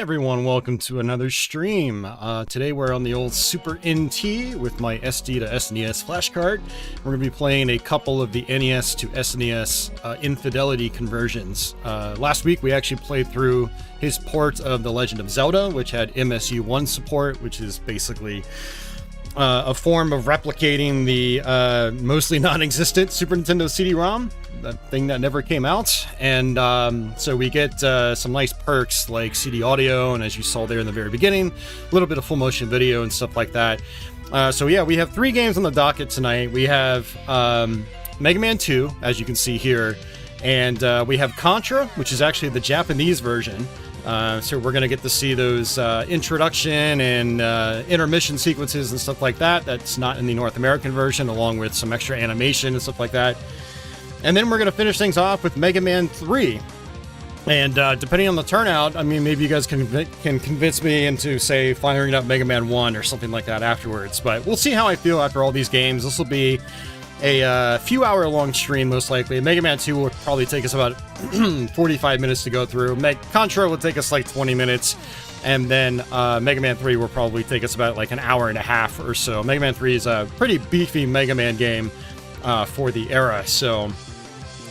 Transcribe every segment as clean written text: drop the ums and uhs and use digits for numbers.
Everyone, welcome to another stream. Today we're on the old Super NT with my SD to SNES flash card. We're going to be playing a couple of the NES to SNES Infidelity conversions. Last week we actually played through his port of The Legend of Zelda, which had MSU-1 support, which is basically a form of replicating the mostly non-existent Super Nintendo CD-ROM, that thing that never came out. And so we get some nice perks like CD audio, and as you saw there in the very beginning, a little bit of full motion video and stuff like that. So yeah, we have 3 games on the docket tonight. We have Mega Man 2, as you can see here, and we have Contra, which is actually the Japanese version. So we're going to get to see those introduction and intermission sequences and stuff like that. That's not in the North American version, along with some extra animation and stuff like that. And then we're going to finish things off with Mega Man 3. And depending on the turnout, I mean, maybe you guys can convince me into, say, firing up Mega Man 1 or something like that afterwards. But we'll see how I feel after all these games. This will be a few hour long stream, most likely. Mega Man 2 will probably take us about 45 minutes to go through. Contra will take us like 20 minutes. And then Mega Man 3 will probably take us about like an hour and a half or so. Mega Man 3 is a pretty beefy Mega Man game for the era. So,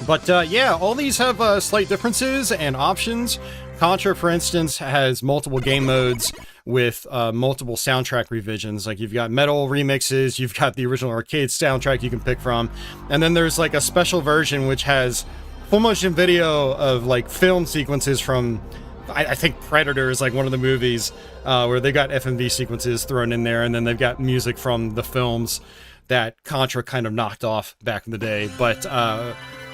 but yeah, all these have slight differences and options. Contra, for instance, has multiple game modes with multiple soundtrack revisions. Like, you've got metal remixes, you've got the original arcade soundtrack you can pick from, and then there's like a special version which has full motion video of like film sequences from, I think Predator is like one of the movies where they got FMV sequences thrown in there, and then they've got music from the films that Contra kind of knocked off back in the day. But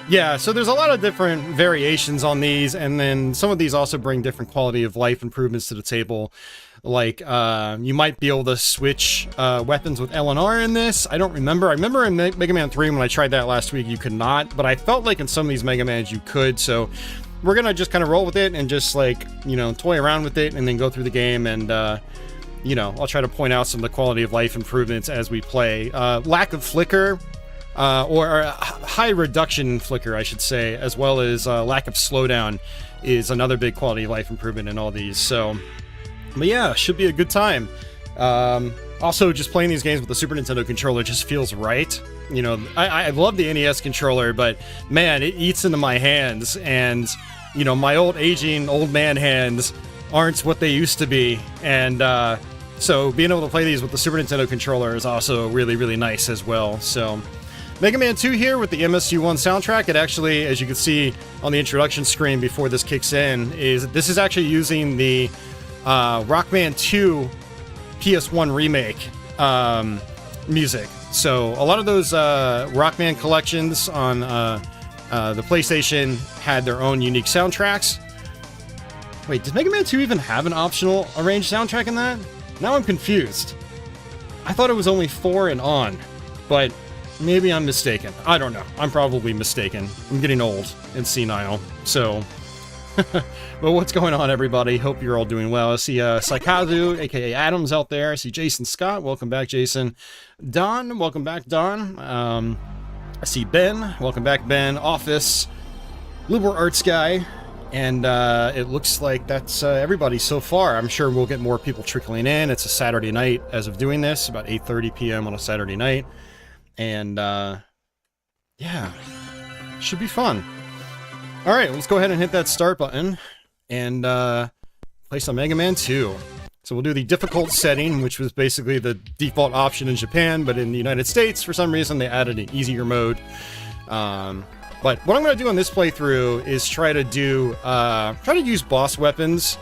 yeah, so there's a lot of different variations on these, and then some of these also bring different quality of life improvements to the table. Like, you might be able to switch weapons with L and R in this. I don't remember. I remember in Mega Man 3 when I tried that last week, you could not, but I felt like in some of these Mega Mans you could, so we're gonna just kind of roll with it and just, like, you know, toy around with it and then go through the game, and you know, I'll try to point out some of the quality of life improvements as we play. Lack of flicker, or high reduction flicker, I should say, as well as lack of slowdown is another big quality of life improvement in all these. So, but yeah, should be a good time. Also, just playing these games with the Super Nintendo controller just feels right. You know, I love the NES controller, but man, it eats into my hands, and you know, my aging old man hands aren't what they used to be, and so being able to play these with the Super Nintendo controller is also really, really nice as well. So, Mega Man 2 here with the MSU-1 soundtrack. It actually, as you can see on the introduction screen before this kicks in, this is actually using the Rockman 2 PS1 remake music. So a lot of those Rockman collections on the PlayStation had their own unique soundtracks. Wait, did Mega Man 2 even have an optional arranged soundtrack in that? Now I'm confused. I thought it was only 4 and on, but maybe I'm mistaken. I don't know. I'm probably mistaken. I'm getting old and senile, so... But what's going on, everybody? Hope you're all doing well. I see Saikazu, aka Adams, out there. I see Jason Scott. Welcome back, Jason. Don, welcome back, Don. I see Ben. Welcome back, Ben. Office. Liberal Arts Guy. And it looks like that's everybody so far. I'm sure we'll get more people trickling in. It's a Saturday night as of doing this, about 8:30 p.m. on a Saturday night. And, yeah, should be fun. Alright, let's go ahead and hit that start button and play some Mega Man 2. So we'll do the difficult setting, which was basically the default option in Japan, but in the United States, for some reason, they added an easier mode. But what I'm going to do on this playthrough is try to use boss weapons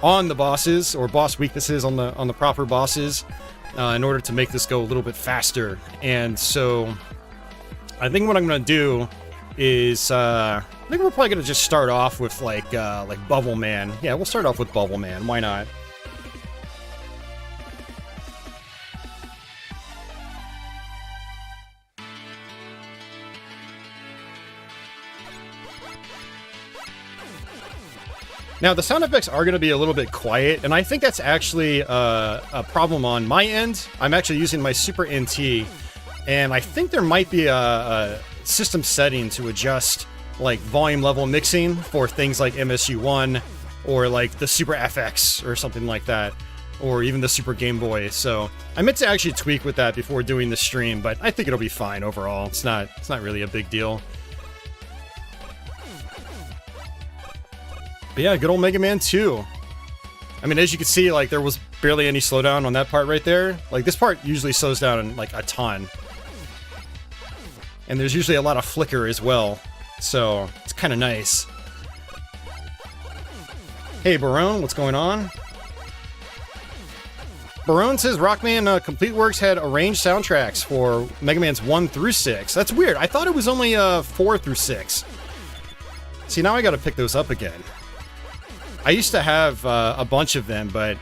on the bosses, or boss weaknesses on the proper bosses, in order to make this go a little bit faster. And so I think what I'm going to do is I think we're probably going to just start off with like Bubble Man. Yeah, we'll start off with Bubble Man. Why not? Now, the sound effects are going to be a little bit quiet, and I think that's actually a problem on my end. I'm actually using my Super NT, and I think there might be a system setting to adjust like volume level mixing for things like MSU-1 or like the Super FX or something like that, or even the Super Game Boy. So I meant to actually tweak with that before doing the stream, but I think it'll be fine overall. It's not really a big deal. But yeah, good old Mega Man 2. I mean, as you can see, like, there was barely any slowdown on that part right there. Like, this part usually slows down, like, a ton. And there's usually a lot of flicker as well. So, it's kind of nice. Hey, Barone, what's going on? Barone says Rockman Complete Works had arranged soundtracks for Mega Man's 1 through 6. That's weird. I thought it was only 4 through 6. See, now I gotta pick those up again. I used to have a bunch of them, but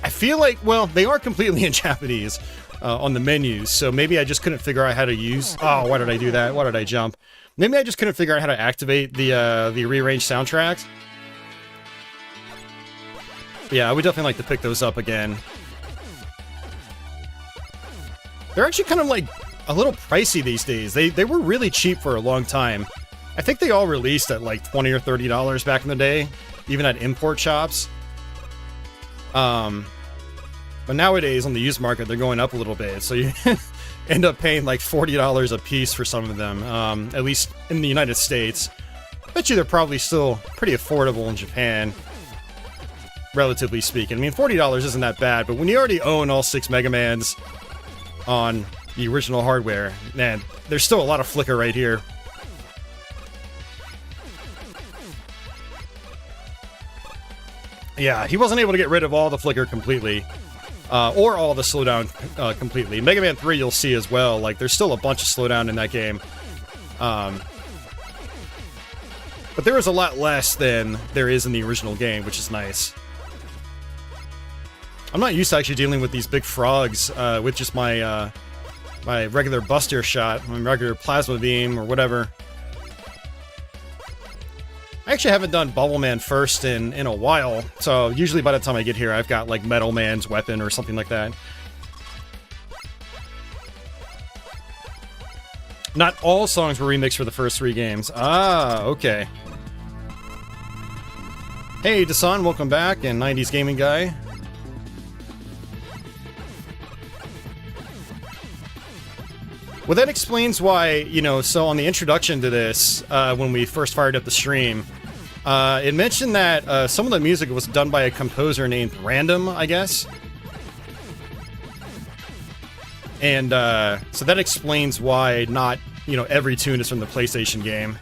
I feel like, well, they are completely in Japanese on the menus, so maybe I just couldn't figure out how to use... Oh, why did I do that? Why did I jump? Maybe I just couldn't figure out how to activate the rearranged soundtracks. Yeah, I would definitely like to pick those up again. They're actually kind of like a little pricey these days. They were really cheap for a long time. I think they all released at like $20 or $30 back in the day, even at import shops. But nowadays on the used market, they're going up a little bit, so you end up paying like $40 a piece for some of them, at least in the United States. Bet you they're probably still pretty affordable in Japan, relatively speaking. I mean, $40 isn't that bad, but when you already own all 6 Mega Mans on the original hardware, man, there's still a lot of flicker right here. Yeah, he wasn't able to get rid of all the flicker completely, or all the slowdown completely. Mega Man 3 you'll see as well, like, there's still a bunch of slowdown in that game. But there is a lot less than there is in the original game, which is nice. I'm not used to actually dealing with these big frogs with just my, my regular Buster shot, my regular plasma beam, or whatever. I actually haven't done Bubble Man first in a while, so usually by the time I get here, I've got, like, Metal Man's weapon or something like that. Not all songs were remixed for the first 3 games. Ah, okay. Hey, Dasan, welcome back, and 90s Gaming Guy. Well, that explains why, you know, so on the introduction to this, when we first fired up the stream, it mentioned that some of the music was done by a composer named Random, I guess. And so that explains why not, you know, every tune is from the PlayStation game.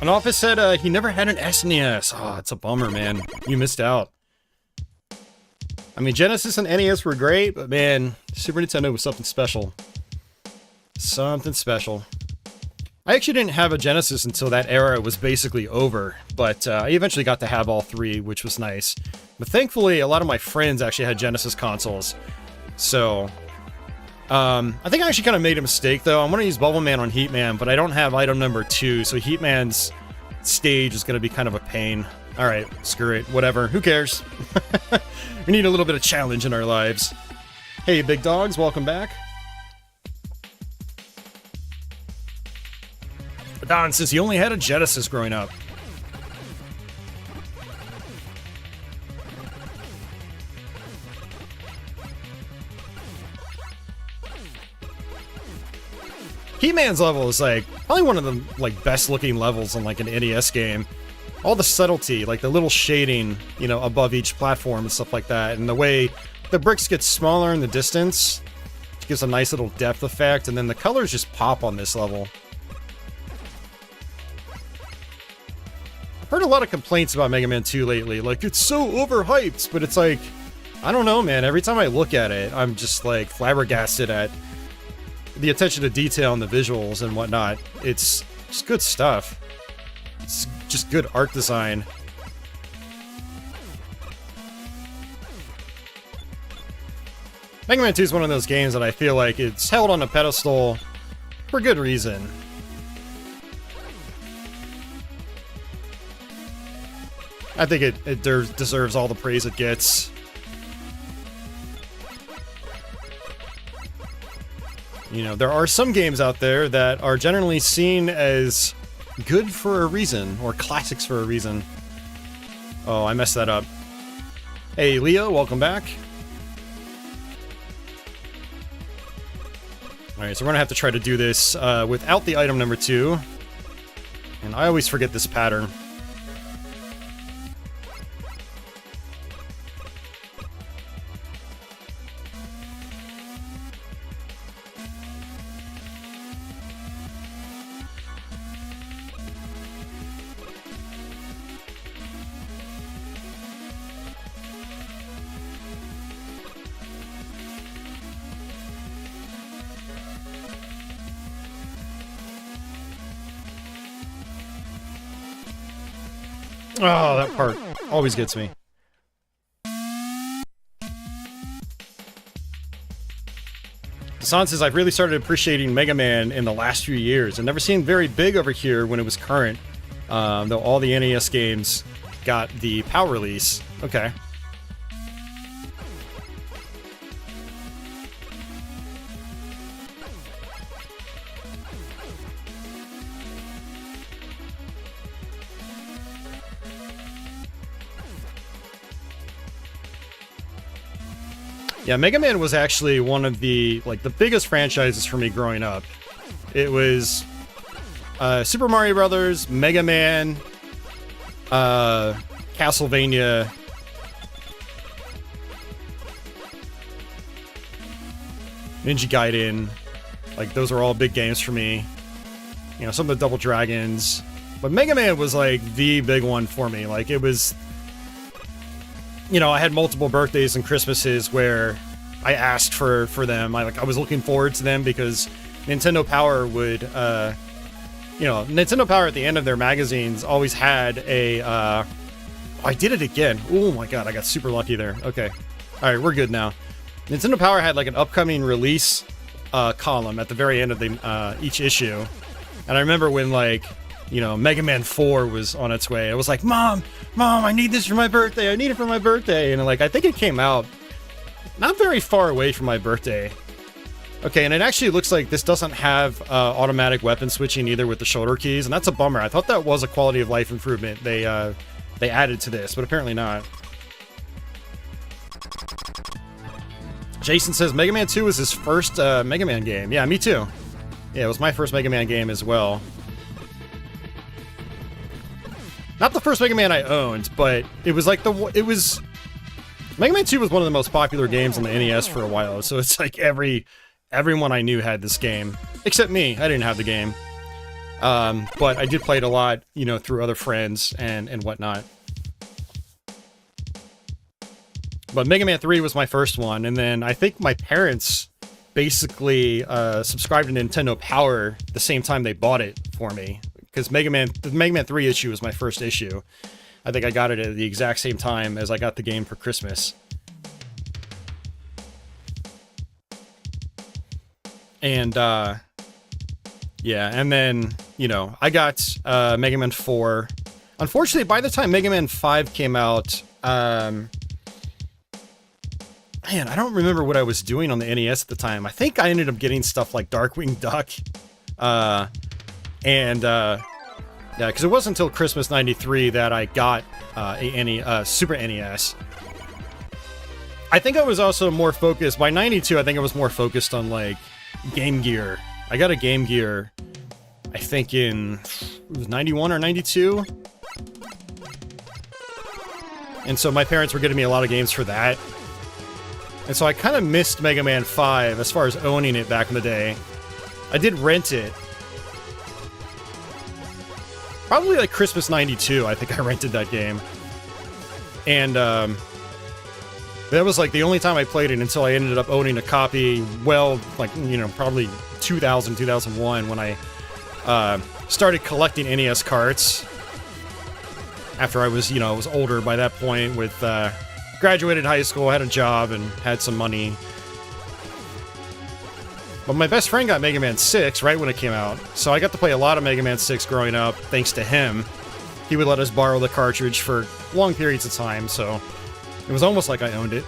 An Office said he never had an SNES. Oh, it's a bummer, man. You missed out. I mean, Genesis and NES were great, but man, Super Nintendo was something special. Something special. I actually didn't have a Genesis until that era was basically over, but I eventually got to have all 3, which was nice. But thankfully, a lot of my friends actually had Genesis consoles. So, I think I actually kind of made a mistake, though. I want to use Bubble Man on Heat Man, but I don't have item number 2, so Heat Man's stage is going to be kind of a pain. Alright, screw it. Whatever. Who cares? We need a little bit of challenge in our lives. Hey, big dogs, welcome back. Don says he only had a Genesis growing up. He-Man's level is like probably one of the like best looking levels in like an NES game. All the subtlety, like the little shading, you know, above each platform and stuff like that, and the way the bricks get smaller in the distance gives a nice little depth effect, and then the colors just pop on this level. I've heard a lot of complaints about Mega Man 2 lately, like it's so overhyped, but it's like, I don't know, man. Every time I look at it, I'm just like flabbergasted at the attention to detail and the visuals and whatnot. It's just good stuff. It's just good art design. Mega Man 2 is one of those games that I feel like it's held on a pedestal for good reason. I think it deserves all the praise it gets. You know, there are some games out there that are generally seen as good for a reason, or classics for a reason. Oh, I messed that up. Hey, Leo, welcome back. Alright, so we're gonna have to try to do this without the item number 2. And I always forget this pattern. Oh, that part always gets me. Hassan says, I've really started appreciating Mega Man in the last few years. It never seemed very big over here when it was current, though all the NES games got the PAL release. Okay. Yeah, Mega Man was actually one of the, like, the biggest franchises for me growing up. It was Super Mario Brothers, Mega Man, Castlevania, Ninja Gaiden. Like, those are all big games for me. You know, some of the Double Dragons. But Mega Man was, like, the big one for me. Like, it was... You know, I had multiple birthdays and Christmases where I asked for them. I was looking forward to them because Nintendo Power would, you know, Nintendo Power at the end of their magazines always had a, oh, I did it again. Oh my god, I got super lucky there. Okay. Alright, we're good now. Nintendo Power had like an upcoming release column at the very end of the each issue. And I remember when, like, you know, Mega Man 4 was on its way. I was like, Mom, I need this for my birthday. I need it for my birthday. And, like, I think it came out not very far away from my birthday. Okay, and it actually looks like this doesn't have automatic weapon switching either with the shoulder keys, and that's a bummer. I thought that was a quality of life improvement they added to this, but apparently not. Jason says Mega Man 2 was his first Mega Man game. Yeah, me too. Yeah, it was my first Mega Man game as well. Not the first Mega Man I owned, but it was like Mega Man 2 was one of the most popular games on the NES for a while, so it's like everyone I knew had this game. Except me, I didn't have the game. But I did play it a lot, you know, through other friends and whatnot. But Mega Man 3 was my first one, and then I think my parents basically subscribed to Nintendo Power the same time they bought it for me. Because the Mega Man 3 issue was my first issue. I think I got it at the exact same time as I got the game for Christmas. And, yeah, and then, you know, I got Mega Man 4. Unfortunately, by the time Mega Man 5 came out, man, I don't remember what I was doing on the NES at the time. I think I ended up getting stuff like Darkwing Duck, yeah, because it wasn't until Christmas '93 that I got a Super NES. I think I was also more focused, by '92, I think I was more focused on, like, Game Gear. I got a Game Gear, I think it was 91 or 92? And so my parents were getting me a lot of games for that. And so I kind of missed Mega Man 5 as far as owning it back in the day. I did rent it. Probably like Christmas '92, I think I rented that game. And that was like the only time I played it until I ended up owning a copy, well, like, you know, probably 2000, 2001 when I started collecting NES carts. After I was, you know, I was older by that point with, graduated high school, had a job, and had some money. But my best friend got Mega Man 6 right when it came out, so I got to play a lot of Mega Man 6 growing up, thanks to him. He would let us borrow the cartridge for long periods of time, so it was almost like I owned it.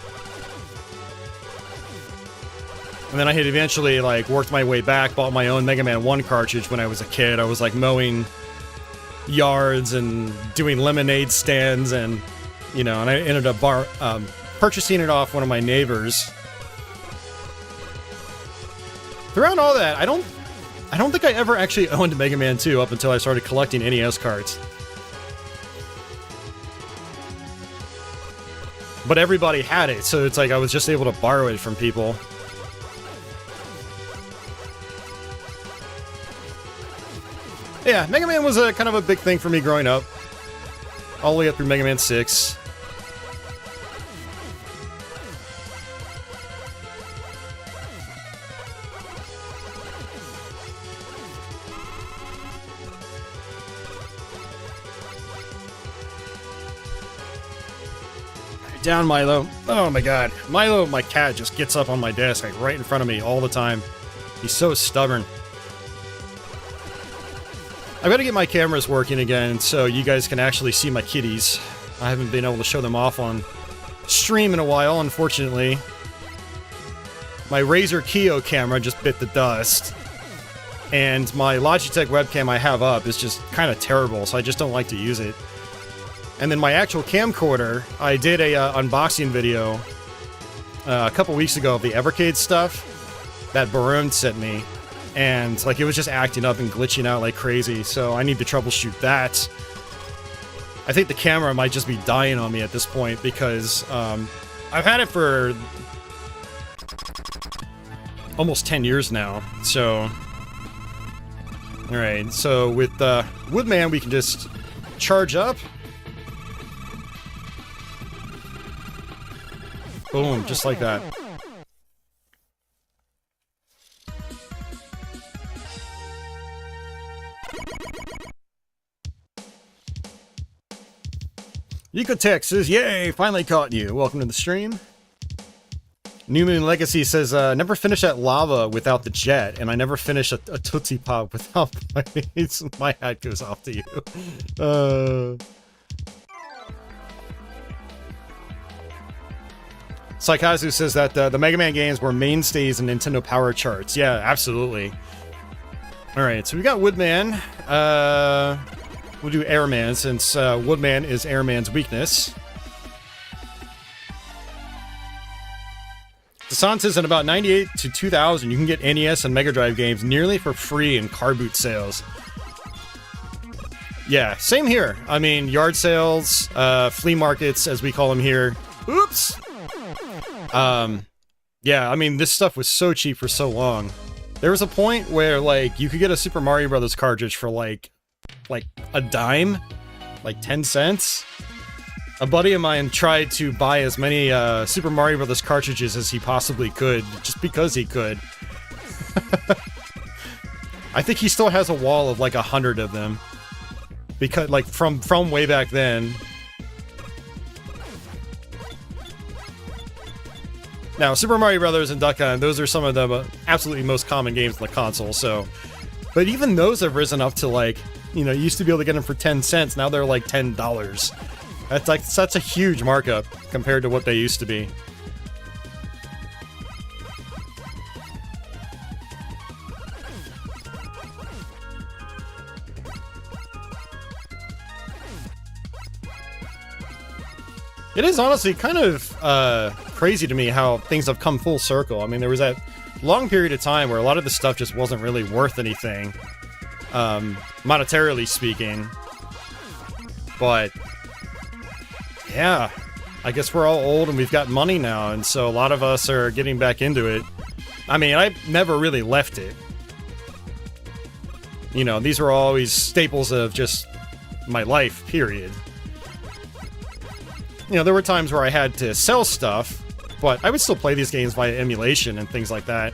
And then I had eventually, like, worked my way back, bought my own Mega Man 1 cartridge when I was a kid. I was, like, mowing yards and doing lemonade stands and, you know, and I ended up purchasing it off one of my neighbors. Throughout all that, I don't think I ever actually owned Mega Man 2 up until I started collecting NES cards. But everybody had it, so it's like I was just able to borrow it from people. Yeah, Mega Man was a kind of a big thing for me growing up. All the way up through Mega Man 6. Down, Milo. Oh my god. Milo, my cat, just gets up on my desk, like, right in front of me all the time. He's so stubborn. I've got to get my cameras working again so you guys can actually see my kitties. I haven't been able to show them off on stream in a while, unfortunately. My Razer Kiyo camera just bit the dust. And my Logitech webcam I have up is just kind of terrible, so I just don't like to use it. And then my actual camcorder, I did a unboxing video a couple weeks ago of the Evercade stuff that Barone sent me. And, like, it was just acting up and glitching out like crazy, so I need to troubleshoot that. I think the camera might just be dying on me at this point, because I've had it for almost 10 years now, so... Alright, so with Woodman we can just charge up. Boom, just like that. Ecotex says, yay, finally caught you. Welcome to the stream. New Moon Legacy says, never finish that lava without the jet, and I never finish a Tootsie Pop without my hat goes off to you. Saikazu says that the Mega Man games were mainstays in Nintendo Power charts. Yeah, absolutely. Alright, so we got Woodman. We'll do Airman, since Woodman is Airman's weakness. Dasan says in about 98 to 2000, you can get NES and Mega Drive games nearly for free in car boot sales. Yeah, same here. I mean, yard sales, flea markets, as we call them here. Oops! Yeah, I mean, this stuff was so cheap for so long. There was a point where, like, you could get a Super Mario Bros. Cartridge for, like a dime? Like 10 cents? A buddy of mine tried to buy as many, Super Mario Bros. Cartridges as he possibly could, just because he could. I think he still has a wall of, like, 100 of them. Because, like, from way back then. Now, Super Mario Bros. And Duck Hunt, those are some of the absolutely most common games on the console, so... But even those have risen up to, like, you know, you used to be able to get them for 10 cents, now they're like $10. That's like such a huge markup compared to what they used to be. It is honestly kind of crazy to me how things have come full circle. I mean, there was that long period of time where a lot of the stuff just wasn't really worth anything, monetarily speaking. But yeah, I guess we're all old and we've got money now, and so a lot of us are getting back into it. I mean, I never really left it. You know, these were always staples of just my life, period. You know, there were times where I had to sell stuff, but I would still play these games via emulation and things like that.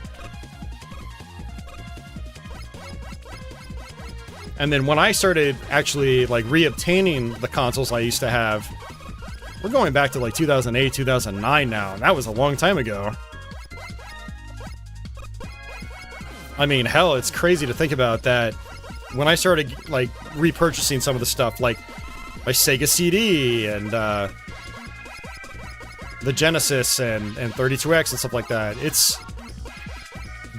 And then when I started actually, like, re-obtaining the consoles I used to have, we're going back to, like, 2008, 2009 now, and that was a long time ago. I mean, hell, it's crazy to think about that. When I started, like, repurchasing some of the stuff, like my Sega CD and, the Genesis and 32X and stuff like that, it's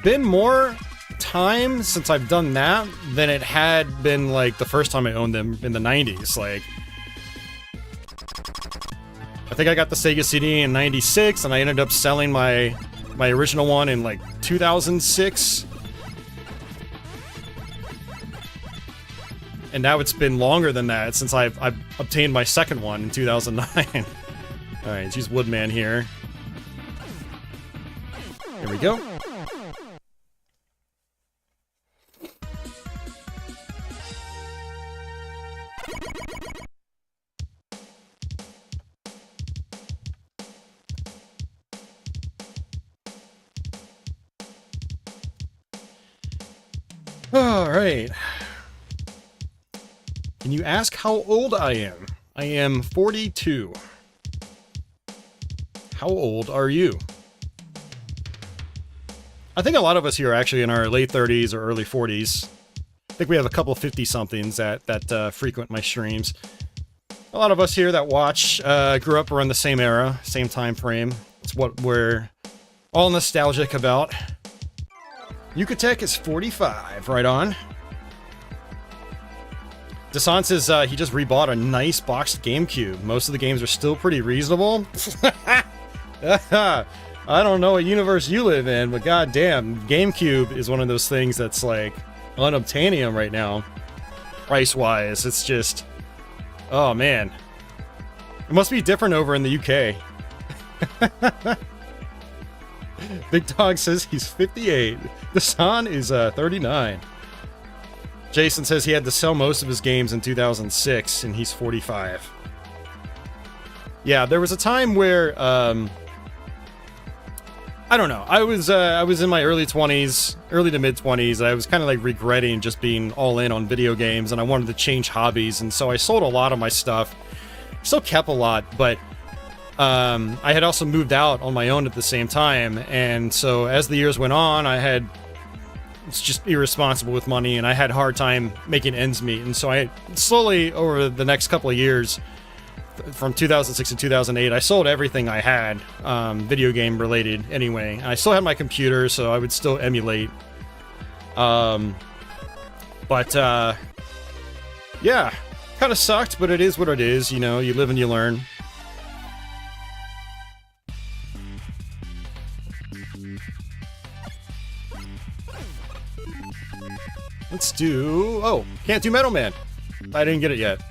been more time since I've done that than it had been like the first time I owned them in the 90s. Like, I think I got the Sega CD in 96 and I ended up selling my original one in like 2006. And now it's been longer than that since I've obtained my second one in 2009. Alright, let's use Woodman here. Here we go. Alright. Can you ask how old I am? I am 42. How old are you? I think a lot of us here are actually in our late 30s or early 40s. I think we have a couple 50-somethings that frequent my streams. A lot of us here that watch grew up around the same era, same time frame. It's what we're all nostalgic about. Yucatec is 45, right on. Desan says he just rebought a nice boxed GameCube. Most of the games are still pretty reasonable. I don't know what universe you live in, but goddamn, GameCube is one of those things that's like unobtainium right now, price-wise. It's just, oh man, it must be different over in the UK. Big Dog says he's 58. Desan is 39. Jason says he had to sell most of his games in 2006, and he's 45. Yeah, there was a time where, I don't know, I was in my early 20s, early to mid 20s, I was kind of like regretting just being all in on video games, and I wanted to change hobbies, and so I sold a lot of my stuff. Still kept a lot, but I had also moved out on my own at the same time, and so as the years went on, it's just irresponsible with money, and I had a hard time making ends meet, and so I slowly, over the next couple of years, from 2006 to 2008, I sold everything I had, video game related anyway. I still had my computer, so I would still emulate. Yeah, kind of sucked, but it is what it is, you know, you live and you learn. Let's do... Oh, can't do Metal Man. I didn't get it yet.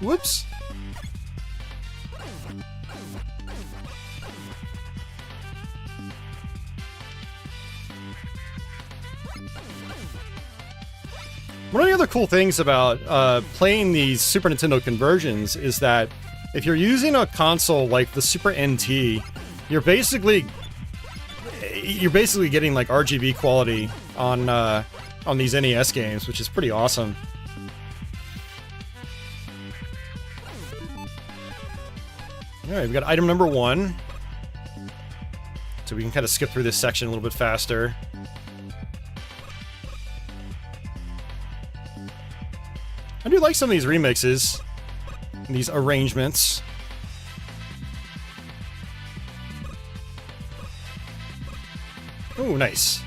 Whoops. One of the other cool things about playing these Super Nintendo conversions is that if you're using a console like the Super NT, you're basically getting like RGB quality on these NES games, which is pretty awesome. Alright, we got item number 1. So we can kind of skip through this section a little bit faster. I do like some of these remixes, and these arrangements. Oh, nice.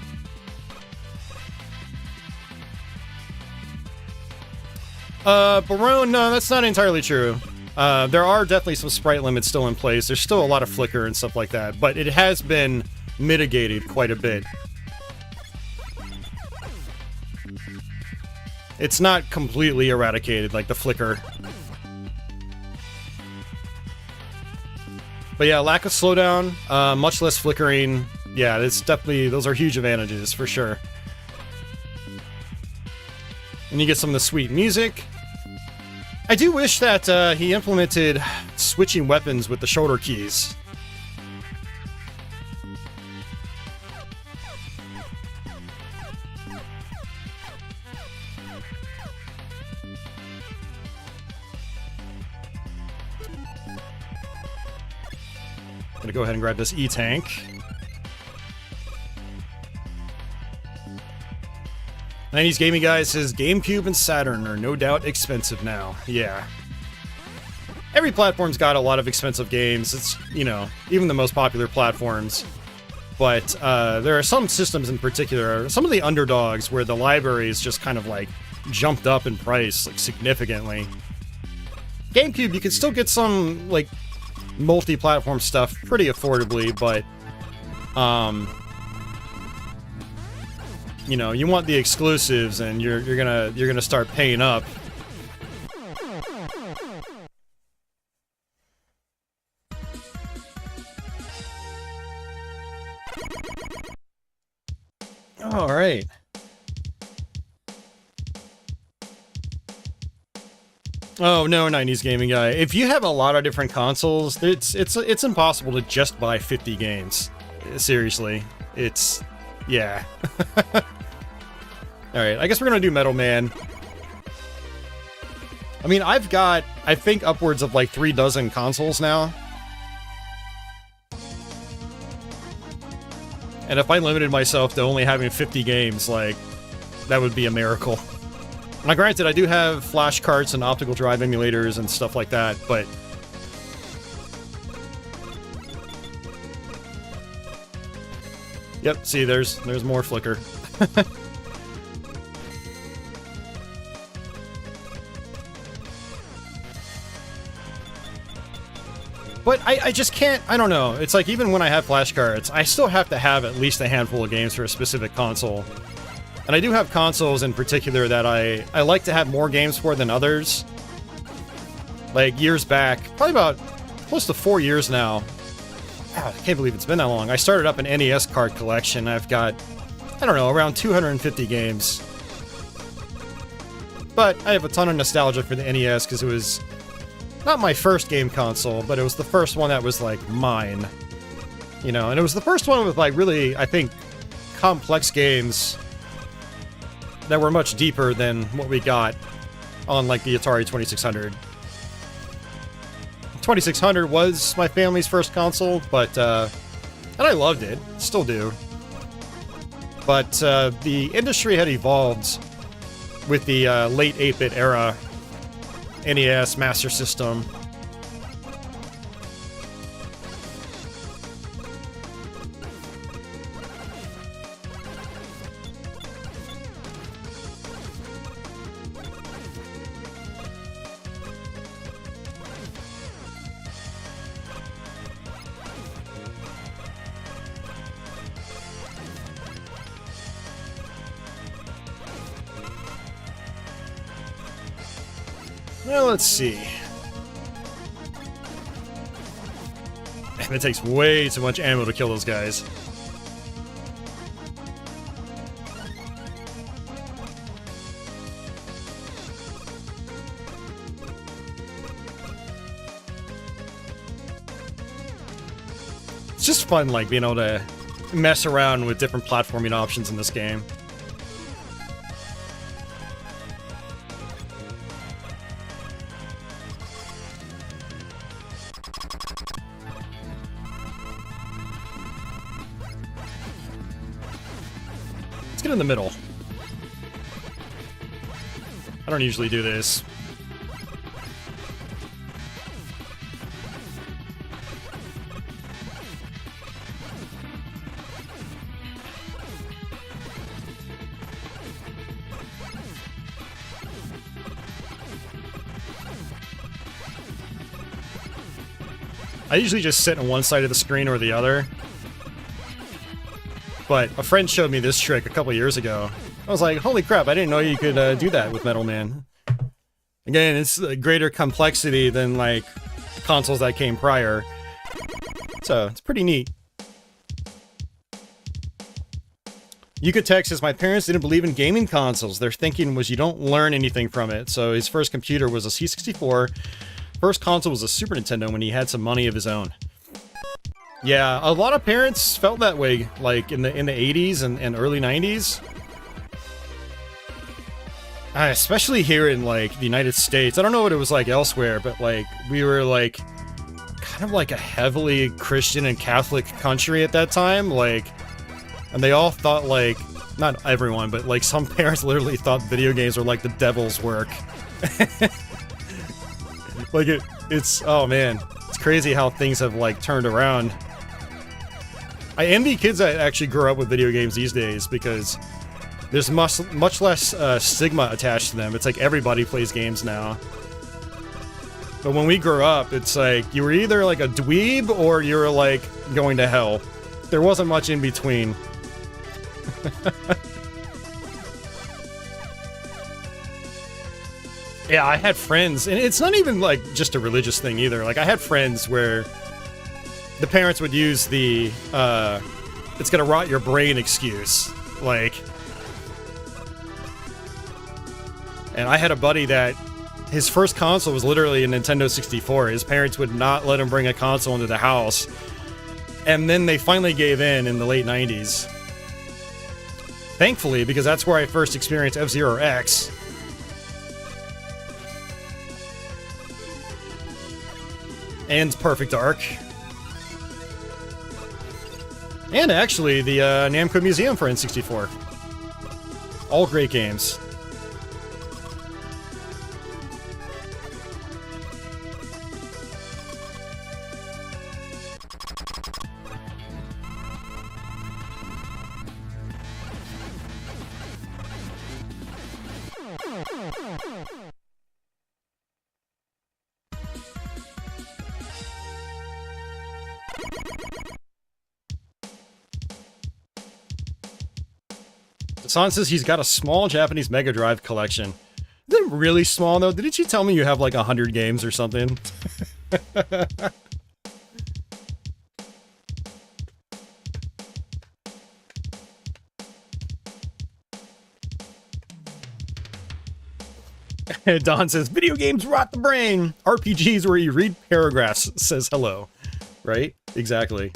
Barone, no, that's not entirely true. There are definitely some sprite limits still in place. There's still a lot of flicker and stuff like that, but it has been mitigated quite a bit. It's not completely eradicated, like the flicker. But yeah, lack of slowdown, much less flickering. Yeah, it's definitely, those are huge advantages, for sure. And you get some of the sweet music. I do wish that he implemented switching weapons with the shoulder keys. I'm gonna go ahead and grab this E-Tank. '90s Gaming Guy says GameCube and Saturn are no doubt expensive now. Yeah. Every platform's got a lot of expensive games. It's, you know, even the most popular platforms. But there are some systems in particular, some of the underdogs, where the library is just kind of like jumped up in price like significantly. GameCube, you can still get some like multi-platform stuff pretty affordably, but you know, you want the exclusives, and you're gonna start paying up. All right. Oh no, 90s gaming guy. If you have a lot of different consoles, it's impossible to just buy 50 games. Seriously, it's yeah. All right, I guess we're gonna do Metal Man. I mean, I've got, I think, upwards of like 3 dozen consoles now. And if I limited myself to only having 50 games, like, that would be a miracle. Now, granted, I do have flash carts and optical drive emulators and stuff like that, but... Yep, see, there's more flicker. But I just can't, I don't know. It's like, even when I have flash cards, I still have to have at least a handful of games for a specific console. And I do have consoles in particular that I like to have more games for than others. Like, years back, probably about close to 4 years now. God, I can't believe it's been that long. I started up an NES card collection. I've got, I don't know, around 250 games. But I have a ton of nostalgia for the NES because it was not my first game console, but it was the first one that was, like, mine. You know, and it was the first one with, like, really, I think, complex games that were much deeper than what we got on, like, the Atari 2600. 2600 was my family's first console, but, and I loved it. Still do. But, the industry had evolved with the, late 8-bit era. NES, Master System. Well, let's see. Man, it takes way too much ammo to kill those guys. It's just fun, like, being able to mess around with different platforming options in this game. Get in the middle. I don't usually do this. I usually just sit on one side of the screen or the other. But a friend showed me this trick a couple years ago. I was like, holy crap, I didn't know you could do that with Metal Man. Again, it's a greater complexity than, like, consoles that came prior. So, it's pretty neat. Yukatex says, my parents didn't believe in gaming consoles. Their thinking was you don't learn anything from it. So his first computer was a C64. First console was a Super Nintendo when he had some money of his own. Yeah, a lot of parents felt that way, like, in the 80s and early 90s. Especially here in, like, the United States. I don't know what it was like elsewhere, but, like, we were, like, kind of like a heavily Christian and Catholic country at that time, like, and they all thought, like, not everyone, but, like, some parents literally thought video games were, like, the devil's work. Like, it's, oh man, it's crazy how things have, like, turned around. I envy kids that actually grew up with video games these days because there's much less stigma attached to them. It's like everybody plays games now. But when we grew up, it's like you were either like a dweeb or you were like going to hell. There wasn't much in between. Yeah, I had friends, and it's not even like just a religious thing either. Like I had friends where the parents would use the it's gonna rot your brain excuse. Like, and I had a buddy that his first console was literally a Nintendo 64. His parents would not let him bring a console into the house. And then they finally gave in the late 90s. Thankfully, because that's where I first experienced F-Zero X. And Perfect Dark. And actually, the Namco Museum for N64. All great games. San says he's got a small Japanese Mega Drive collection. Is it really small, though? Didn't you tell me you have, like, 100 games or something? Don says, video games rot the brain! RPGs where you read paragraphs says hello. Right? Exactly.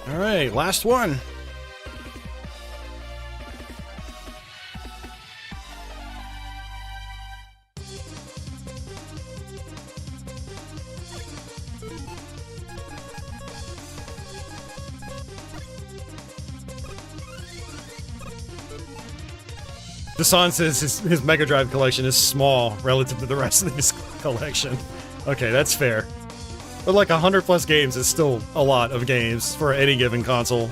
Alright, last one. Dasan says his Mega Drive collection is small relative to the rest of his collection. Okay, that's fair. But like 100 plus games is still a lot of games for any given console.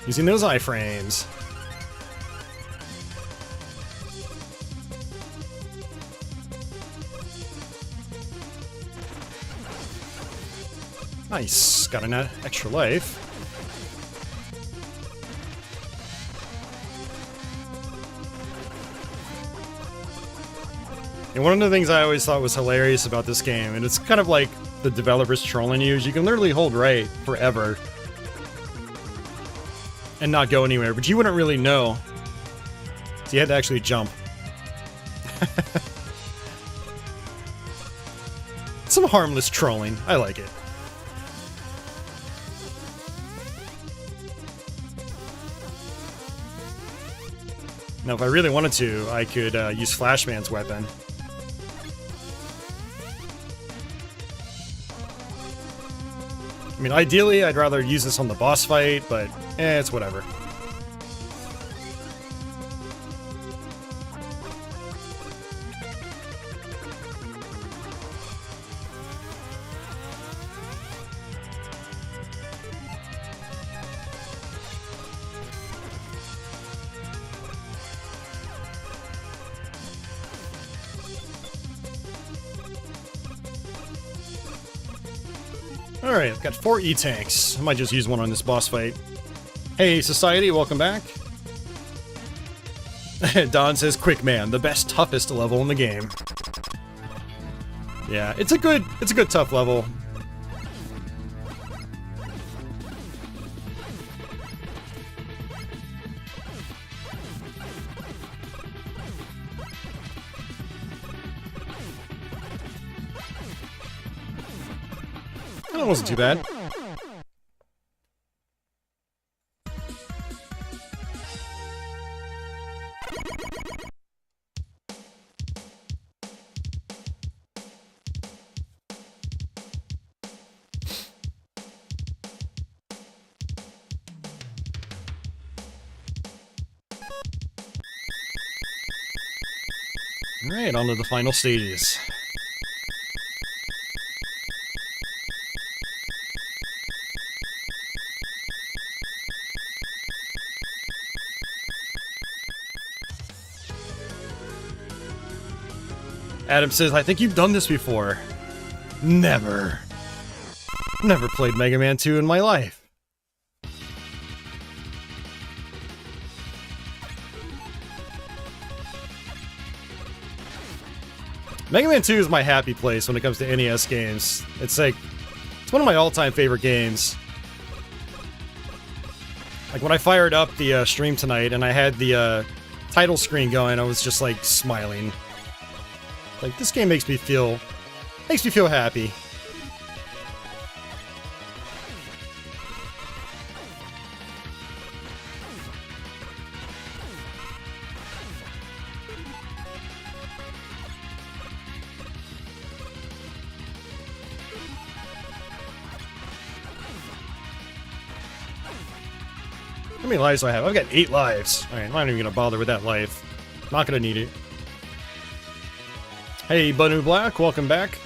Using those iframes. Nice, got an extra life. And one of the things I always thought was hilarious about this game, and it's kind of like the developers trolling you, is you can literally hold right forever and not go anywhere, but you wouldn't really know. So you had to actually jump. Some harmless trolling. I like it. Now, if I really wanted to, I could use Flashman's weapon. I mean, ideally, I'd rather use this on the boss fight, but it's whatever. Alright, I've got 4 E-Tanks. I might just use one on this boss fight. Hey, Society, welcome back. Don says, Quick Man, the best, toughest level in the game. Yeah, it's a good tough level. That wasn't too bad. Alright, on to the final stages. Adam says, I think you've done this before. Never. Never played Mega Man 2 in my life. Mega Man 2 is my happy place when it comes to NES games. It's like, it's one of my all-time favorite games. Like, when I fired up the stream tonight and I had the title screen going, I was just like smiling. Like, this game makes me feel happy. How many lives do I have? I've got 8 lives. Alright, I'm not even gonna bother with that life. Not gonna need it. Hey, Banu Black, welcome back.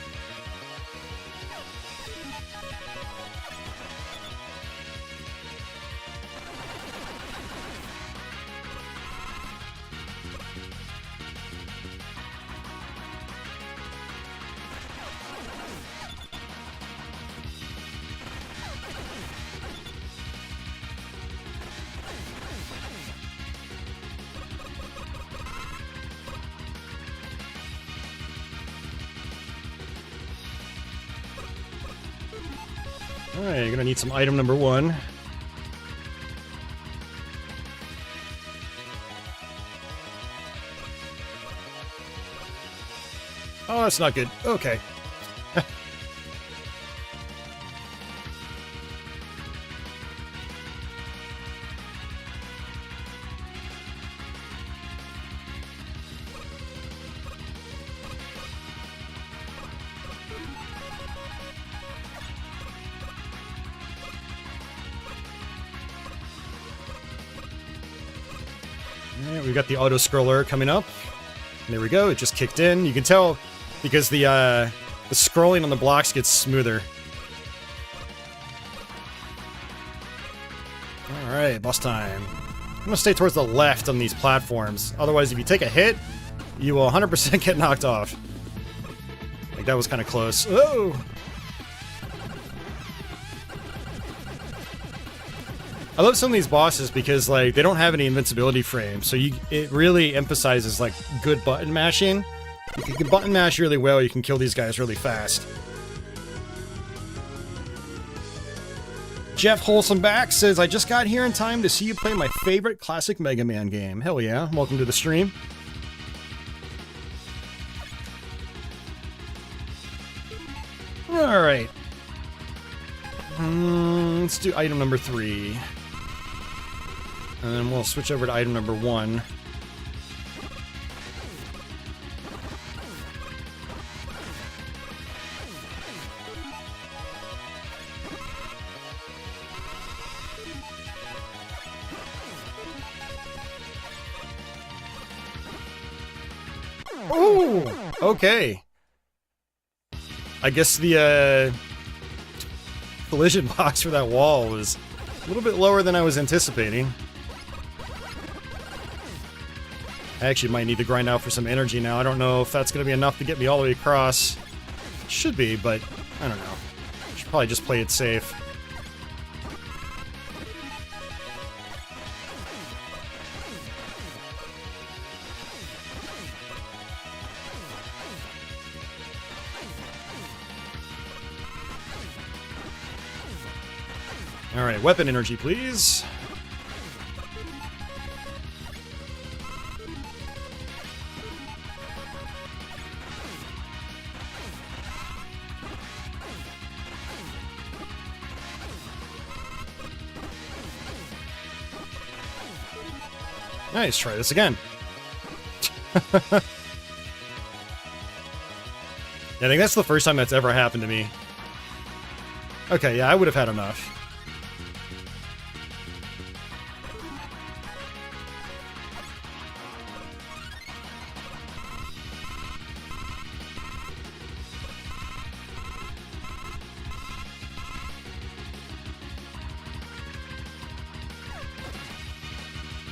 Alright, you're gonna need some item number 1. Oh, that's not good. Okay. Alright, we've got the auto-scroller coming up. There we go, it just kicked in. You can tell because the scrolling on the blocks gets smoother. Alright, boss time. I'm gonna stay towards the left on these platforms. Otherwise, if you take a hit, you will 100% get knocked off. Like, that was kind of close. Oh! I love some of these bosses because, like, they don't have any invincibility frames, so it really emphasizes, like, good button mashing. If you can button mash really well, you can kill these guys really fast. Jeff Wholesome Back says, I just got here in time to see you play my favorite classic Mega Man game. Hell yeah, welcome to the stream. Alright. Let's do item number 3. And then we'll switch over to item number 1. Ooh! Okay. I guess the collision box for that wall was a little bit lower than I was anticipating. I actually might need to grind out for some energy now. I don't know if that's going to be enough to get me all the way across. Should be, but I don't know. Should probably just play it safe. Alright, weapon energy, please. Nice, try this again. I think that's the first time that's ever happened to me. Okay, yeah, I would have had enough.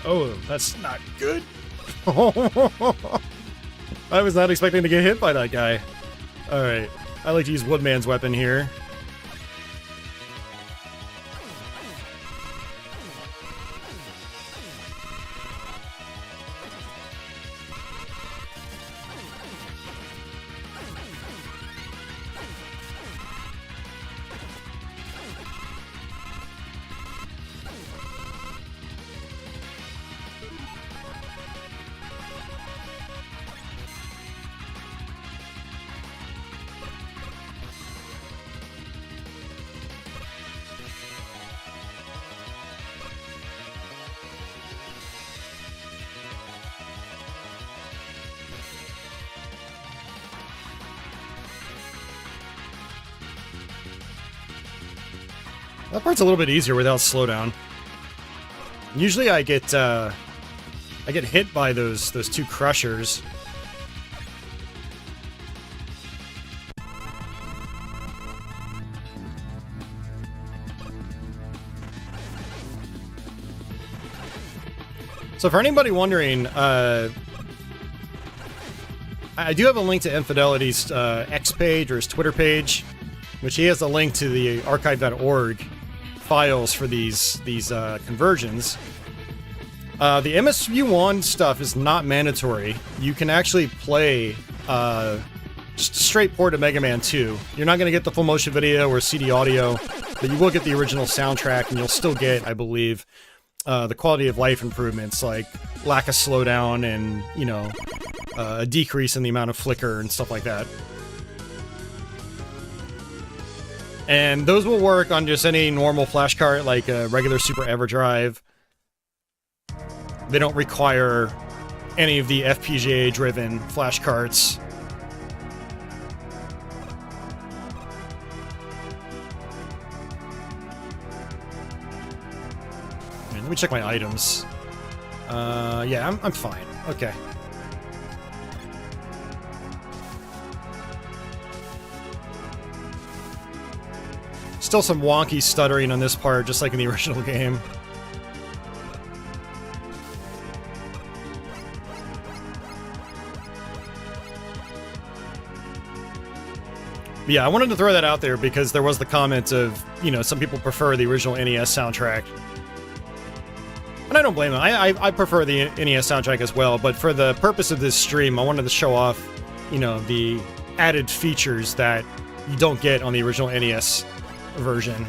Oh, that's not good. I was not expecting to get hit by that guy. Alright, I like to use Woodman's weapon here. That part's a little bit easier without slowdown. Usually I get hit by those two crushers. So for anybody wondering, I do have a link to Infidelity's X page or his Twitter page, which he has a link to the archive.org files for these conversions. The MSU-1 stuff is not mandatory. You can actually play just a straight port of Mega Man 2. You're not going to get the full motion video or CD audio, but you will get the original soundtrack, and you'll still get, I believe, the quality of life improvements, like lack of slowdown and, you know, a decrease in the amount of flicker and stuff like that. And those will work on just any normal flash card, like a regular Super EverDrive. They don't require any of the FPGA-driven flash cards. Let me check my items. Yeah, I'm fine. Okay. Still some wonky stuttering on this part, just like in the original game. But yeah, I wanted to throw that out there because there was the comment of, you know, some people prefer the original NES soundtrack. And I don't blame them. I prefer the NES soundtrack as well, but for the purpose of this stream, I wanted to show off, you know, the added features that you don't get on the original NES version.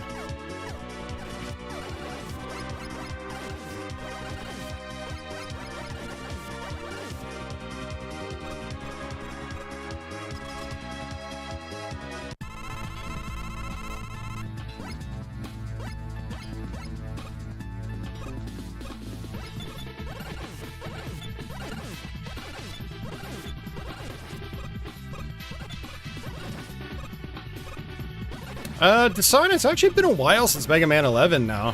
Design, it's actually been a while since Mega Man 11 now.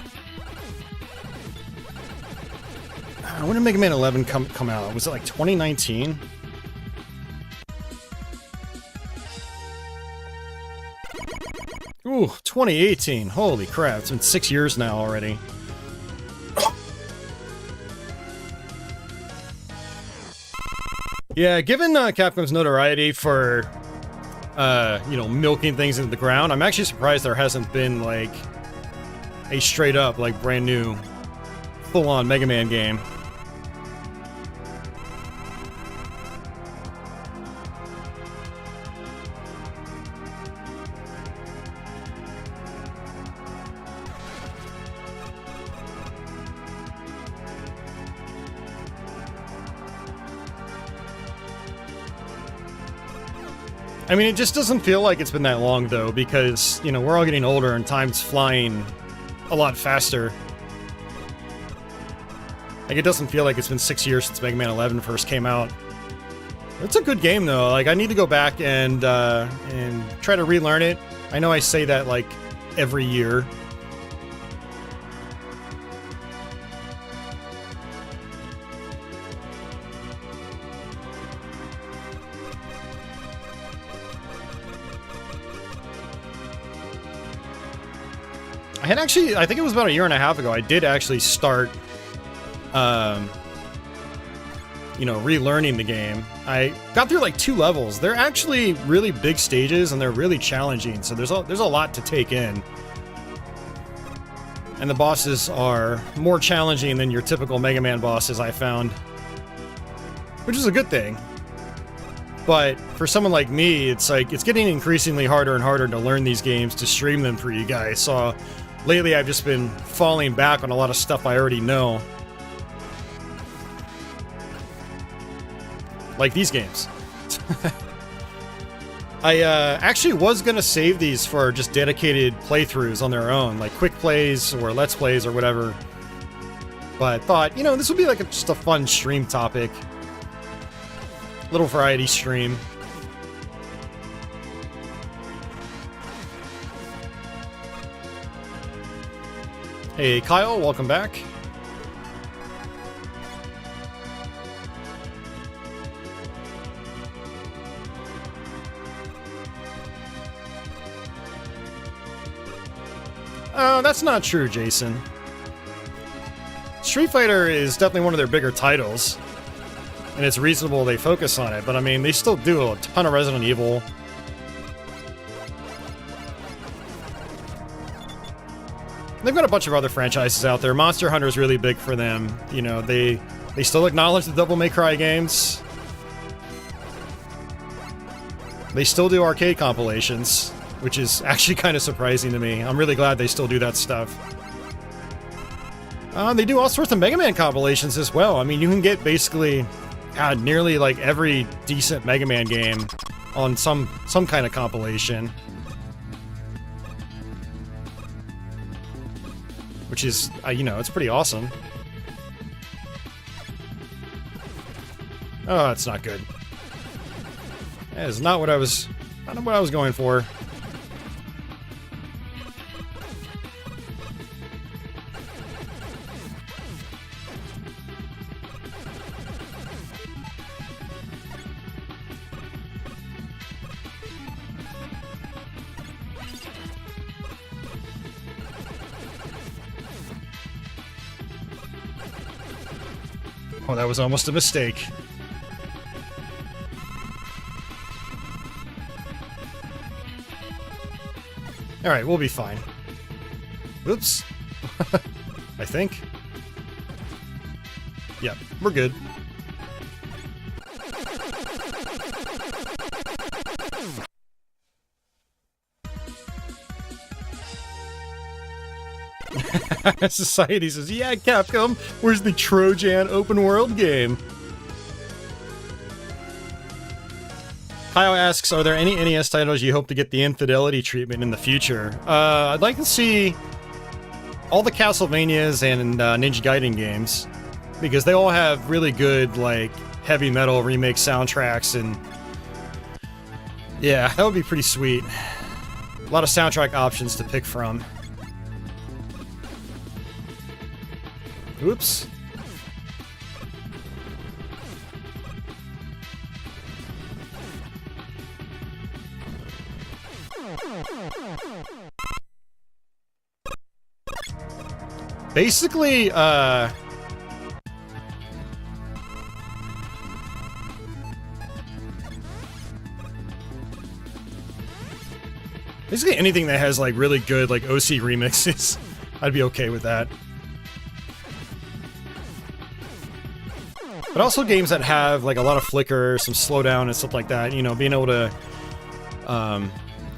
When did Mega Man 11 come out? Was it like 2019? Ooh, 2018. Holy crap, it's been 6 years now already. Yeah, given Capcom's notoriety for you know, milking things into the ground, I'm actually surprised there hasn't been, like, a straight-up, like, brand new, full-on Mega Man game. I mean, it just doesn't feel like it's been that long, though, because, you know, we're all getting older and time's flying a lot faster. Like, it doesn't feel like it's been 6 years since Mega Man 11 first came out. It's a good game, though. Like, I need to go back and try to relearn it. I know I say that, like, every year. I think it was about a year and a half ago, I did actually start you know, relearning the game. I got through like 2 levels. They're actually really big stages and they're really challenging, so there's a lot to take in. And the bosses are more challenging than your typical Mega Man bosses, I found. Which is a good thing. But for someone like me, it's like, it's getting increasingly harder and harder to learn these games, to stream them for you guys. So lately I've just been falling back on a lot of stuff I already know. Like these games. I actually was going to save these for just dedicated playthroughs on their own, like quick plays or let's plays or whatever. But I thought, you know, this would be like just a fun stream topic. Little variety stream. Hey Kyle, welcome back. That's not true, Jason. Street Fighter is definitely one of their bigger titles, and it's reasonable they focus on it, but I mean, they still do a ton of Resident Evil. They've got a bunch of other franchises out there. Monster Hunter is really big for them. You know, they still acknowledge the Devil May Cry games. They still do arcade compilations, which is actually kind of surprising to me. I'm really glad they still do that stuff. They do all sorts of Mega Man compilations as well. I mean, you can get basically nearly like every decent Mega Man game on some kind of compilation. Which is, you know, it's pretty awesome. Oh, that's not good. That is not what I was going for. Oh, that was almost a mistake. Alright, we'll be fine. Oops. I think. Yep, we're good. Society says, yeah, Capcom, where's the Trojan open world game? Kyle asks, are there any NES titles you hope to get the Infidelity treatment in the future? I'd like to see all the Castlevanias and Ninja Gaiden games, because they all have really good, like, heavy metal remake soundtracks, and yeah, that would be pretty sweet. A lot of soundtrack options to pick from. Oops. Basically, basically anything that has, like, really good, like, OC remixes, I'd be okay with that. But also games that have, like, a lot of flicker, some slowdown and stuff like that, you know, being able to,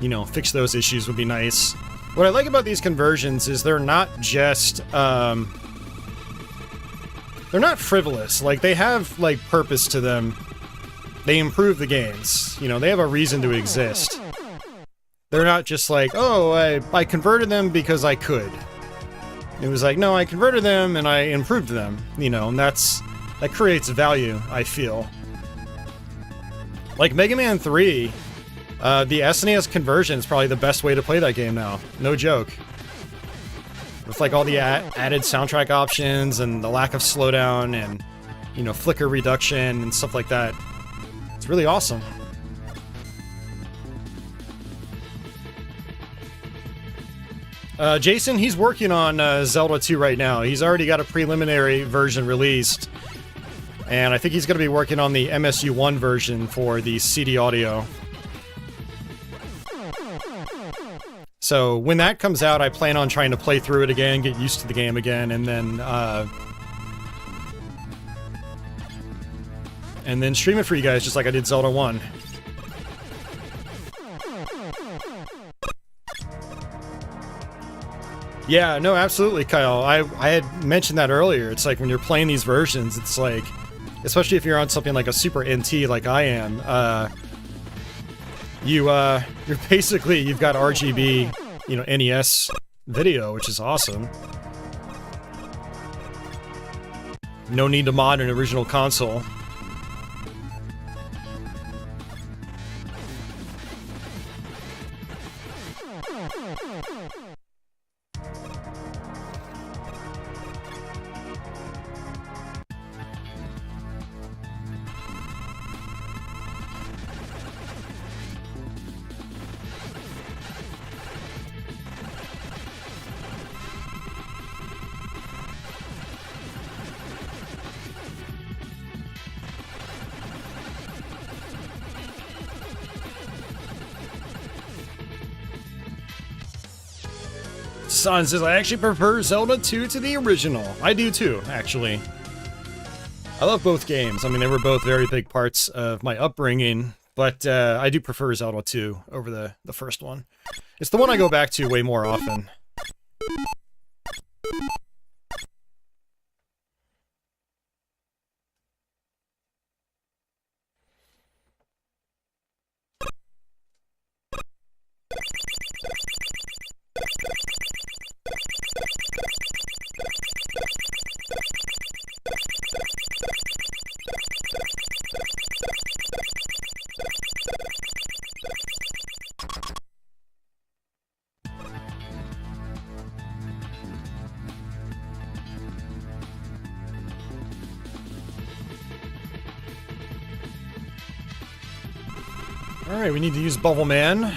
you know, fix those issues would be nice. What I like about these conversions is they're not just, they're not frivolous. Like, they have, like, purpose to them. They improve the games. You know, they have a reason to exist. They're not just like, oh, I converted them because I could. It was like, no, I converted them and I improved them, you know, and that creates value, I feel. Like Mega Man 3, the SNES conversion is probably the best way to play that game now. No joke. With like all the added soundtrack options and the lack of slowdown and, you know, flicker reduction and stuff like that. It's really awesome. Jason, he's working on Zelda 2 right now. He's already got a preliminary version released. And I think he's going to be working on the MSU-1 version for the CD audio. So when that comes out, I plan on trying to play through it again, get used to the game again, and then stream it for you guys, just like I did Zelda 1. Yeah, no, absolutely, Kyle. I had mentioned that earlier. It's like when you're playing these versions, it's like, especially if you're on something like a Super NT like I am, you're basically, you've got RGB, you know, NES video, which is awesome. No need to mod an original console. Son says, I actually prefer Zelda 2 to the original. I do too, actually. I love both games. I mean, they were both very big parts of my upbringing, but I do prefer Zelda 2 over the first one. It's the one I go back to way more often. Alright, we need to use Bubble Man.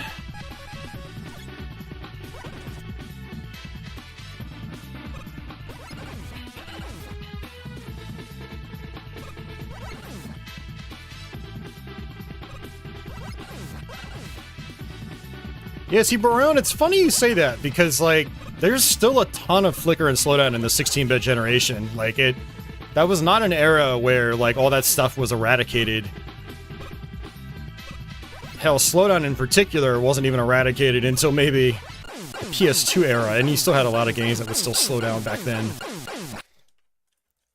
Yeah, see, Baron, it's funny you say that, because, like, there's still a ton of flicker and slowdown in the 16-bit generation. Like, that was not an era where, like, all that stuff was eradicated. Hell, slowdown in particular wasn't even eradicated until maybe PS2 era, and you still had a lot of games that would still slow down back then.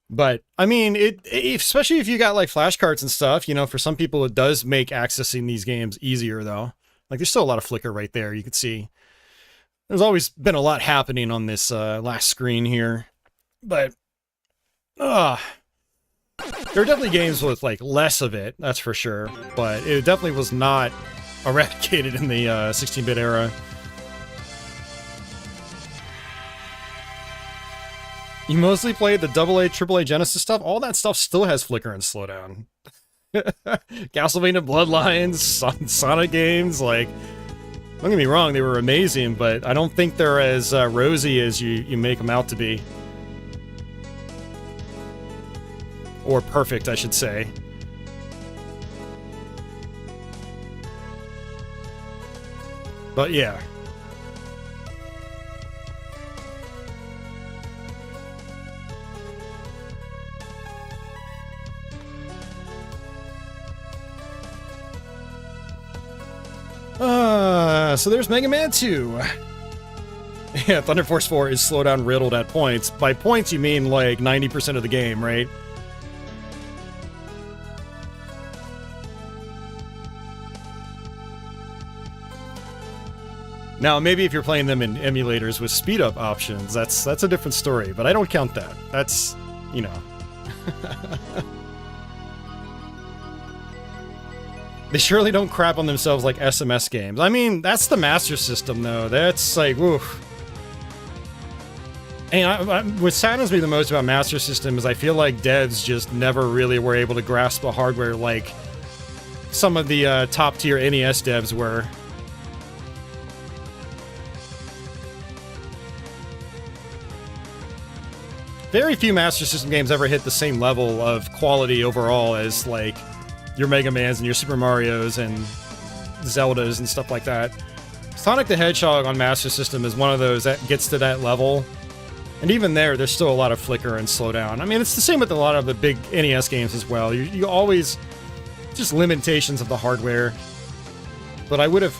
But, I mean, especially if you got, like, flashcards and stuff, you know, for some people it does make accessing these games easier, though. Like, there's still a lot of flicker right there, you can see. There's always been a lot happening on this last screen here. But, there are definitely games with, like, less of it, that's for sure. But it definitely was not eradicated in the 16-bit era. You mostly played the AA, AAA Genesis stuff? All that stuff still has flicker and slowdown. Castlevania Bloodlines, Sonic games, like, don't get me wrong, they were amazing, but I don't think they're as rosy as you make them out to be. Or perfect, I should say. But yeah. So there's Mega Man 2. Yeah, Thunder Force 4 is slowdown riddled at points. By points, you mean like 90% of the game, right? Now, maybe if you're playing them in emulators with speed-up options, that's a different story, but I don't count that. That's, you know... They surely don't crap on themselves like SMS games. I mean, that's the Master System, though. That's like, woof. And what saddens me the most about Master System is I feel like devs just never really were able to grasp the hardware like some of the top-tier NES devs were. very few Master System games ever hit the same level of quality overall as, like, your Mega Mans and your Super Marios and Zeldas and stuff like that. Sonic the Hedgehog on Master System is one of those that gets to that level. And even there's still a lot of flicker and slowdown. I mean, it's the same with a lot of the big NES games as well. You always... just limitations of the hardware. But I would have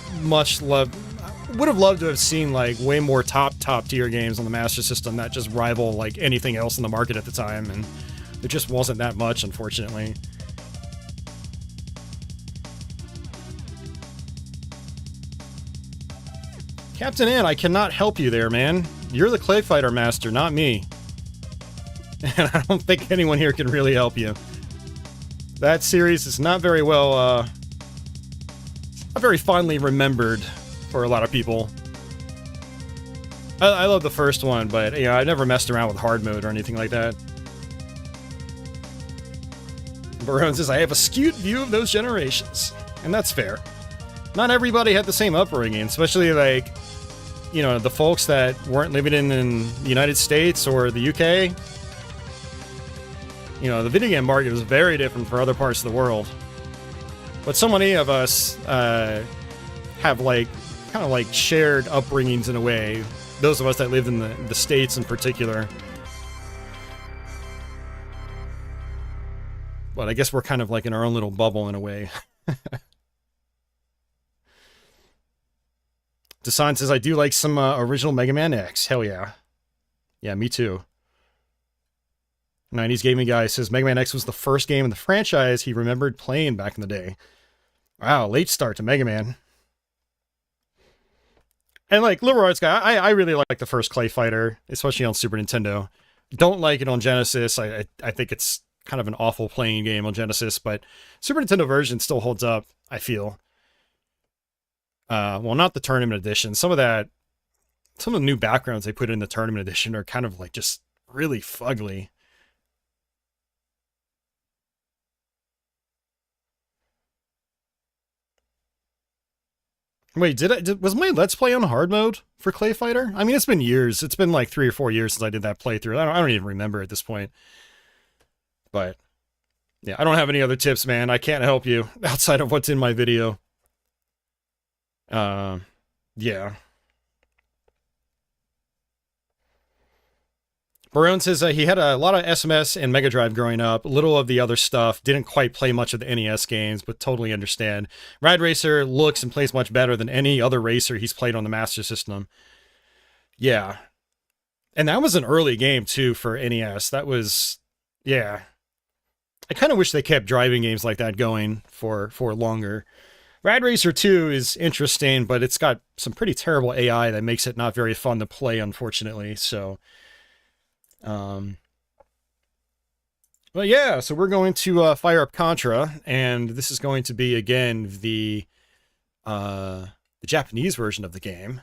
loved to have seen, like, way more top tier games on the Master System that just rival, like, anything else in the market at the time, and there just wasn't that much, unfortunately. Captain N, I cannot help you there, man. You're the Clay Fighter master, not me. And I don't think anyone here can really help you. That series is not very well, not very fondly remembered for a lot of people. I love the first one, but, you know, I never messed around with hard mode or anything like that. Barone says, I have a skewed view of those generations. And that's fair. Not everybody had the same upbringing, especially, like, you know, the folks that weren't living in the United States or the UK. You know, the video game market was very different for other parts of the world. But so many of us have, like, kind of like shared upbringings in a way. Those of us that lived in the States in particular. But I guess we're kind of like in our own little bubble in a way. Desan says, I do like some original Mega Man X. Hell yeah. Yeah, me too. 90s Gaming Guy says, Mega Man X was the first game in the franchise he remembered playing back in the day. Wow, late start to Mega Man. And, like, Liberal Arts Guy, I really like the first Clay Fighter, especially on Super Nintendo. Don't like it on Genesis. I think it's kind of an awful playing game on Genesis, but Super Nintendo version still holds up, I feel. Well, not the Tournament Edition. Some of the new backgrounds they put in the Tournament Edition are kind of, like, just really fugly. Wait, was my Let's Play on hard mode for Clay Fighter? I mean, it's been years. It's been like 3 or 4 years since I did that playthrough. I don't even remember at this point. But, yeah, I don't have any other tips, man. I can't help you outside of what's in my video. Yeah. Barone says he had a lot of SMS and Mega Drive growing up, little of the other stuff, didn't quite play much of the NES games, but totally understand. Rad Racer looks and plays much better than any other racer he's played on the Master System. Yeah. And that was an early game, too, for NES. That was... yeah. I kind of wish they kept driving games like that going for longer. Rad Racer 2 is interesting, but it's got some pretty terrible AI that makes it not very fun to play, unfortunately, so... But yeah, so we're going to fire up Contra, and this is going to be, again, the Japanese version of the game.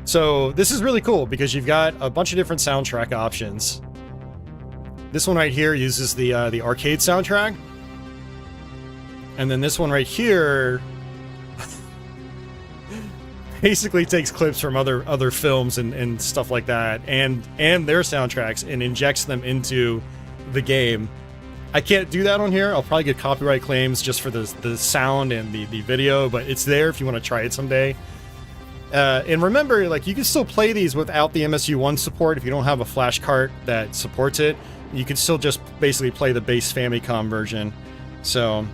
So this is really cool because you've got a bunch of different soundtrack options. This one right here uses the arcade soundtrack. And then this one right here basically takes clips from other films and stuff like that and their soundtracks and injects them into the game. I can't do that on here. I'll probably get copyright claims just for the sound and the video, but it's there if you want to try it someday. And remember, like, you can still play these without the MSU-1 support if you don't have a flash cart that supports it. You can still just basically play the base Famicom version. So,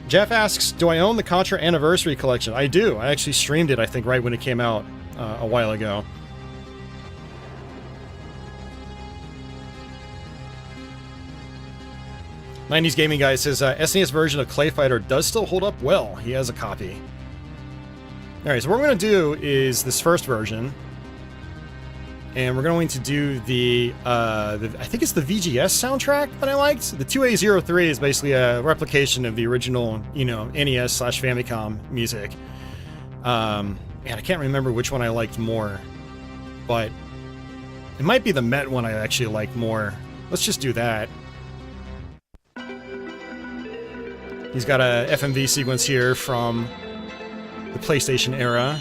Jeff asks, do I own the Contra Anniversary Collection? I do. I actually streamed it, I think, right when it came out a while ago. '90s Gaming Guy says, SNES version of Clay Fighter does still hold up well. He has a copy. Alright, so what we're going to do is this first version. And we're going to do I think it's the VGS soundtrack that I liked. The 2A03 is basically a replication of the original, you know, NES/Famicom music. Man, I can't remember which one I liked more. But it might be the Met one I actually like more. Let's just do that. He's got a FMV sequence here from the PlayStation era.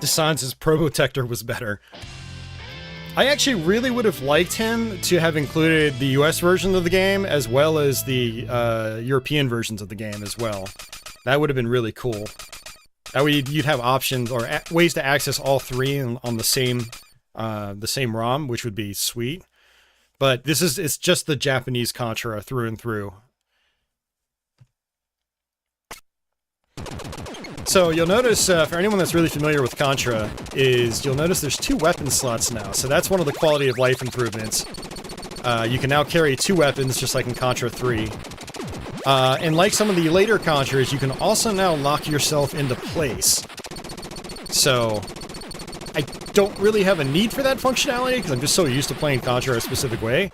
DeSantis' Probotector was better. I actually really would have liked him to have included the US version of the game as well as the European versions of the game as well. That would have been really cool. That way you'd have options or ways to access all three on the same ROM, which would be sweet. But it's just the Japanese Contra through and through. So you'll notice, for anyone that's really familiar with Contra, you'll notice there's 2 weapon slots now. So that's one of the quality of life improvements. You can now carry 2 weapons, just like in Contra 3. And like some of the later Contras, you can also now lock yourself into place. So I don't really have a need for that functionality, because I'm just so used to playing Contra a specific way.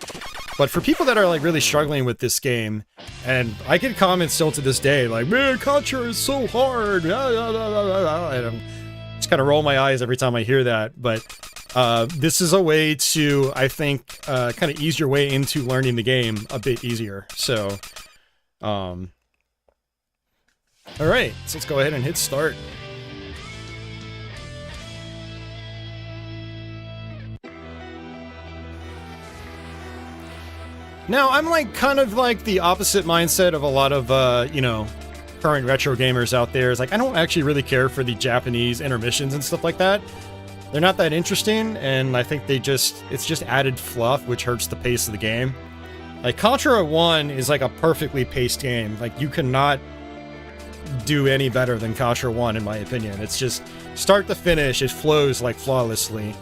But for people that are like really struggling with this game, and I get comments still to this day, like, man, Contra is so hard, and I'm just kind of roll my eyes every time I hear that. But this is a way to, I think, kind of ease your way into learning the game a bit easier. So, alright, so let's go ahead and hit start. Now, I'm like kind of like the opposite mindset of a lot of, you know, current retro gamers out there. It's like, I don't actually really care for the Japanese intermissions and stuff like that. They're not that interesting, and I think it's just added fluff, which hurts the pace of the game. Like, Contra 1 is like a perfectly paced game. Like, you cannot do any better than Contra 1, in my opinion. It's just, start to finish, it flows like flawlessly.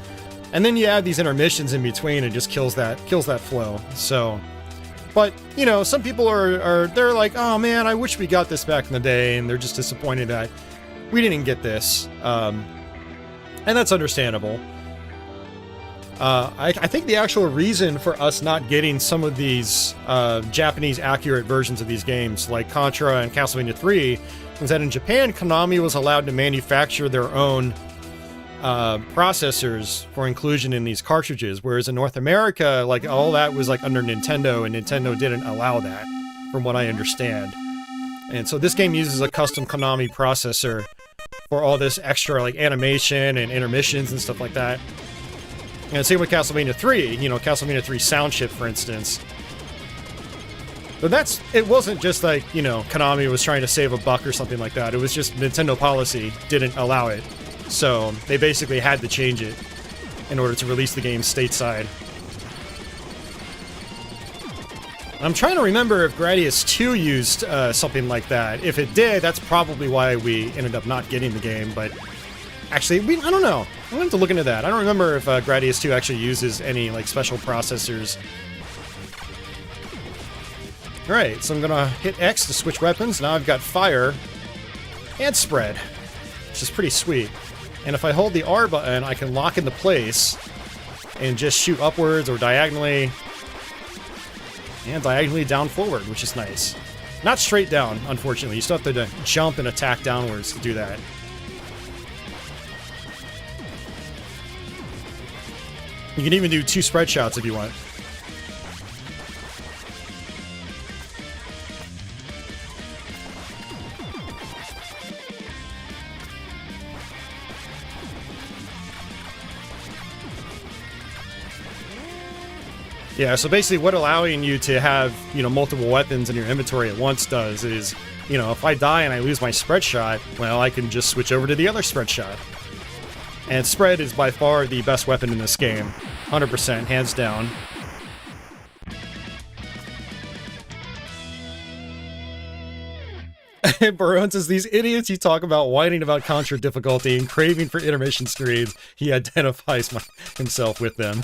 And then you add these intermissions in between, and just kills that flow. So, but, you know, some people they're like, oh man, I wish we got this back in the day, and they're just disappointed that we didn't get this. And that's understandable. I think the actual reason for us not getting some of these Japanese accurate versions of these games, like Contra and Castlevania 3, was that in Japan, Konami was allowed to manufacture their own processors for inclusion in these cartridges, whereas in North America, like, all that was like under Nintendo, and Nintendo didn't allow that, from what I understand. And so this game uses a custom Konami processor for all this extra, like, animation and intermissions and stuff like that. And same with Castlevania 3, you know, Castlevania 3 sound chip, for instance. But it wasn't just like, you know, Konami was trying to save a buck or something like that. It was just Nintendo policy didn't allow it. So they basically had to change it in order to release the game stateside. I'm trying to remember if Gradius 2 used something like that. If it did, that's probably why we ended up not getting the game, but actually, I don't know. I'm going to have to look into that. I don't remember if Gradius 2 actually uses any, like, special processors. Alright, so I'm going to hit X to switch weapons. Now I've got fire and spread, which is pretty sweet. And if I hold the R button, I can lock into place and just shoot upwards or diagonally, and diagonally down forward, which is nice. Not straight down, unfortunately. You still have to jump and attack downwards to do that. You can even do 2 spread shots if you want. Yeah, so basically what allowing you to have, you know, multiple weapons in your inventory at once does is, you know, if I die and I lose my spread shot, well, I can just switch over to the other spread shot. And spread is by far the best weapon in this game. 100%, hands down. Barone says, these idiots you talk about whining about Contra difficulty and craving for intermission screens, he identifies himself with them.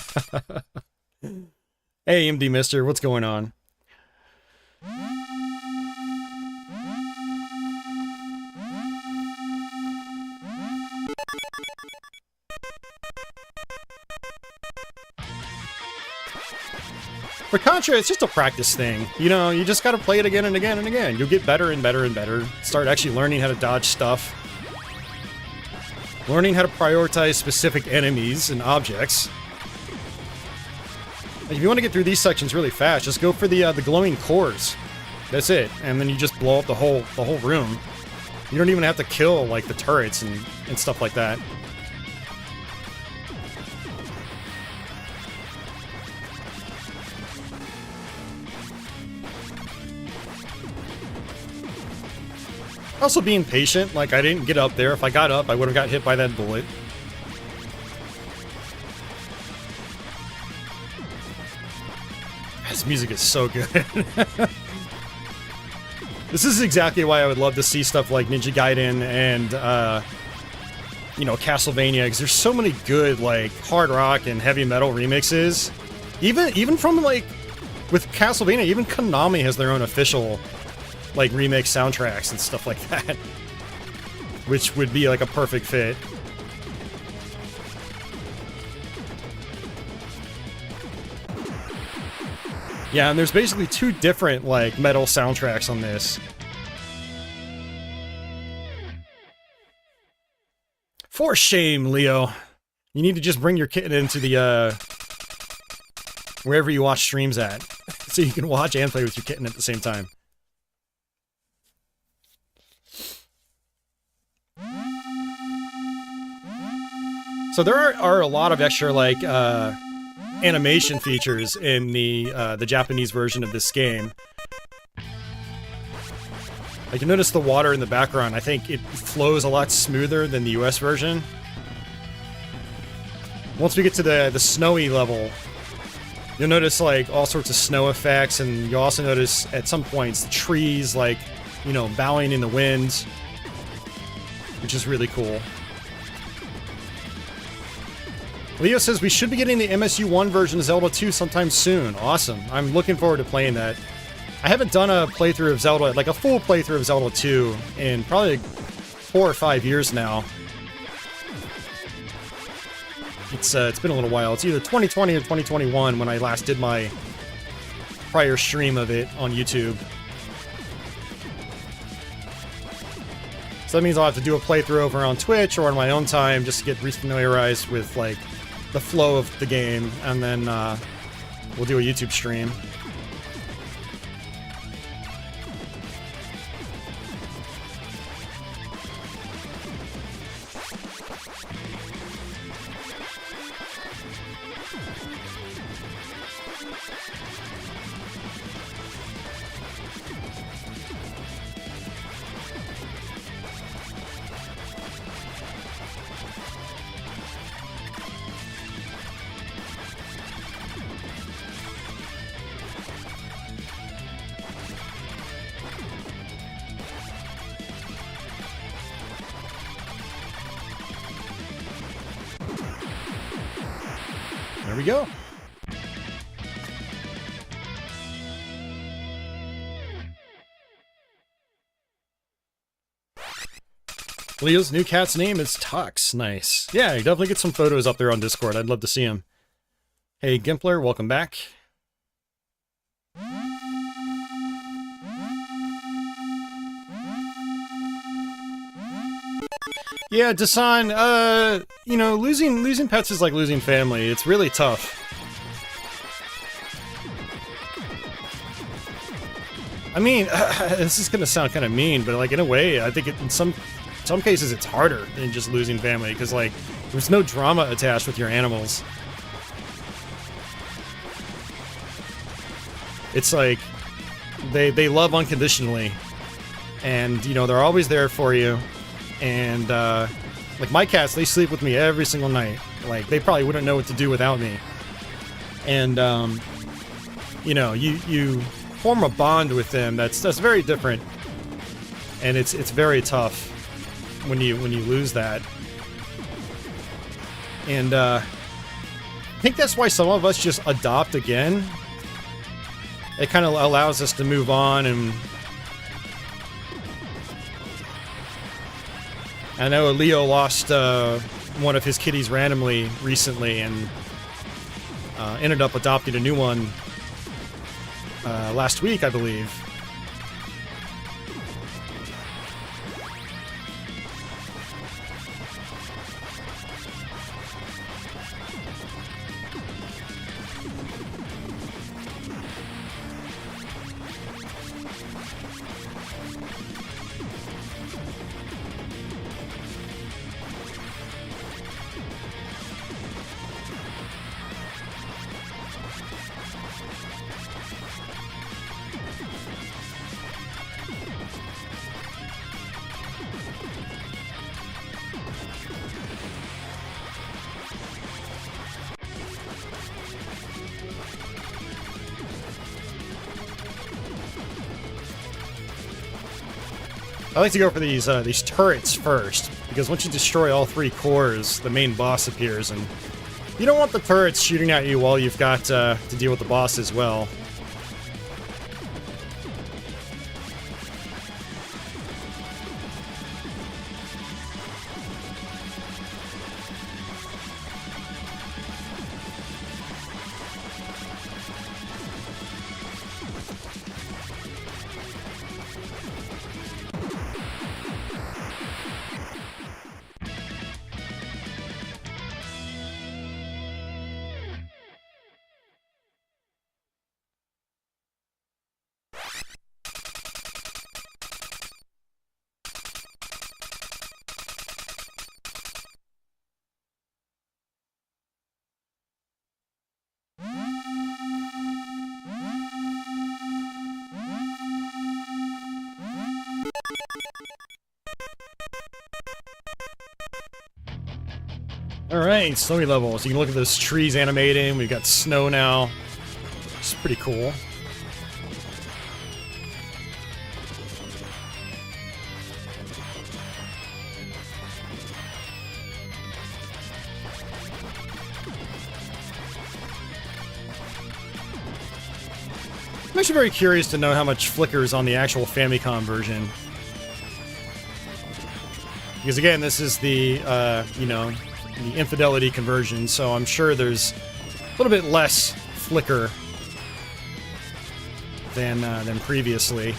Hey, MD Mister, what's going on? For Contra, it's just a practice thing. You know, you just gotta play it again and again and again. You'll get better and better and better. Start actually learning how to dodge stuff. Learning how to prioritize specific enemies and objects. Like, if you want to get through these sections really fast, just go for the glowing cores. That's it, and then you just blow up the whole room. You don't even have to kill like the turrets and stuff like that. Also being patient, like I didn't get up there. If I got up, I would have got hit by that bullet. This music is so good. This is exactly why I would love to see stuff like Ninja Gaiden and, you know, Castlevania, because there's so many good, like, hard rock and heavy metal remixes. Even from, like, with Castlevania, even Konami has their own official, like, remix soundtracks and stuff like that. Which would be, like, a perfect fit. Yeah, and there's basically 2 different, like, metal soundtracks on this. For shame, Leo. You need to just bring your kitten into the, wherever you watch streams at. So you can watch and play with your kitten at the same time. So there are a lot of extra, like, animation features in the Japanese version of this game. Like, you notice the water in the background. I think it flows a lot smoother than the US version. Once we get to the snowy level, you'll notice, like, all sorts of snow effects, and you'll also notice, at some points, the trees, like, you know, bowing in the wind, which is really cool. Leo says we should be getting the MSU-1 version of Zelda 2 sometime soon. Awesome. I'm looking forward to playing that. I haven't done a playthrough of Zelda, like a full playthrough of Zelda 2, in probably 4 or 5 years now. It's been a little while. It's either 2020 or 2021 when I last did my prior stream of it on YouTube. So that means I'll have to do a playthrough over on Twitch or on my own time just to get refamiliarized with, like, the flow of the game, and then we'll do a YouTube stream. There we go. Leo's new cat's name is Tux. Nice. Yeah, definitely get some photos up there on Discord. I'd love to see him. Hey, Gimpler, welcome back. Yeah, Dasan, you know, losing pets is like losing family. It's really tough. I mean, this is gonna sound kind of mean, but like in a way, I think in some cases it's harder than just losing family, because like there's no drama attached with your animals. It's like they love unconditionally, and you know they're always there for you. And, like, my cats, they sleep with me every single night. Like, they probably wouldn't know what to do without me. And, you know, you form a bond with them that's very different. And it's very tough when you lose that. And, I think that's why some of us just adopt again. It kind of allows us to move on, and I know Leo lost one of his kitties randomly recently, and ended up adopting a new one last week, I believe. I like to go for these turrets first, because once you destroy all 3 cores, the main boss appears, and you don't want the turrets shooting at you while you've got to deal with the boss as well. Alright, snowy level. So you can look at those trees animating. We've got snow now. It's pretty cool. I'm actually very curious to know how much flickers on the actual Famicom version. Because again, this is the, you know, the Infidelity conversion, so I'm sure there's a little bit less flicker than previously.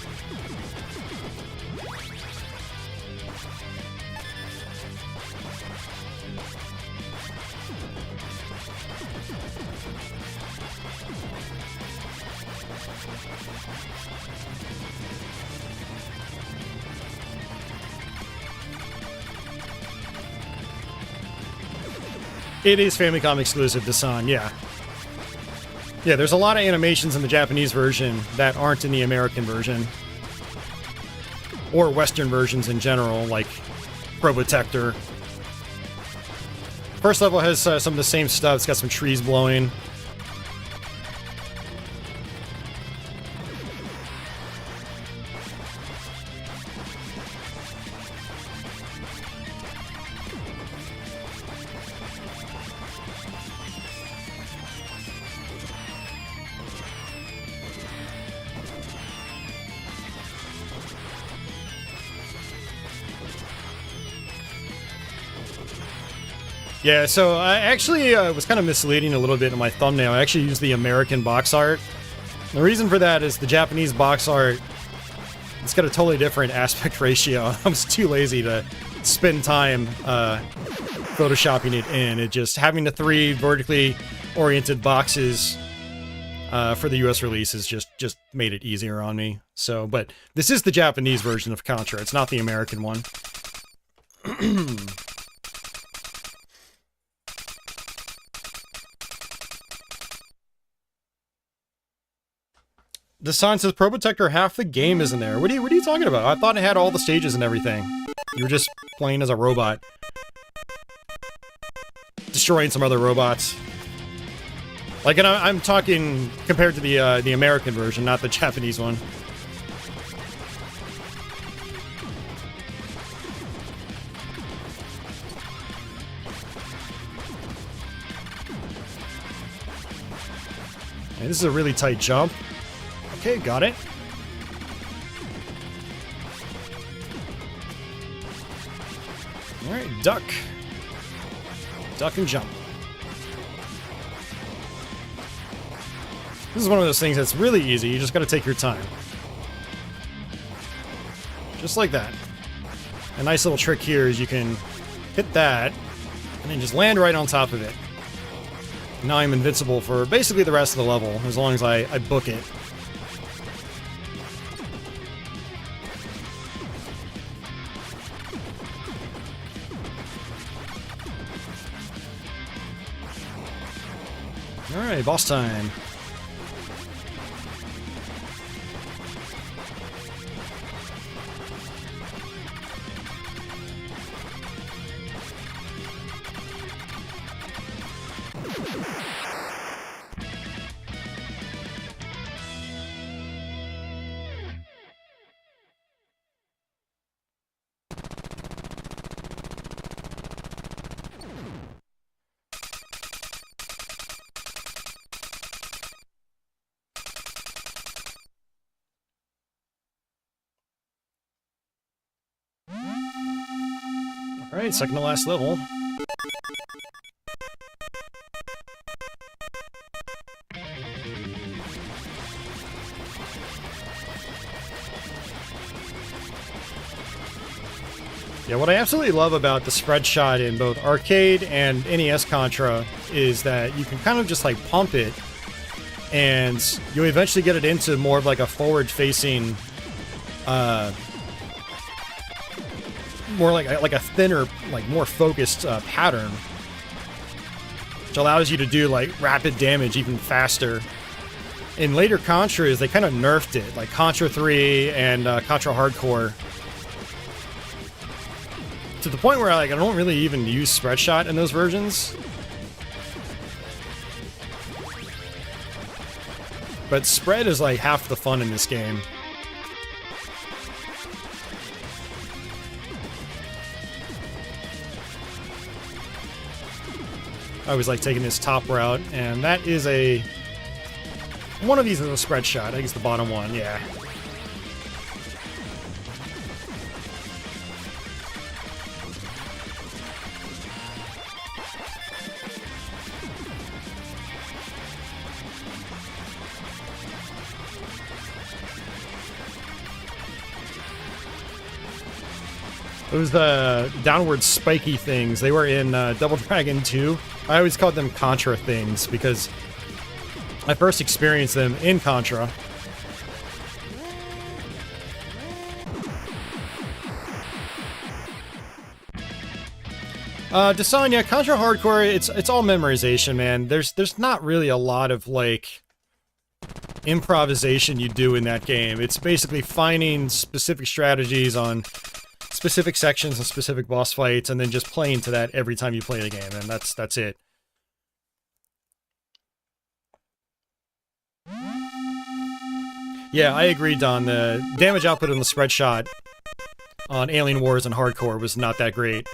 It is Famicom exclusive to Sun, yeah. Yeah, there's a lot of animations in the Japanese version that aren't in the American version. Or Western versions in general, like Probotector. First level has some of the same stuff. It's got some trees blowing. Yeah, so I actually was kind of misleading a little bit in my thumbnail. I actually used the American box art. The reason for that is the Japanese box art, it's got a totally different aspect ratio. I was too lazy to spend time photoshopping it in. It just, having the 3 vertically oriented boxes for the US releases just made it easier on me. So, but this is the Japanese version of Contra. It's not the American one. The sign says Probotector, half the game isn't there. What are you talking about? I thought it had all the stages and everything. You were just playing as a robot. Destroying some other robots. Like, and I'm talking compared to the American version, not the Japanese one. And this is a really tight jump. Okay, got it. Alright, duck. Duck and jump. This is one of those things that's really easy, you just gotta take your time. Just like that. A nice little trick here is you can hit that, and then just land right on top of it. Now I'm invincible for basically the rest of the level, as long as I book it. Alright, boss time. Alright, second to last level. Yeah, what I absolutely love about the spread shot in both arcade and NES Contra is that you can kind of just like pump it, and you eventually get it into more of like a forward-facing, more like a thinner, like more focused pattern, which allows you to do like rapid damage even faster. In later Contras, they kind of nerfed it, like Contra 3 and Contra Hardcore, to the point where like I don't really even use spread shot in those versions. But spread is like half the fun in this game. I always like taking this top route, and that is a... one of these is a spread shot. I think it's the bottom one, yeah. Those downward spiky things, they were in Double Dragon 2. I always called them Contra things because I first experienced them in Contra. Desanya, Contra Hardcore, it's all memorization, man. There's not really a lot of like improvisation you do in that game. It's basically finding specific strategies on specific sections and specific boss fights, and then just playing to that every time you play the game, and that's it. Yeah, I agree, Don. The damage output on the spread shot on Alien Wars and Hardcore was not that great.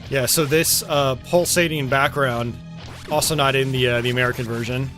Yeah, so this pulsating background, also not in the American version.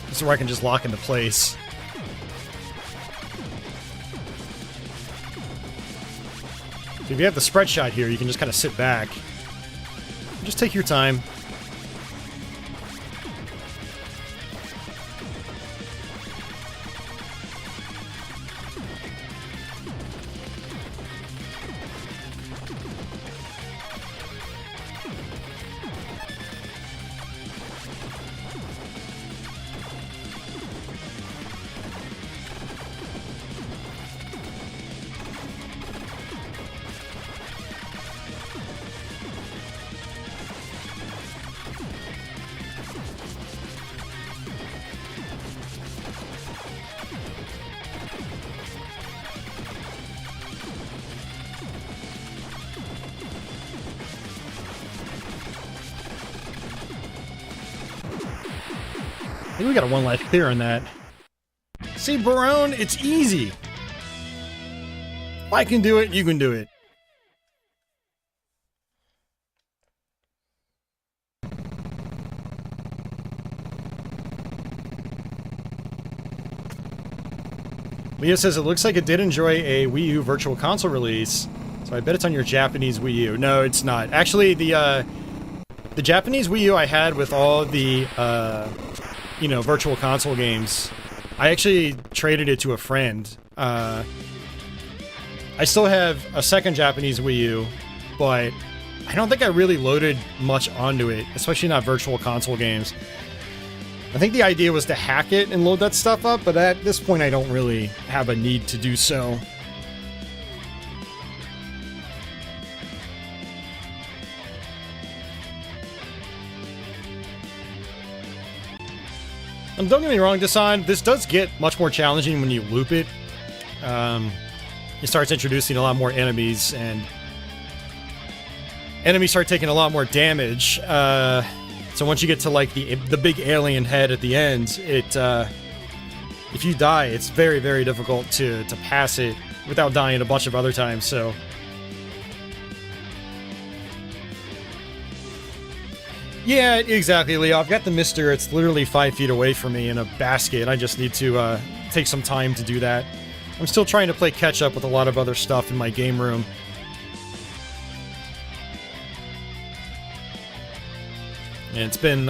This is where I can just lock into place. So if you have the spread shot here, you can just kind of sit back. Just take your time. I think we got a one life clear on that. See, Barone, it's easy. If I can do it, you can do it. Leo says it looks like it did enjoy a Wii U Virtual Console release, so I bet it's on your Japanese Wii U. No, it's not. Actually, the Japanese Wii U I had with all the, you know, Virtual Console games, I actually traded it to a friend. I still have a second Japanese Wii U, but I don't think I really loaded much onto it, especially not virtual console games. I think the idea was to hack it and load that stuff up, but at this point I don't really have a need to do so. And don't get me wrong, this does get much more challenging when you loop it. It starts introducing a lot more enemies, and enemies start taking a lot more damage. So once you get to like the big alien head at the end, if you die, it's very, very difficult to pass it without dying a bunch of other times. So yeah, exactly, Leo. I've got the Mister. It's literally 5 feet away from me in a basket. I just need to take some time to do that. I'm still trying to play catch up with a lot of other stuff in my game room. And it's been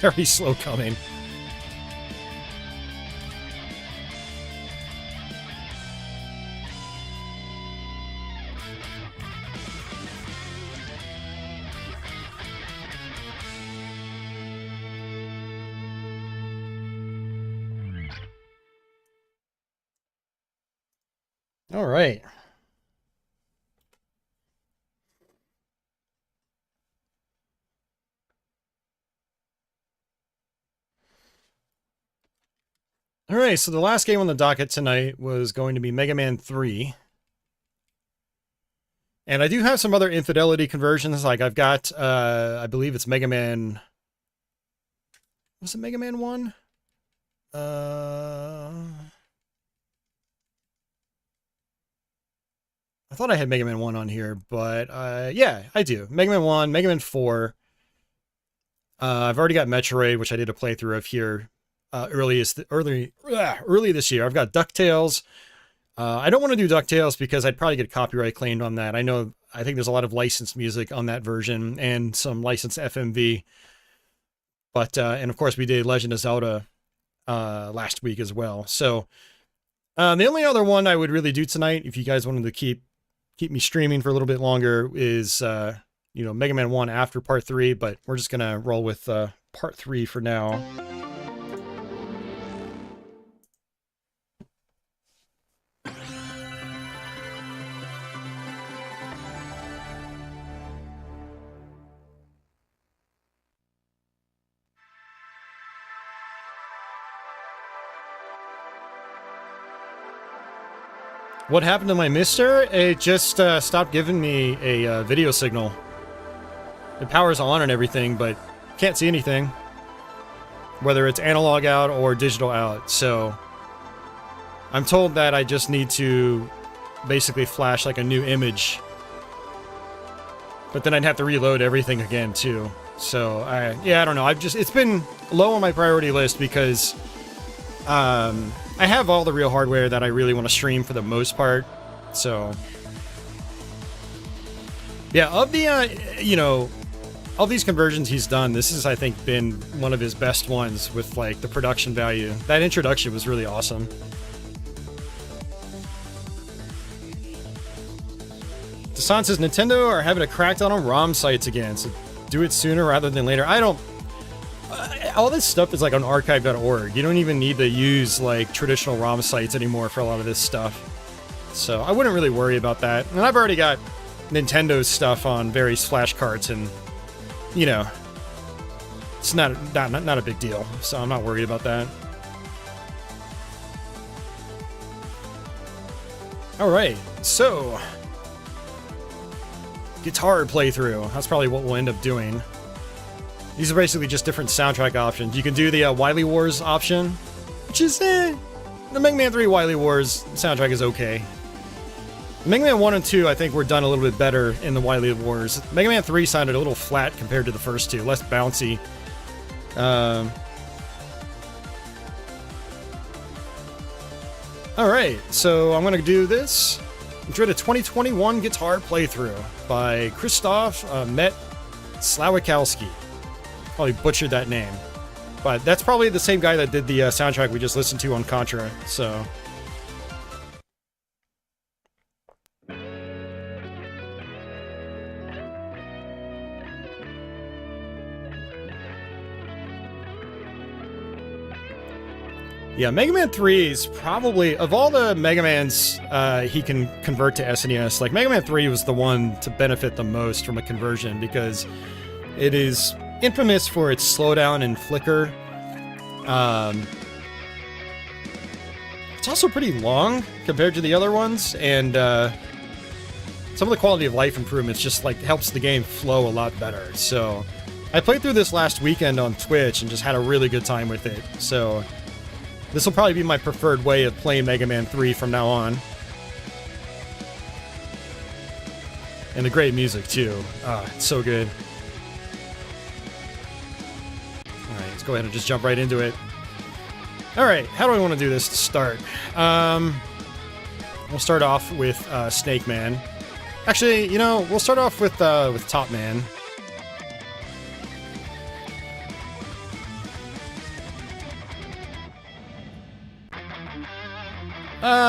very slow coming. All right. All right, so the last game on the docket tonight was going to be Mega Man 3. And I do have some other Infidelity conversions. Like I've got, I believe it's Mega Man... Was it Mega Man 1? I thought I had Mega Man 1 on here, but yeah, I do. Mega Man 1, Mega Man 4. I've already got Metroid, which I did a playthrough of here early this year. I've got DuckTales. I don't want to do DuckTales because I'd probably get copyright claimed on that. I think there's a lot of licensed music on that version and some licensed FMV. But, and of course we did Legend of Zelda last week as well. So the only other one I would really do tonight, if you guys wanted to keep me streaming for a little bit longer, is, you know, Mega Man 1 after Part 3, but we're just going to roll with Part 3 for now. What happened to my Mister? It just stopped giving me a video signal. The power's on and everything, but can't see anything. Whether it's analog out or digital out. So I'm told that I just need to basically flash like a new image. But then I'd have to reload everything again too. So yeah, I don't know. It's been low on my priority list because I have all the real hardware that I really want to stream for the most part, so... Yeah, of the, you know, of these conversions he's done, this has, I think, been one of his best ones with, like, the production value. That introduction was really awesome. Dasan says, Nintendo are having a crackdown on ROM sites again, so do it sooner rather than later. I don't... all this stuff is like on archive.org. You don't even need to use like traditional ROM sites anymore for a lot of this stuff. So I wouldn't really worry about that. And I've already got Nintendo's stuff on various flashcards, and you know, it's not a big deal. So I'm not worried about that. All right, so guitar playthrough. That's probably what we'll end up doing. These are basically just different soundtrack options. You can do the Wily Wars option, which is, the Mega Man 3 Wily Wars soundtrack is okay. Mega Man 1 and 2, I think, were done a little bit better in the Wily Wars. Mega Man 3 sounded a little flat compared to the first two, less bouncy. Alright, so I'm going to do this. Enjoy the 2021 guitar playthrough by Krzysztof Met Slawikowski. Probably butchered that name. But that's probably the same guy that did the soundtrack we just listened to on Contra, so... Yeah, Mega Man 3 is probably, of all the Mega Mans he can convert to SNES, like Mega Man 3 was the one to benefit the most from a conversion because it is infamous for its slowdown and flicker. It's also pretty long compared to the other ones, and some of the quality of life improvements just like helps the game flow a lot better. So I played through this last weekend on Twitch and just had a really good time with it. So this will probably be my preferred way of playing Mega Man 3 from now on. And the great music too. It's so good. Alright, let's go ahead and just jump right into it. Alright, how do I want to do this to start? We'll start off with Snake Man. Actually, you know, we'll start off with Top Man.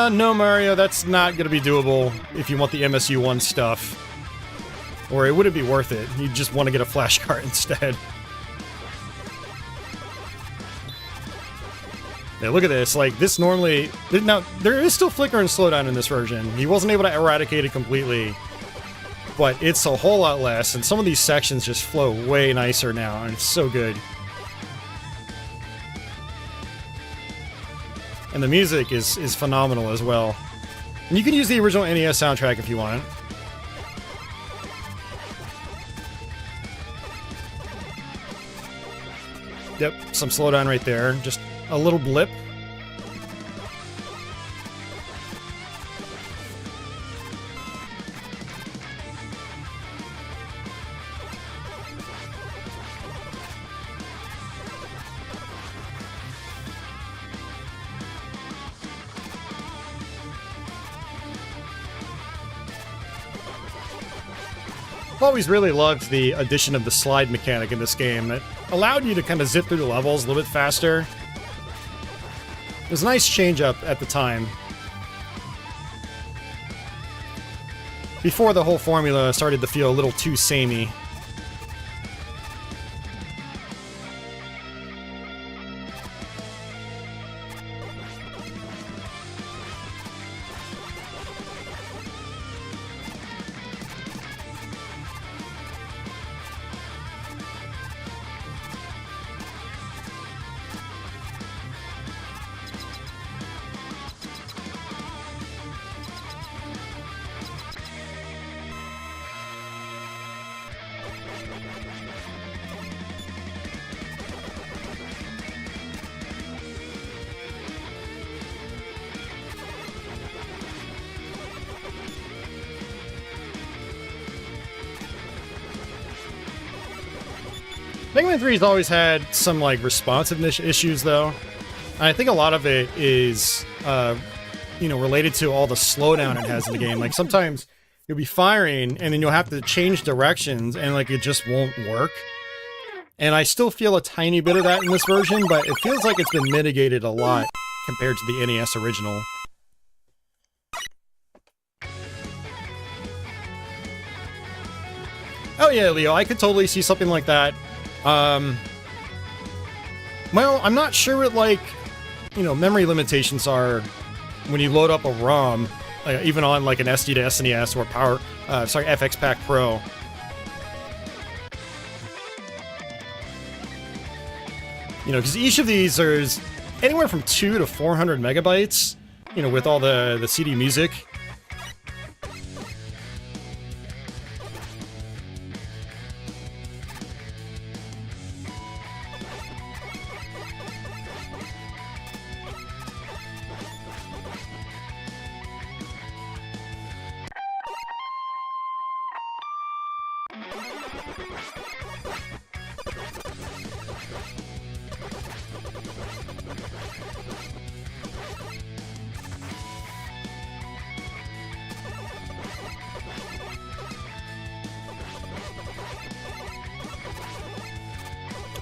No, Mario, that's not going to be doable if you want the MSU-1 stuff. Or it wouldn't be worth it. You just want to get a flash cart instead. Yeah, look at this. Like, this normally... Now, there is still flicker and slowdown in this version. He wasn't able to eradicate it completely. But it's a whole lot less, and some of these sections just flow way nicer now, and it's so good. And the music is phenomenal as well. And you can use the original NES soundtrack if you want. Yep, some slowdown right there. Just a little blip. I've always really loved the addition of the slide mechanic in this game. It allowed you to kind of zip through the levels a little bit faster. It was a nice change-up at the time. Before the whole formula started to feel a little too samey. Mega Man 3's always had some, like, responsiveness issues, though. And I think a lot of it is, you know, related to all the slowdown it has in the game. Like, sometimes you'll be firing, and then you'll have to change directions, and, like, it just won't work. And I still feel a tiny bit of that in this version, but it feels like it's been mitigated a lot compared to the NES original. Oh yeah, Leo, I could totally see something like that. Well, I'm not sure what, like, you know, memory limitations are when you load up a ROM, even on, like, an SD to SNES or FX Pack Pro. You know, because each of these is anywhere from 200 to 400 megabytes, you know, with all the CD music.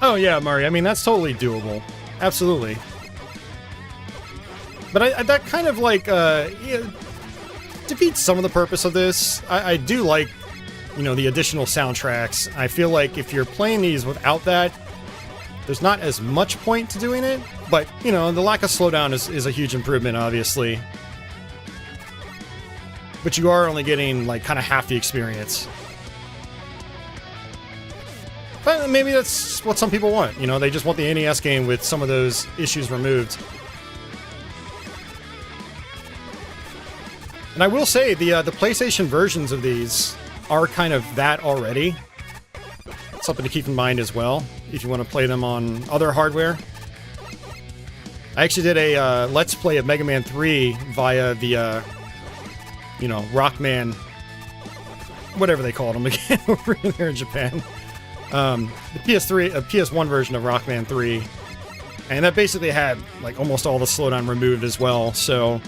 Oh yeah, Mario, I mean, that's totally doable. Absolutely. But that kind of, like, yeah, defeats some of the purpose of this. I do like, you know, the additional soundtracks. I feel like if you're playing these without that, There's not as much point to doing it, but, you know, the lack of slowdown is a huge improvement, obviously. But you are only getting, like, kind of half the experience. But maybe that's what some people want, you know? They just want the NES game with some of those issues removed. And I will say, the PlayStation versions of these are kind of that already. Something to keep in mind as well, if you want to play them on other hardware. I actually did a Let's Play of Mega Man 3 via the, you know, Rockman, whatever they called them again over there in Japan. The PS1 version of Rockman 3. And that basically had, like, almost all the slowdown removed as well, so...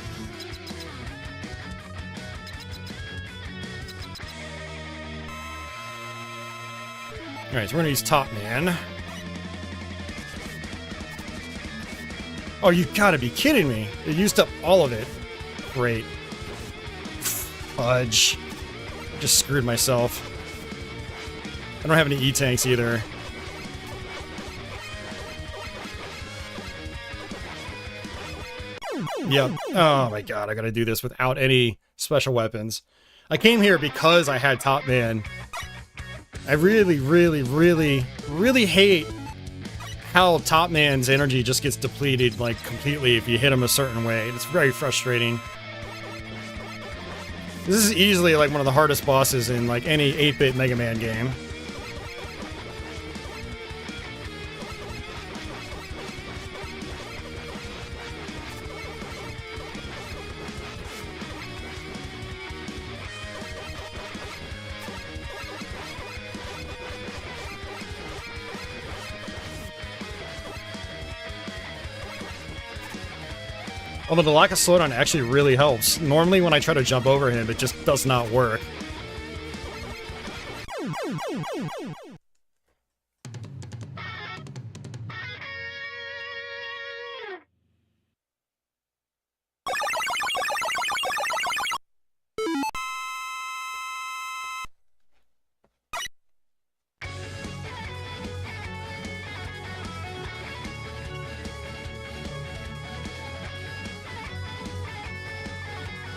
Alright, so we're gonna use Top Man. Oh, you gotta be kidding me! It used up all of it. Great. Fudge. Just screwed myself. I don't have any E-tanks either. Yep. Oh my god, I gotta do this without any special weapons. I came here because I had Top Man. I really, really, really, really hate how Top Man's energy just gets depleted, like, completely if you hit him a certain way. It's very frustrating. This is easily, like, one of the hardest bosses in, like, any 8-bit Mega Man game. Although the lack of slowdown actually really helps. Normally when I try to jump over him, it just does not work.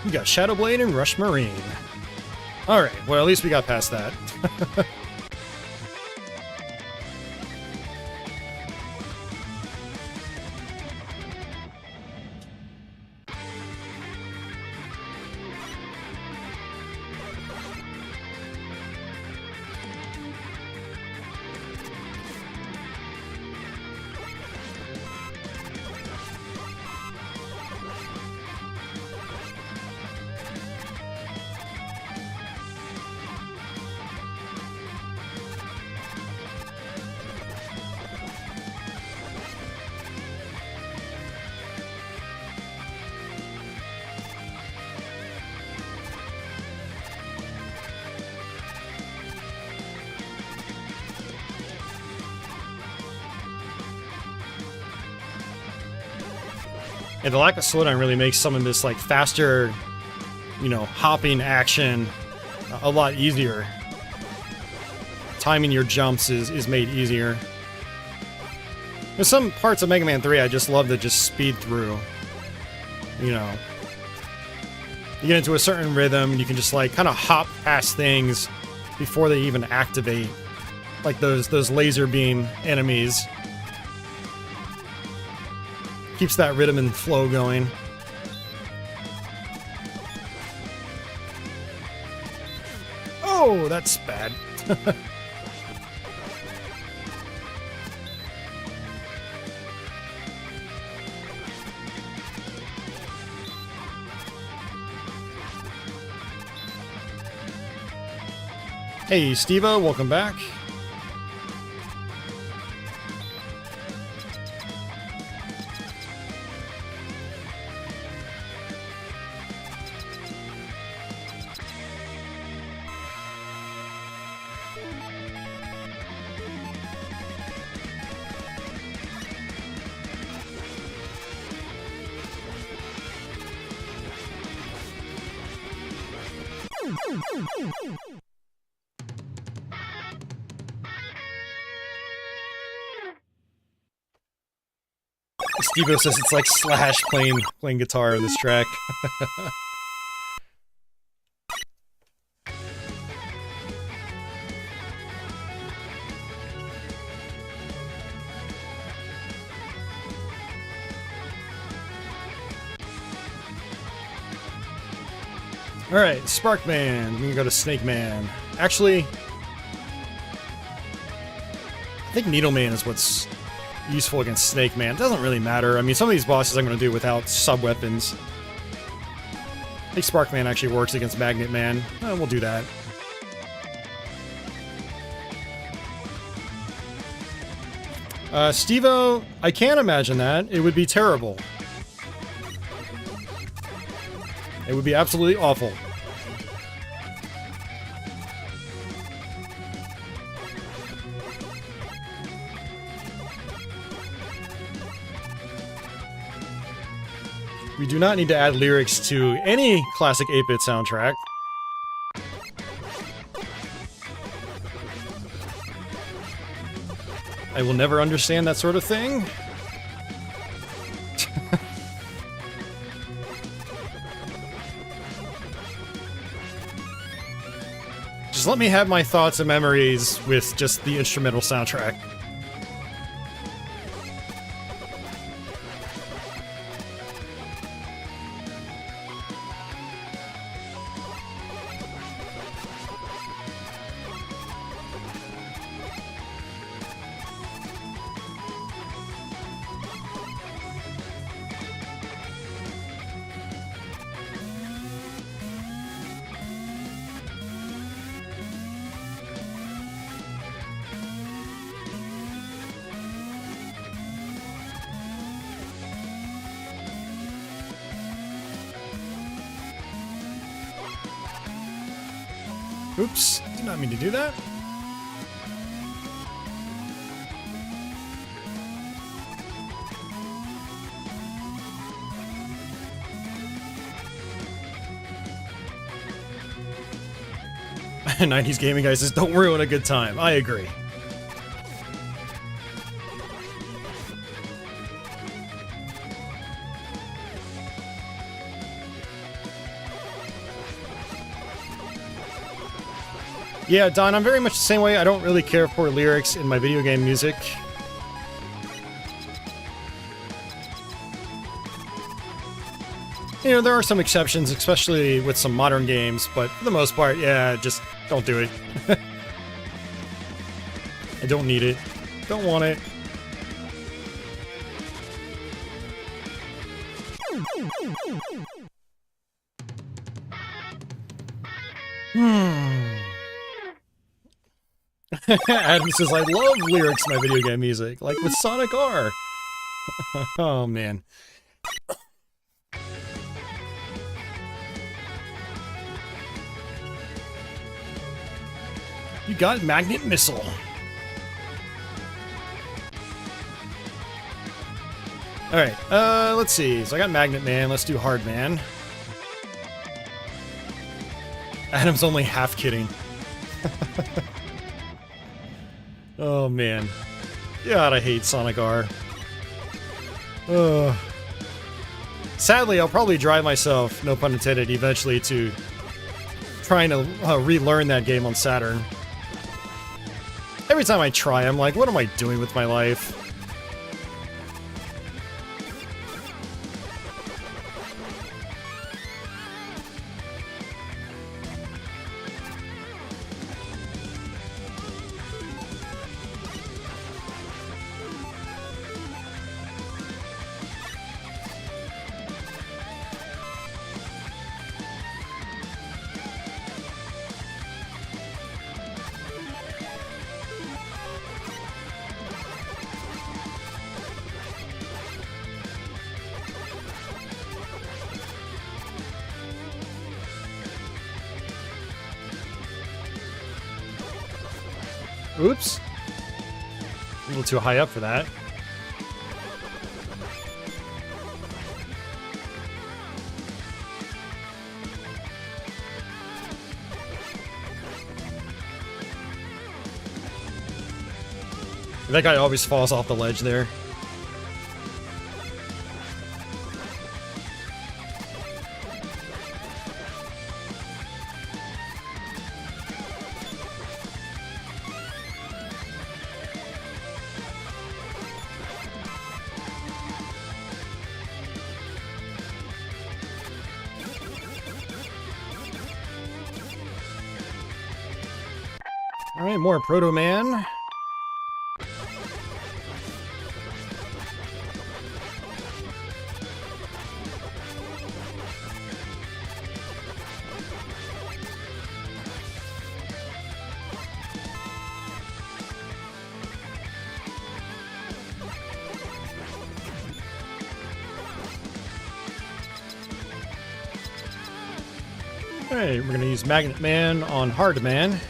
We got Shadow Blade and Rush Marine. Alright, well at least we got past that. And the lack of slowdown really makes some of this, like, faster, you know, hopping action a lot easier. Timing your jumps is made easier. There's some parts of Mega Man 3 I just love to just speed through. You know. You get into a certain rhythm, you can just, like, kind of hop past things before they even activate. Like those laser beam enemies. Keeps that rhythm and flow going. Oh, that's bad. Hey, Steve-O, welcome back. Steve-O says it's like Slash playing guitar in this track. Alright, Spark Man. We can go to Snake Man. Actually, I think Needle Man is what's useful against Snake Man. It doesn't really matter. I mean, some of these bosses I'm going to do without sub-weapons. I think Spark Man actually works against Magnet Man. We'll do that. Steve-O, I can't imagine that. It would be terrible. It would be absolutely awful. We do not need to add lyrics to any classic 8-bit soundtrack. I will never understand that sort of thing. Just let me have my thoughts and memories with just the instrumental soundtrack. Oops, did not mean to do that. '90s gaming guy says, don't ruin a good time. I agree. Yeah, Don, I'm very much the same way. I don't really care for lyrics in my video game music. You know, there are some exceptions, especially with some modern games, but for the most part, yeah, just don't do it. I don't need it. Don't want it. Adam says, I love lyrics in my video game music, like with Sonic R. Oh, man. You got Magnet Missile. Alright, let's see. So I got Magnet Man, let's do Hard Man. Adam's only half kidding. Oh, man. God, I hate Sonic R. Sadly, I'll probably drive myself, no pun intended, eventually to trying to relearn that game on Saturn. Every time I try, I'm like, what am I doing with my life? Oops. A little too high up for that. That guy always falls off the ledge there. Alright, more Proto Man. Alright, we're going to use Magnet Man on Hard Man.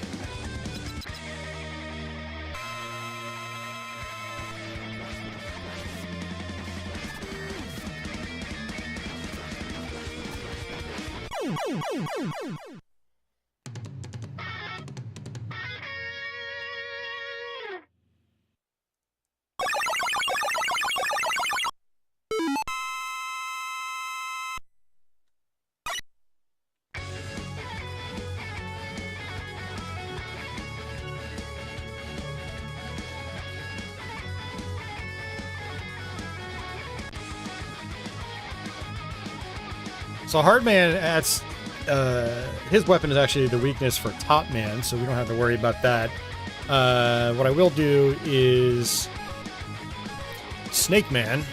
So Hard Man, that's his weapon is actually the weakness for Top Man, so we don't have to worry about that. What I will do is Snake Man.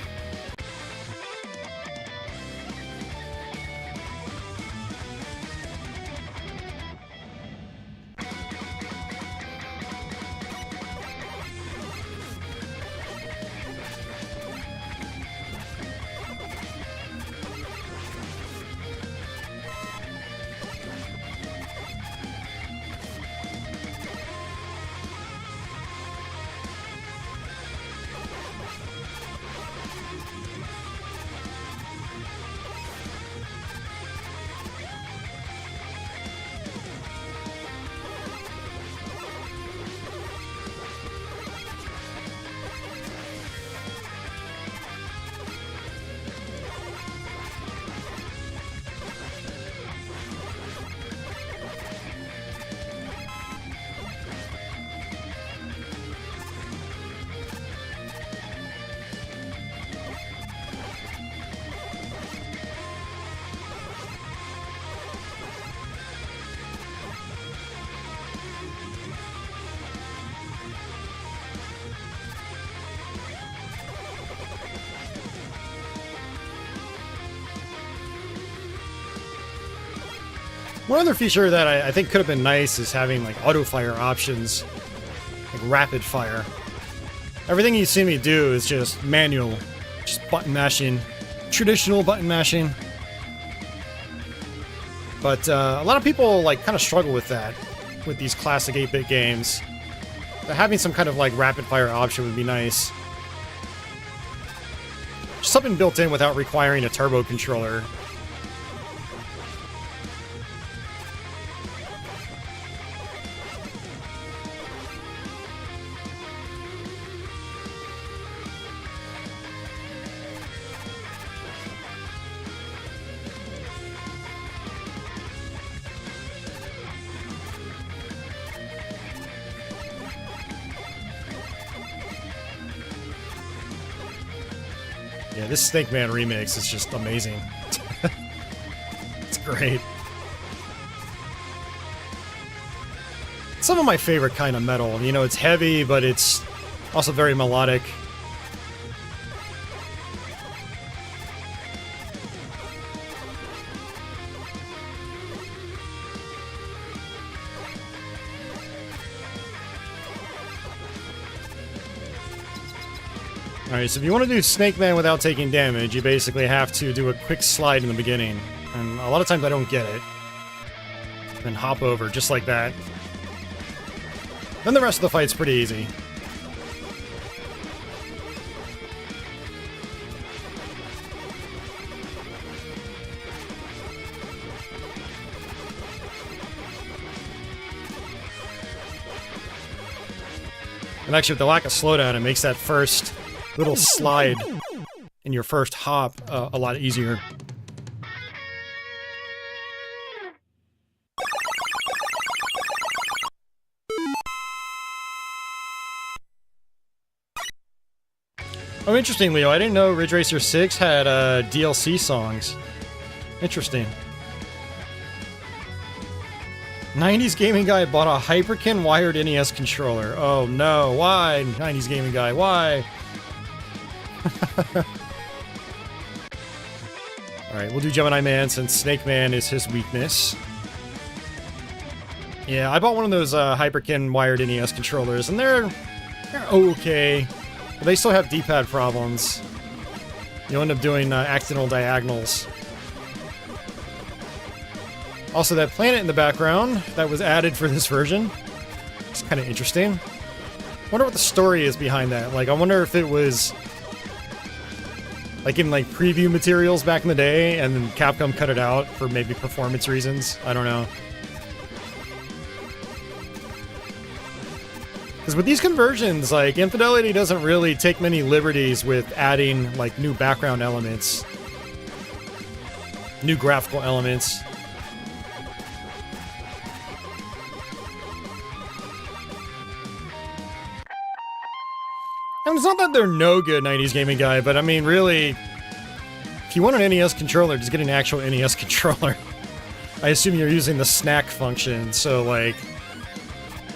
One other feature that I think could have been nice is having like auto fire options, like rapid fire. Everything you see me do is just manual, just button mashing, traditional button mashing. But a lot of people like kind of struggle with that, with these classic 8-bit games. But having some kind of like rapid fire option would be nice. Just something built in without requiring a turbo controller. Yeah, this Snake Man remix is just amazing. It's great. Some of my favorite kind of metal. You know, it's heavy, but it's also very melodic. Alright, so if you want to do Snake Man without taking damage, you basically have to do a quick slide in the beginning. And a lot of times I don't get it. Then hop over, just like that. Then the rest of the fight's pretty easy. And actually, with the lack of slowdown, it makes that first little slide in your first hop a lot easier. Oh, interesting, Leo. I didn't know Ridge Racer 6 had DLC songs. Interesting. 90s gaming guy bought a Hyperkin wired NES controller. Oh no, why? 90s gaming guy, why? Alright, we'll do Gemini Man since Snake Man is his weakness. Yeah, I bought one of those Hyperkin wired NES controllers, and they're okay. But they still have D-pad problems. You'll end up doing accidental diagonals. Also, that planet in the background that was added for this version. It's kind of interesting. Wonder what the story is behind that. Like, I wonder if it was like in like preview materials back in the day, and then Capcom cut it out for maybe performance reasons. I don't know. Because with these conversions, like, Infidelity doesn't really take many liberties with adding like new background elements, new graphical elements. I mean, it's not that they're no good, 90s gaming guy, but I mean, really, if you want an NES controller, just get an actual NES controller. I assume you're using the snack function, so, like,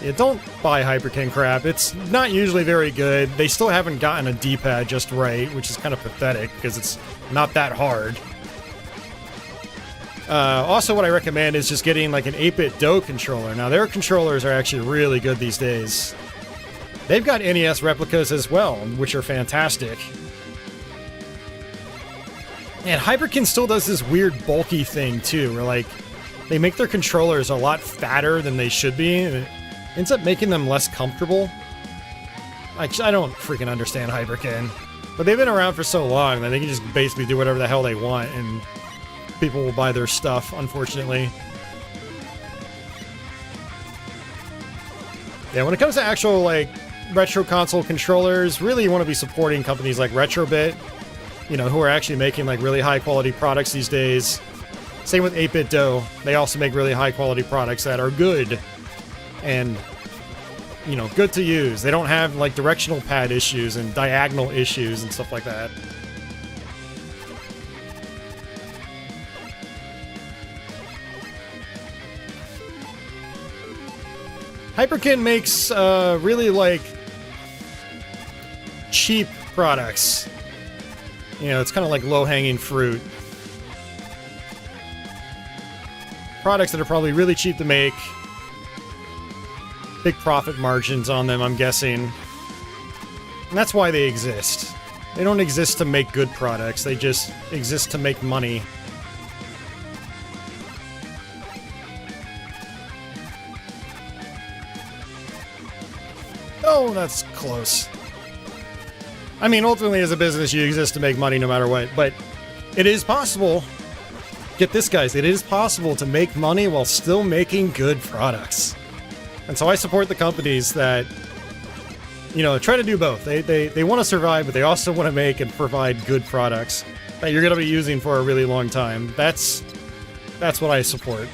yeah, don't buy Hyperkin crap. It's not usually very good. They still haven't gotten a D-pad just right, which is kind of pathetic, because it's not that hard. Also, what I recommend is just getting, like, an 8-bit Do controller. Now, their controllers are actually really good these days. They've got NES replicas as well, which are fantastic. And Hyperkin still does this weird bulky thing, too, where, like, they make their controllers a lot fatter than they should be, and it ends up making them less comfortable. I don't freaking understand Hyperkin. But they've been around for so long that they can just basically do whatever the hell they want, and people will buy their stuff, unfortunately. Yeah, when it comes to actual, like, retro console controllers, really you want to be supporting companies like Retrobit, you know, who are actually making like really high quality products these days. Same with 8-bit Do. They also make really high quality products that are good and, you know, good to use. They don't have like directional pad issues and diagonal issues and stuff like that. Hyperkin makes really like cheap products. You know, it's kind of like low-hanging fruit. Products that are probably really cheap to make. Big profit margins on them, I'm guessing. And that's why they exist. They don't exist to make good products, they just exist to make money. Oh, that's close. I mean, ultimately, as a business, you exist to make money no matter what, but it is possible. Get this, guys, it is possible to make money while still making good products. And so I support the companies that, you know, try to do both. They want to survive, but they also want to make and provide good products that you're going to be using for a really long time. That's what I support.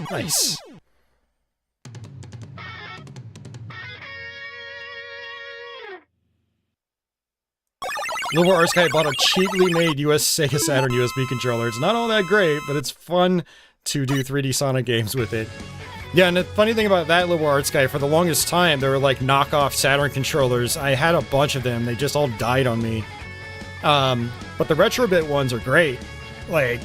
Nice. Little Arts Guy bought a cheaply made US Sega Saturn USB controller. It's not all that great, but it's fun to do 3D Sonic games with it. Yeah, and the funny thing about that Little Arts Guy, for the longest time, they were like knockoff Saturn controllers. I had a bunch of them. They just all died on me. But the Retrobit ones are great. Like,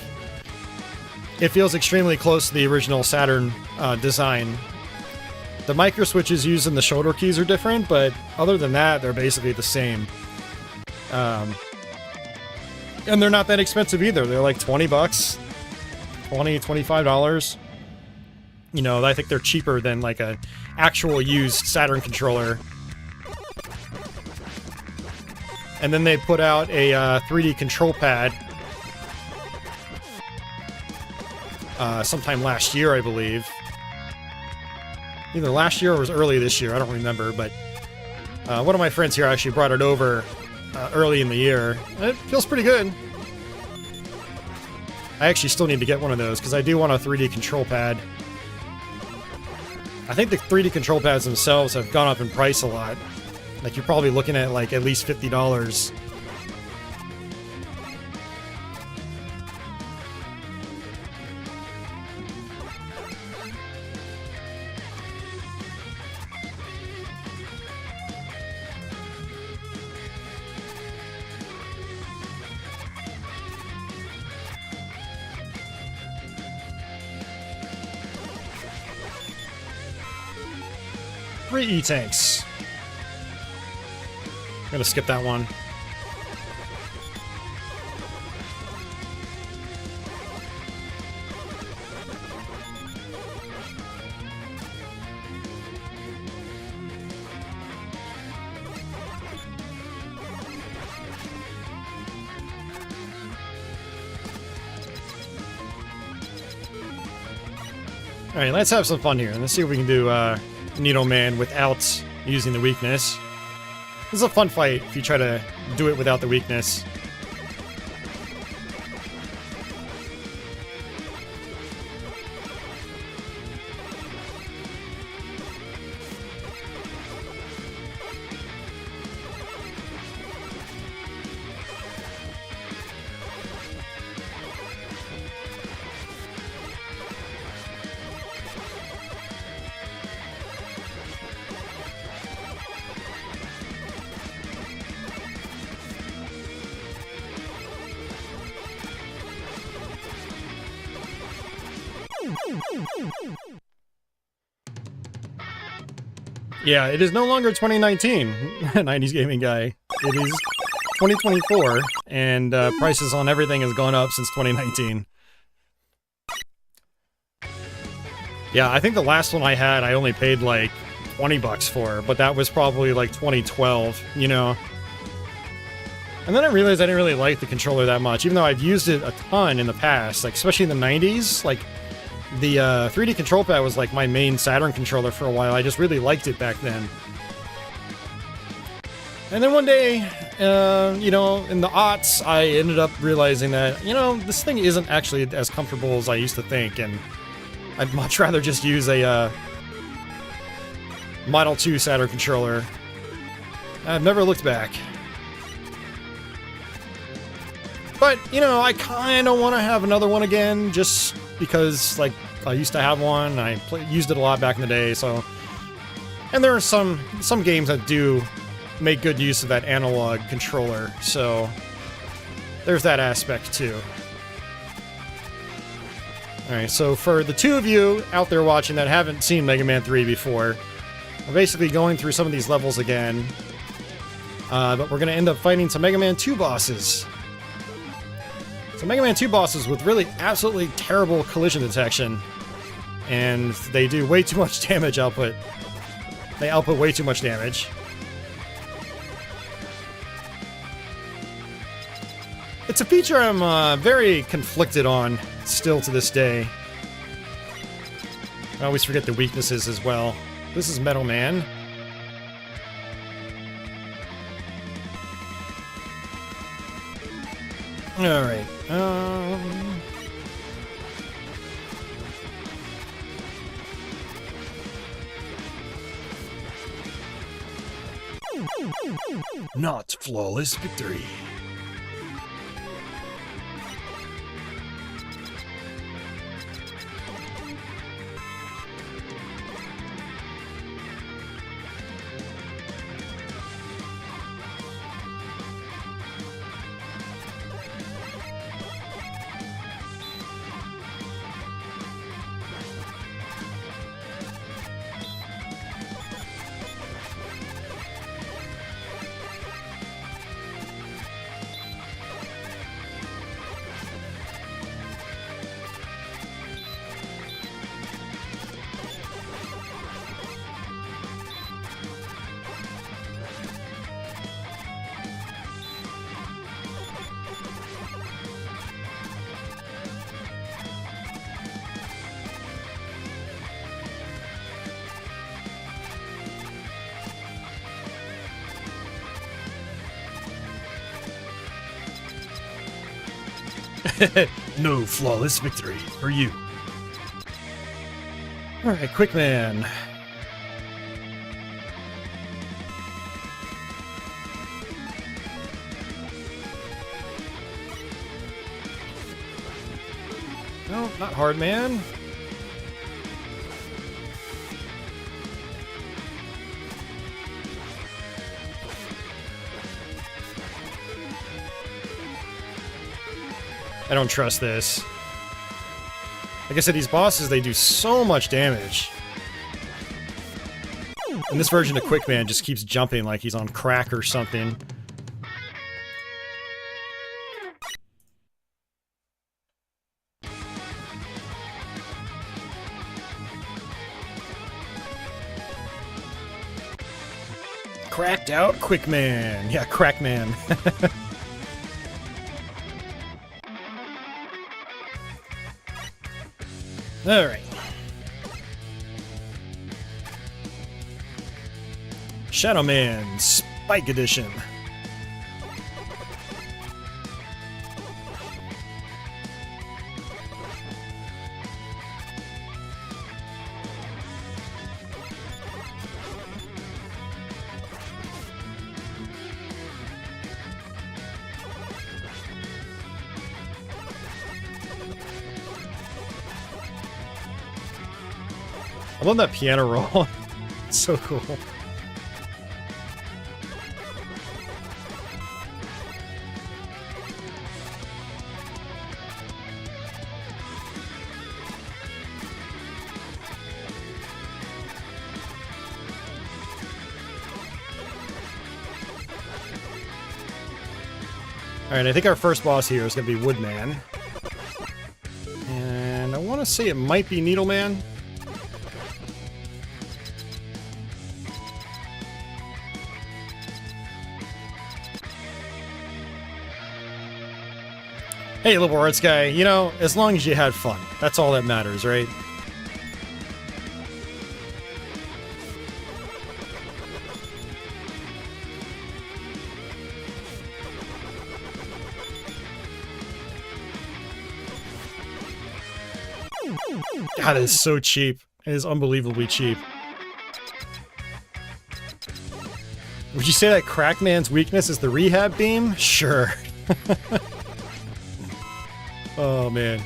it feels extremely close to the original Saturn design. The micro switches used in the shoulder keys are different, but other than that, they're basically the same. And they're not that expensive either. They're like 20 bucks, $25. You know, I think they're cheaper than like a actual used Saturn controller. And then they put out a 3D control pad sometime last year, I believe. Either last year or it was early this year, I don't remember, but one of my friends here actually brought it over early in the year. And it feels pretty good. I actually still need to get one of those, because I do want a 3D control pad. I think the 3D control pads themselves have gone up in price a lot. Like, you're probably looking at, like, at least $50. Three E-tanks. I'm gonna skip that one. Alright, let's have some fun here. Let's see what we can do, Needle Man without using the weakness. This is a fun fight if you try to do it without the weakness. Yeah, it is no longer 2019, 90s gaming guy. It is 2024, and prices on everything has gone up since 2019. Yeah, I think the last one I had, I only paid like 20 bucks for, but that was probably like 2012, you know? And then I realized I didn't really like the controller that much, even though I've used it a ton in the past, like especially in the 90s, like the 3D control pad was like my main Saturn controller for a while. I just really liked it back then. And then one day, you know, in the aughts, I ended up realizing that, you know, this thing isn't actually as comfortable as I used to think, and I'd much rather just use a Model 2 Saturn controller. I've never looked back. But, you know, I kind of want to have another one again, just because, like, I used to have one, I used it a lot back in the day, so... And there are some games that do make good use of that analog controller, so... There's that aspect, too. Alright, so for the two of you out there watching that haven't seen Mega Man 3 before, we're basically going through some of these levels again, but we're going to end up fighting some Mega Man 2 bosses. So Mega Man 2 bosses with really absolutely terrible collision detection, and they do way too much damage output. They output way too much damage. It's a feature I'm very conflicted on still to this day. I always forget the weaknesses as well. This is Metal Man. Alright, not flawless victory. No flawless victory for you. Alright, Quick Man. No, not hard, man. I don't trust this. Like I said, these bosses, they do so much damage. And this version of Quickman just keeps jumping like he's on crack or something. Cracked out Quickman. Yeah, Crackman. Alright. Shadow Man Spike Edition. I love that piano roll. It's so cool. Alright, I think our first boss here is going to be Woodman. And I want to say it might be Needleman. Hey, Liberal Arts guy, you know, as long as you had fun, that's all that matters, right? God, it is so cheap. It is unbelievably cheap. Would you say that Crackman's weakness is the rehab beam? Sure. Oh, man.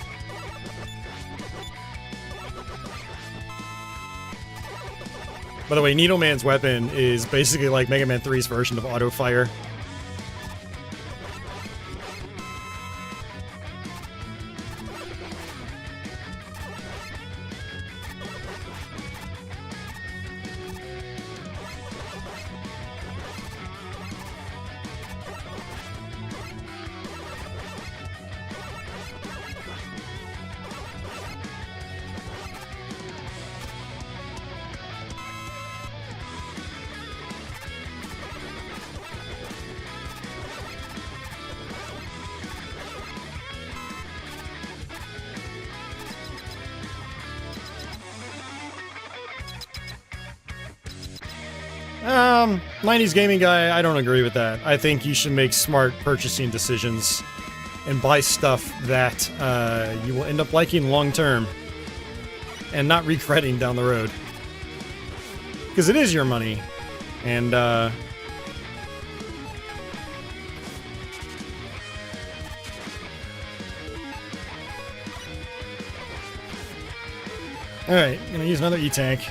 By the way, Needleman's weapon is basically like Mega Man 3's version of auto fire. Um, 90s gaming guy, I don't agree with that. I think you should make smart purchasing decisions and buy stuff that you will end up liking long term and not regretting down the road. Because it is your money. And, alright, gonna use another E-Tank.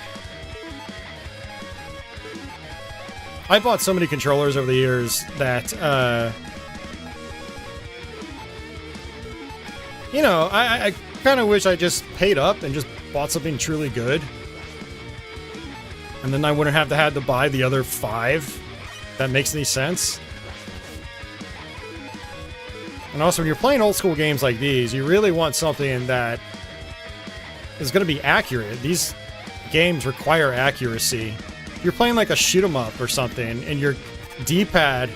I bought so many controllers over the years that, you know, I kind of wish I just paid up and just bought something truly good. And then I wouldn't have had to buy the other 5. If that makes any sense. And also, when you're playing old school games like these, you really want something that is going to be accurate. These games require accuracy. You're playing like a shoot 'em up or something, and your D-pad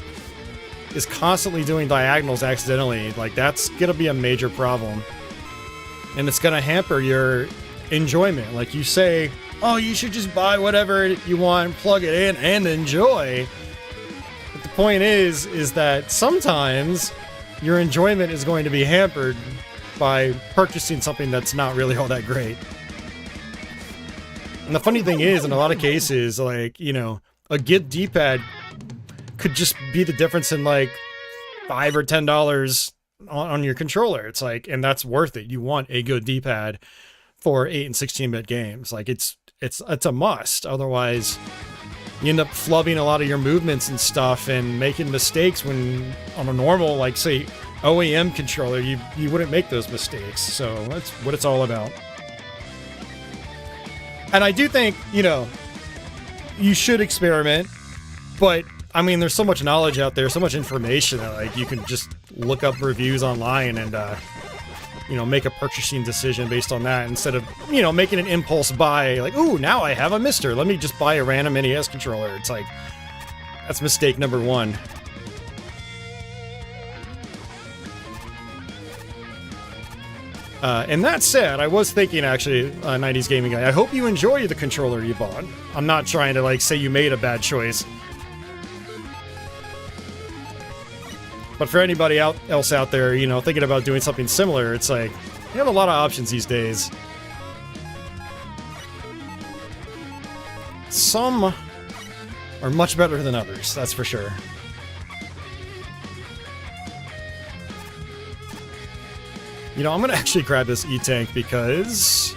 is constantly doing diagonals accidentally, like that's gonna be a major problem. And it's gonna hamper your enjoyment. Like you say, oh, you should just buy whatever you want, plug it in, and enjoy. But the point is that sometimes your enjoyment is going to be hampered by purchasing something that's not really all that great. And the funny thing is, in a lot of cases, like, you know, a good D-pad could just be the difference in, like, $5 or $10 on your controller. It's like, and that's worth it. You want a good D-pad for 8 and 16-bit games. Like it's a must. Otherwise, you end up flubbing a lot of your movements and stuff and making mistakes when on a normal, like say OEM controller, you wouldn't make those mistakes. So that's what it's all about. And I do think, you know, you should experiment, but I mean, there's so much knowledge out there, so much information that like you can just look up reviews online and you know, make a purchasing decision based on that instead of, you know, making an impulse buy like, ooh, now I have a Mister. Let me just buy a random NES controller. It's like, that's mistake number one. And that said, I was thinking actually, 90s gaming guy, I hope you enjoy the controller you bought. I'm not trying to like say you made a bad choice. But for anybody else out there, you know, thinking about doing something similar, it's like, you have a lot of options these days. Some are much better than others, that's for sure. You know, I'm gonna actually grab this E-Tank because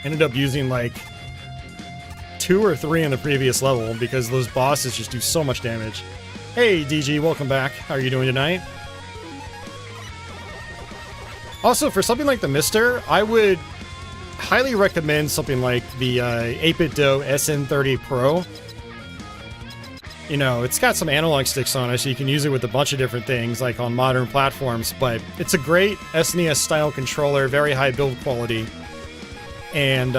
I ended up using like 2 or 3 in the previous level because those bosses just do so much damage. Hey, DG, welcome back. How are you doing tonight? Also, for something like the Mister, I would highly recommend something like the 8BitDo SN30 Pro. You know, it's got some analog sticks on it, so you can use it with a bunch of different things, like on modern platforms, but it's a great SNES-style controller, very high build quality, and,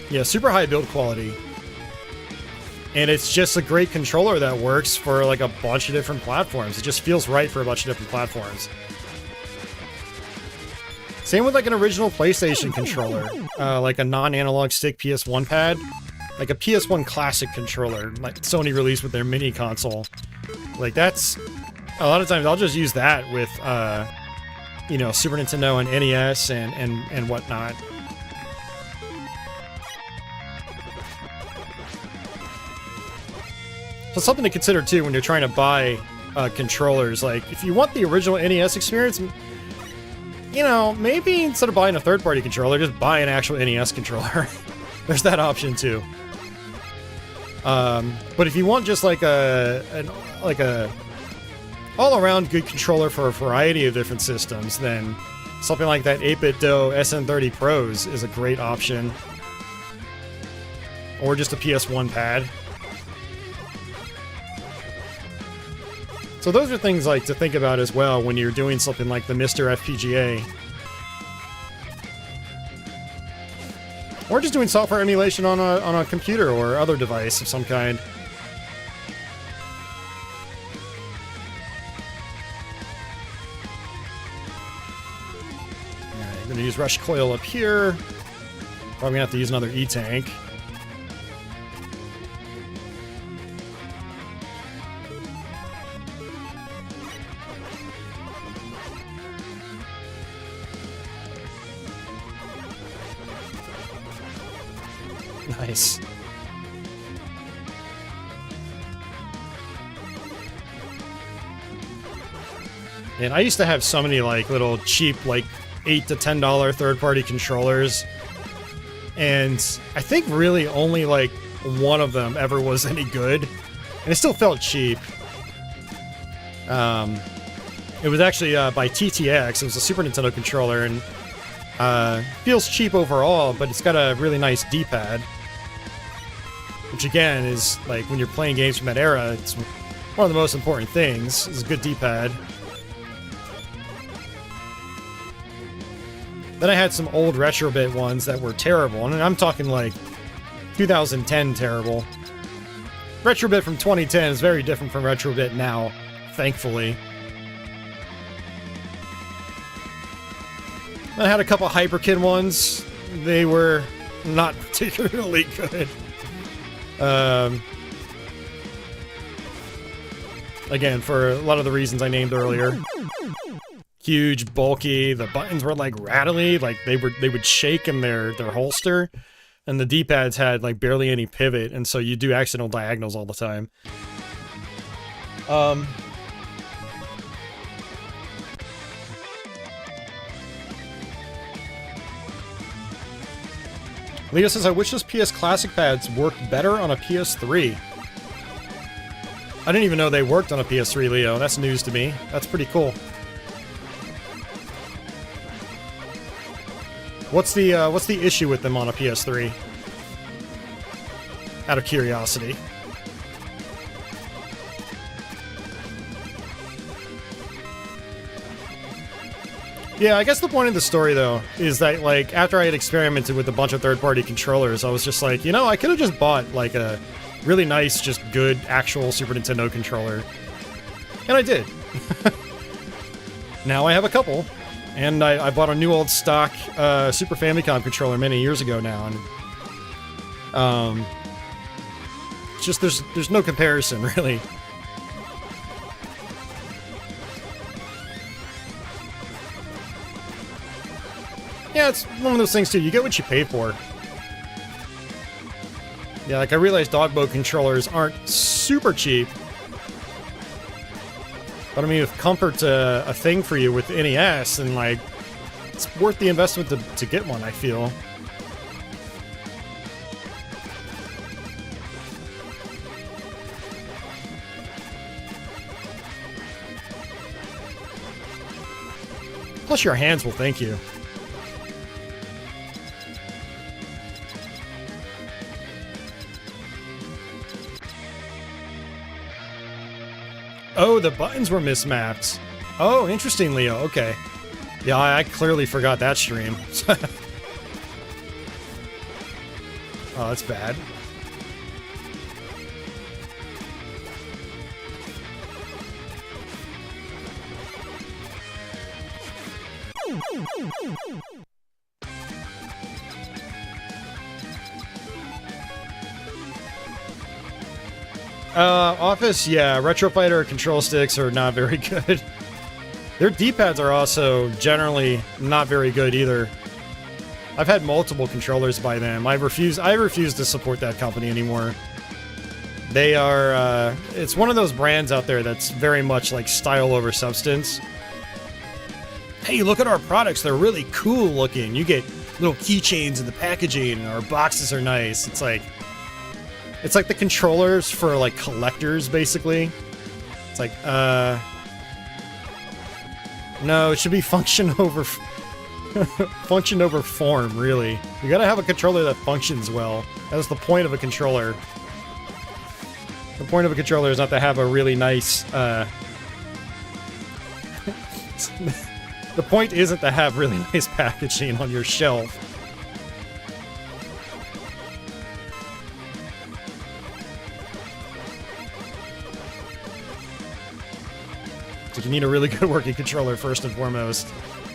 yeah, super high build quality. And it's just a great controller that works for like a bunch of different platforms. It just feels right for a bunch of different platforms. Same with like an original PlayStation controller, like a non-analog stick PS1 pad, like a PS1 classic controller, like Sony released with their mini console. Like that's, a lot of times I'll just use that with, you know, Super Nintendo and NES and whatnot. So something to consider too when you're trying to buy controllers. Like, if you want the original NES experience, you know, maybe instead of buying a third-party controller, just buy an actual NES controller. There's that option too. But if you want just like a all-around good controller for a variety of different systems, then something like that 8BitDo SN30 Pros is a great option. Or just a PS1 pad. So those are things like to think about as well when you're doing something like the Mister FPGA. Or just doing software emulation on a computer or other device of some kind. Alright, I'm gonna use Rush Coil up here. Probably gonna have to use another E-Tank. Nice. And I used to have so many like little cheap like $8 to $10 third-party controllers, and I think really only like one of them ever was any good, and it still felt cheap. It was actually by TTX. It was a Super Nintendo controller, and feels cheap overall, but it's got a really nice D-pad. Which again is, like, when you're playing games from that era, it's one of the most important things, is a good D-pad. Then I had some old Retrobit ones that were terrible, and I'm talking like 2010 terrible. Retrobit from 2010 is very different from Retrobit now, thankfully. I had a couple HyperKid ones. They were not particularly good. Again, for a lot of the reasons I named earlier. Huge, bulky, the buttons were like rattly, like they would shake in their holster, and the D-pads had like barely any pivot, and so you do accidental diagonals all the time. Um, Leo says, I wish those PS Classic pads worked better on a PS3. I didn't even know they worked on a PS3, Leo. That's news to me. That's pretty cool. What's the issue with them on a PS3? Out of curiosity. Yeah, I guess the point of the story, though, is that, like, after I had experimented with a bunch of third-party controllers, I was just like, you know, I could have just bought, like, a really nice, just good, actual Super Nintendo controller. And I did. Now I have a couple. And I bought a new old stock Super Famicom controller many years ago now, and it's just there's no comparison, really. Yeah, it's one of those things too. You get what you pay for. Yeah, like I realize Dogboat controllers aren't super cheap. But I mean, if comfort's a thing for you with the NES, then like, it's worth the investment to get one, I feel. Plus your hands will thank you. Oh, the buttons were mismapped. Oh, interesting, Leo. Okay. Yeah, I clearly forgot that stream. Oh, that's bad. Office, yeah, Retro Fighter control sticks are not very good. Their D-pads are also generally not very good either. I've had multiple controllers by them. I refuse to support that company anymore. They are, it's one of those brands out there that's very much like style over substance. Hey, look at our products, they're really cool looking. You get little keychains in the packaging, and our boxes are nice. It's like the controllers for, like, collectors, basically. It's like, no, it should be function over form, really. You gotta have a controller that functions well. That's the point of a controller. The point of a controller is not to have a really nice, the point isn't to have really nice packaging on your shelf. You need a really good working controller first and foremost.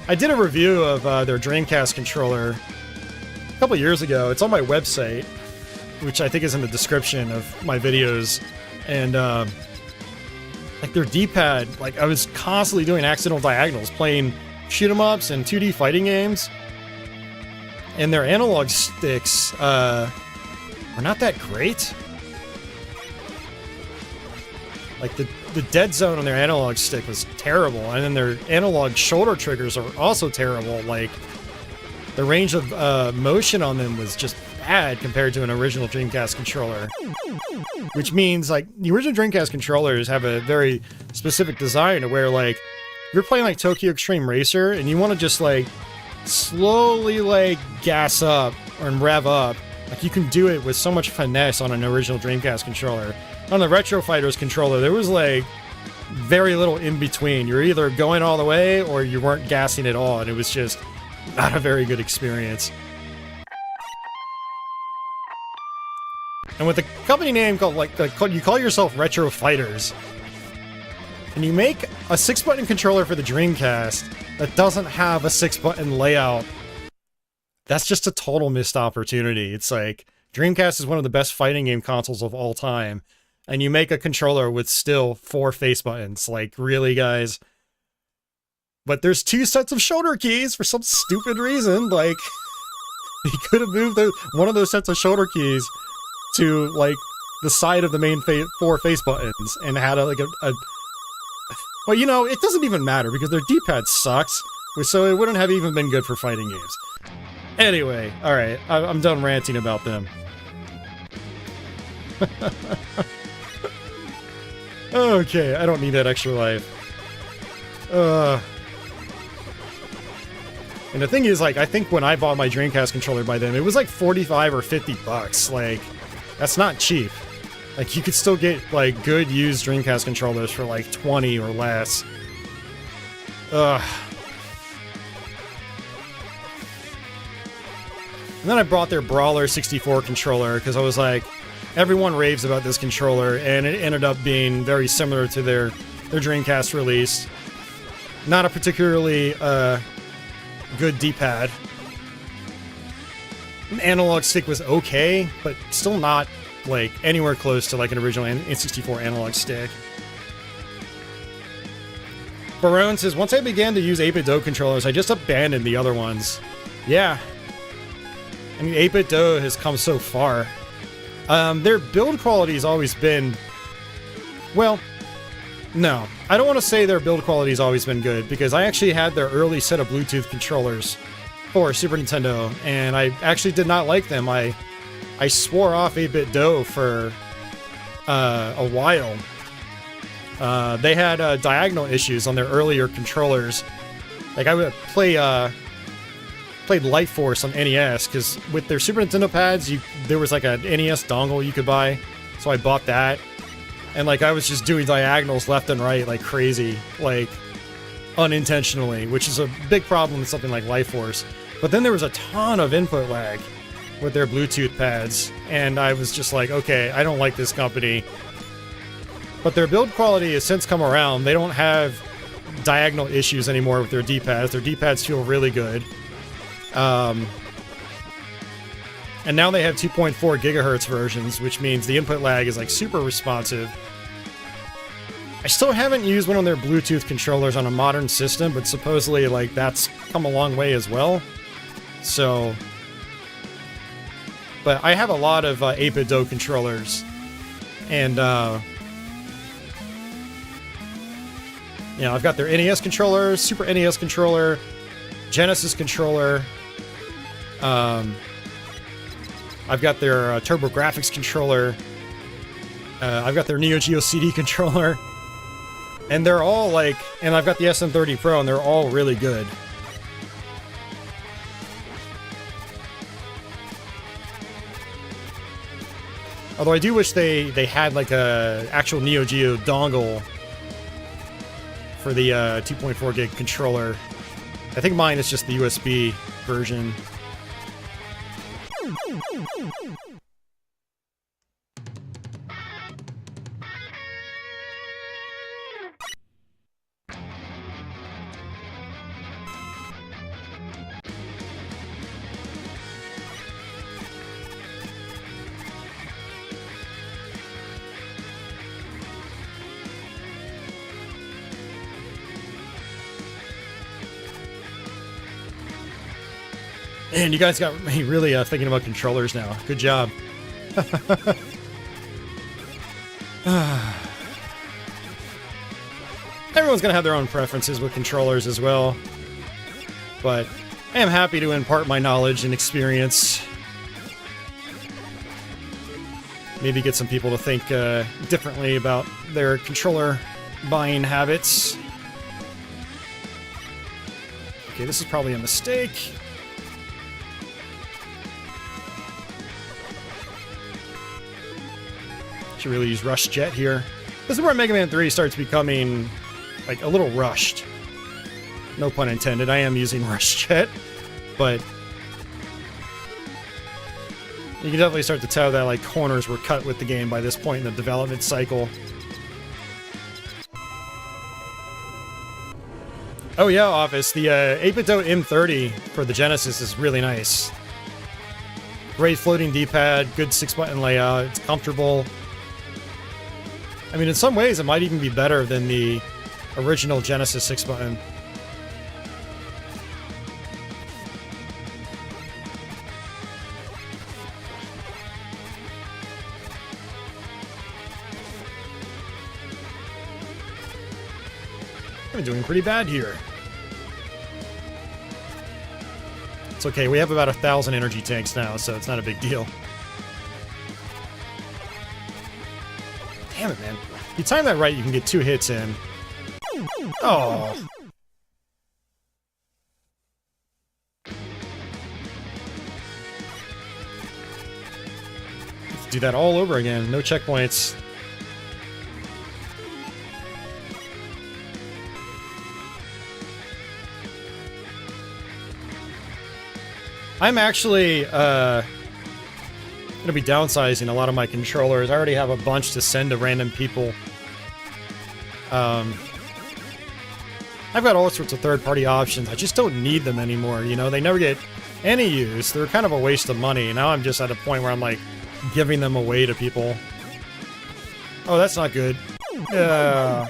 I did a review of their Dreamcast controller a couple years ago. It's on my website, which I think is in the description of my videos. And like their D-pad, like I was constantly doing accidental diagonals, playing shoot-'em-ups and 2D fighting games. And their analog sticks were not that great. Like the dead zone on their analog stick was terrible, and then their analog shoulder triggers are also terrible. Like the range of motion on them was just bad compared to an original Dreamcast controller. Which means like the original Dreamcast controllers have a very specific design to where like you're playing like Tokyo Extreme Racer and you want to just like slowly like gas up or rev up. Like you can do it with so much finesse on an original Dreamcast controller. On the Retro Fighters controller, there was like very little in between. You're either going all the way or you weren't gassing at all, and it was just not a very good experience. And with a company name called you call yourself Retro Fighters, and you make a 6-button controller for the Dreamcast that doesn't have a 6-button layout, that's just a total missed opportunity. It's like Dreamcast is one of the best fighting game consoles of all time. And you make a controller with still 4 face buttons. Like, really, guys? But there's 2 sets of shoulder keys for some stupid reason. Like, you could have moved one of those sets of shoulder keys to, like, the side of the main four face buttons and had a well, you know, it doesn't even matter because their D-pad sucks, so it wouldn't have even been good for fighting games. Anyway, alright, I'm done ranting about them. Okay, I don't need that extra life. And the thing is, like, I think when I bought my Dreamcast controller by them, it was like 45 or 50 bucks. Like, that's not cheap. Like, you could still get, like, good used Dreamcast controllers for, like, 20 or less. Ugh. And then I brought their Brawler 64 controller, because I was like, everyone raves about this controller, and it ended up being very similar to their Dreamcast release. Not a particularly, good D-pad. An analog stick was okay, but still not, like, anywhere close to, like, an original N64 analog stick. Barone says, once I began to use 8-bit-Do controllers, I just abandoned the other ones. Yeah. I mean, 8-bit-Do has come so far. Their build quality has always been... Well, no. I don't want to say their build quality has always been good, because I actually had their early set of Bluetooth controllers for Super Nintendo, and I actually did not like them. I swore off 8-bit-Do for a while. They had diagonal issues on their earlier controllers. Like, I would played Light Force on NES, because with their Super Nintendo pads, there was like a NES dongle you could buy, so I bought that. And, like, I was just doing diagonals left and right like crazy, like, unintentionally, which is a big problem with something like Light Force. But then there was a ton of input lag with their Bluetooth pads, and I was just like, okay, I don't like this company. But their build quality has since come around. They don't have diagonal issues anymore with their D-pads. Their D-pads feel really good. And now they have 2.4 gigahertz versions, which means the input lag is, like, super responsive. I still haven't used one of their Bluetooth controllers on a modern system, but supposedly, like, that's come a long way as well. So... But I have a lot of 8-bit-Do controllers, and, you know, I've got their NES controller, Super NES controller, Genesis controller, I've got their TurboGrafx controller, I've got their Neo Geo CD controller, and they're all, like, and I've got the SM30 Pro, and they're all really good. Although I do wish they had, like, a actual Neo Geo dongle for the 2.4 gig controller. I think mine is just the USB version. Man, you guys got me really thinking about controllers now. Good job. Everyone's gonna have their own preferences with controllers as well. But I am happy to impart my knowledge and experience. Maybe get some people to think differently about their controller buying habits. Okay, this is probably a mistake. Should really use Rush Jet here. This is where Mega Man 3 starts becoming, like, a little rushed. No pun intended, I am using Rush Jet, but you can definitely start to tell that, like, corners were cut with the game by this point in the development cycle. Oh yeah, Office, the 8-bit-Do M30 for the Genesis is really nice. Great floating D-pad, good 6-button layout, it's comfortable. I mean, in some ways, it might even be better than the original Genesis 6-button. I'm doing pretty bad here. It's okay, we have about 1,000 energy tanks now, so it's not a big deal. Damn it, man. If you time that right, you can get 2 hits in. Oh. Let's do that all over again. No checkpoints. I'm actually gonna be downsizing a lot of my controllers. I already have a bunch to send to random people. I've got all sorts of third-party options. I just don't need them anymore, you know? They never get any use. They're kind of a waste of money. Now I'm just at a point where I'm, like, giving them away to people. Oh, that's not good. Yeah.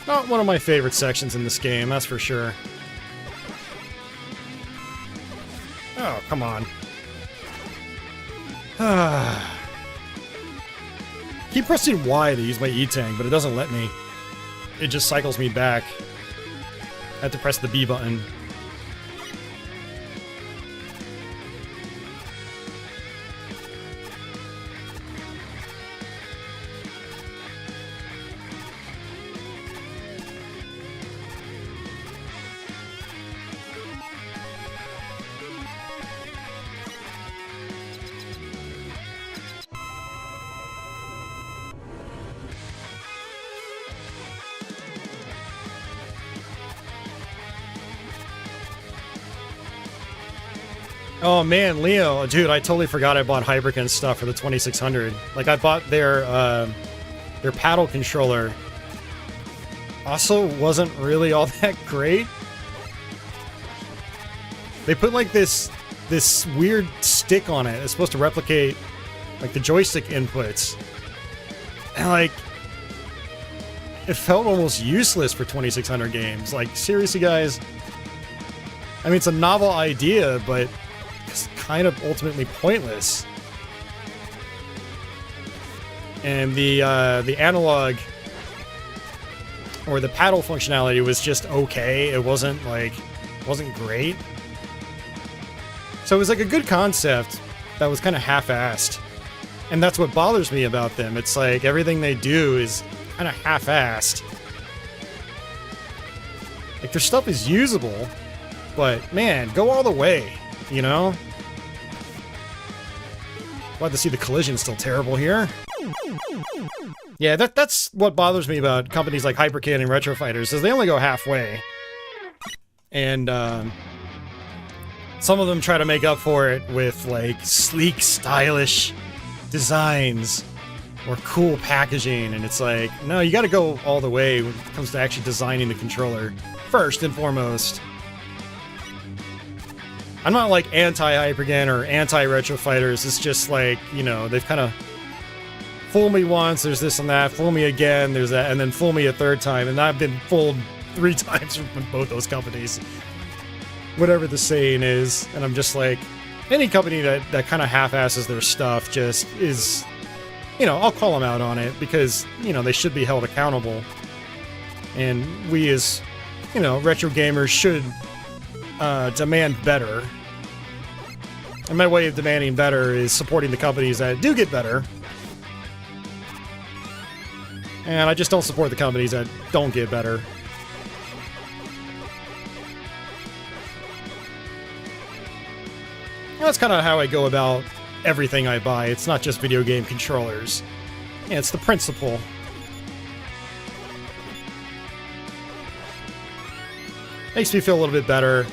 Not one of my favorite sections in this game, that's for sure. Oh, come on. Keep pressing Y to use my E-Tank, but it doesn't let me. It just cycles me back. I have to press the B button. Oh man, Leo, dude, I totally forgot I bought Hyperkin stuff for the 2600. Like, I bought their paddle controller. Also, wasn't really all that great. They put like this weird stick on it. It's supposed to replicate like the joystick inputs, and like it felt almost useless for 2600 games. Like, seriously, guys. I mean, it's a novel idea, but it's kind of ultimately pointless. And the analog or the paddle functionality was just okay. It wasn't great. So it was like a good concept that was kind of half-assed. And that's what bothers me about them. It's like everything they do is kind of half-assed. Like, their stuff is usable, but man, go all the way. You know? Glad to see the collision's still terrible here. Yeah, that's what bothers me about companies like Hyperkin and Retro Fighters, is they only go halfway. And, some of them try to make up for it with, like, sleek, stylish designs or cool packaging, and it's like, no, you gotta go all the way when it comes to actually designing the controller, first and foremost. I'm not like anti-Hyperkin or anti-Retro Fighters. It's just like, you know, they've kind of fooled me once, there's this and that, fool me again, there's that, and then fool me a third time, and I've been fooled 3 times from both those companies. Whatever the saying is, and I'm just like, any company that kind of half-asses their stuff just is, you know, I'll call them out on it, because, you know, they should be held accountable. And we as, you know, retro gamers should demand better. And my way of demanding better is supporting the companies that do get better. And I just don't support the companies that don't get better. That's kind of how I go about everything I buy. It's not just video game controllers. Yeah, it's the principle. Makes me feel a little bit better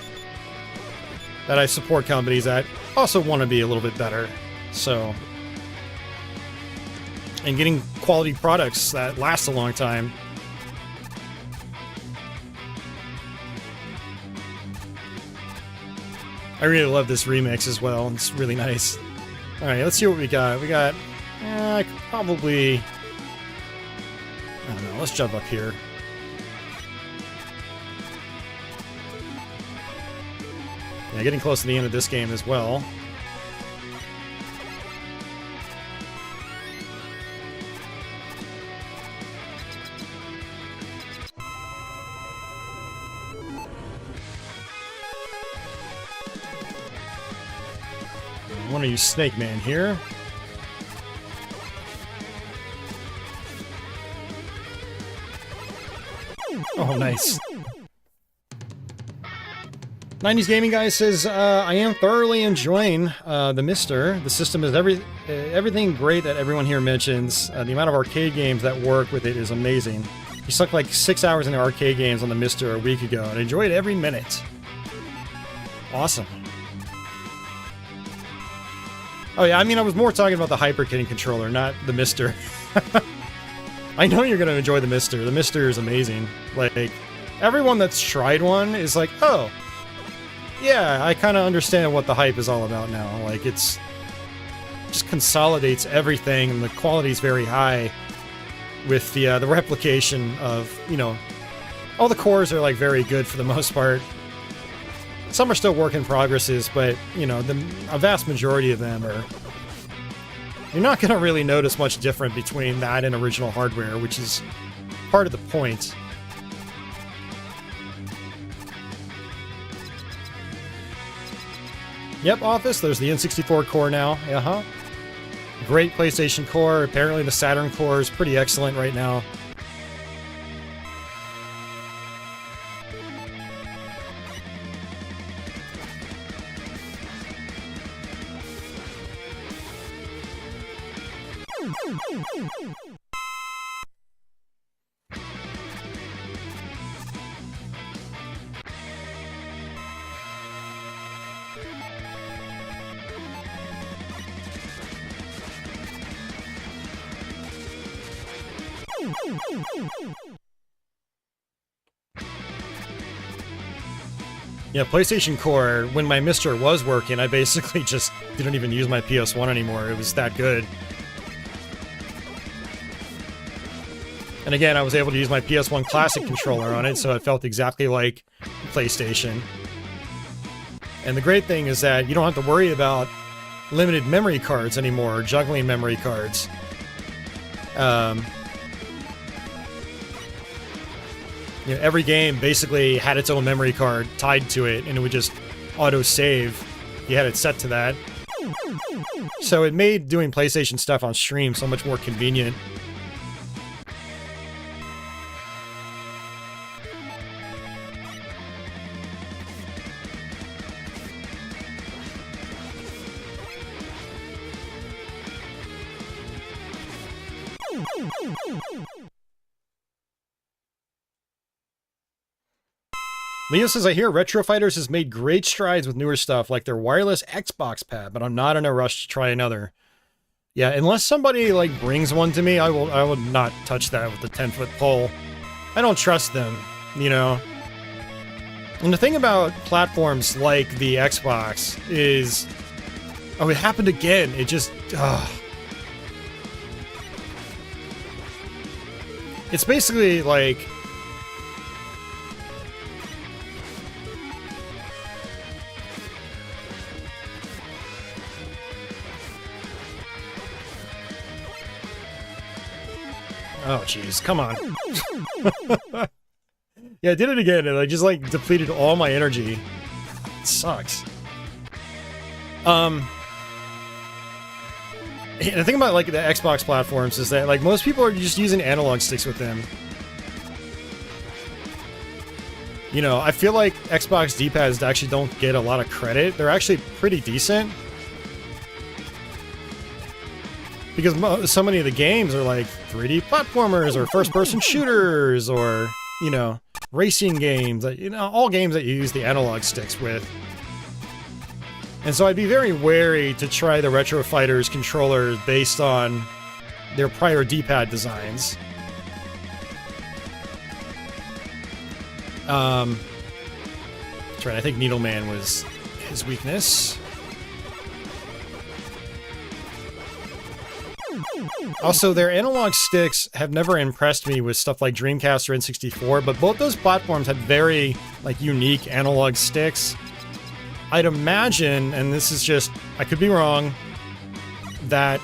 that I support companies that also want to be a little bit better. So, and getting quality products that last a long time. I really love this remix as well. It's really nice. All right, let's see what we got. We got probably, I don't know. Let's jump up here. Yeah, getting close to the end of this game as well. I want to use Snake Man here. Oh, nice. 90s Gaming Guy says, I am thoroughly enjoying the Mister. The system is everything great that everyone here mentions. The amount of arcade games that work with it is amazing. He sunk like 6 hours into arcade games on the Mister a week ago and enjoyed every minute. Awesome. Oh yeah, I mean, I was more talking about the Hyper Kitty controller, not the Mister. I know you're going to enjoy the Mister. The Mister is amazing. Like, everyone that's tried one is like, oh, yeah, I kind of understand what the hype is all about now. Like, it's just consolidates everything, and the quality's very high with the replication of, you know, all the cores are, like, very good for the most part. Some are still work in progresses, but, you know, a vast majority of them are... You're not going to really notice much different between that and original hardware, which is part of the point. Yep, Office, there's the N64 core now. Uh-huh. Great PlayStation core. Apparently the Saturn core is pretty excellent right now. Yeah, PlayStation Core, when my Mister was working, I basically just didn't even use my PS1 anymore. It was that good. And again, I was able to use my PS1 Classic controller on it, so it felt exactly like PlayStation. And the great thing is that you don't have to worry about limited memory cards anymore, or juggling memory cards. You know, every game basically had its own memory card tied to it, and it would just auto-save. You had it set to that. So it made doing PlayStation stuff on stream so much more convenient. Leo says, I hear Retro Fighters has made great strides with newer stuff, like their wireless Xbox pad, but I'm not in a rush to try another. Yeah, unless somebody, like, brings one to me, I will not touch that with a 10-foot pole. I don't trust them, you know? And the thing about platforms like the Xbox is... Oh, it happened again. It just... It's basically, like... Oh, jeez, come on. Yeah, I did it again, and I just, like, depleted all my energy. It sucks. And the thing about, like, the Xbox platforms is that, like, most people are just using analog sticks with them. You know, I feel like Xbox D-pads actually don't get a lot of credit. They're actually pretty decent. Because so many of the games are like 3D platformers or first-person shooters or, you know, racing games. You know, all games that you use the analog sticks with. And so I'd be very wary to try the Retro Fighters controllers based on their prior D-pad designs. That's right, I think Needleman was his weakness. Also, their analog sticks have never impressed me with stuff like Dreamcast or N64, but both those platforms had very, like, unique analog sticks. I'd imagine, and this is just, I could be wrong, that,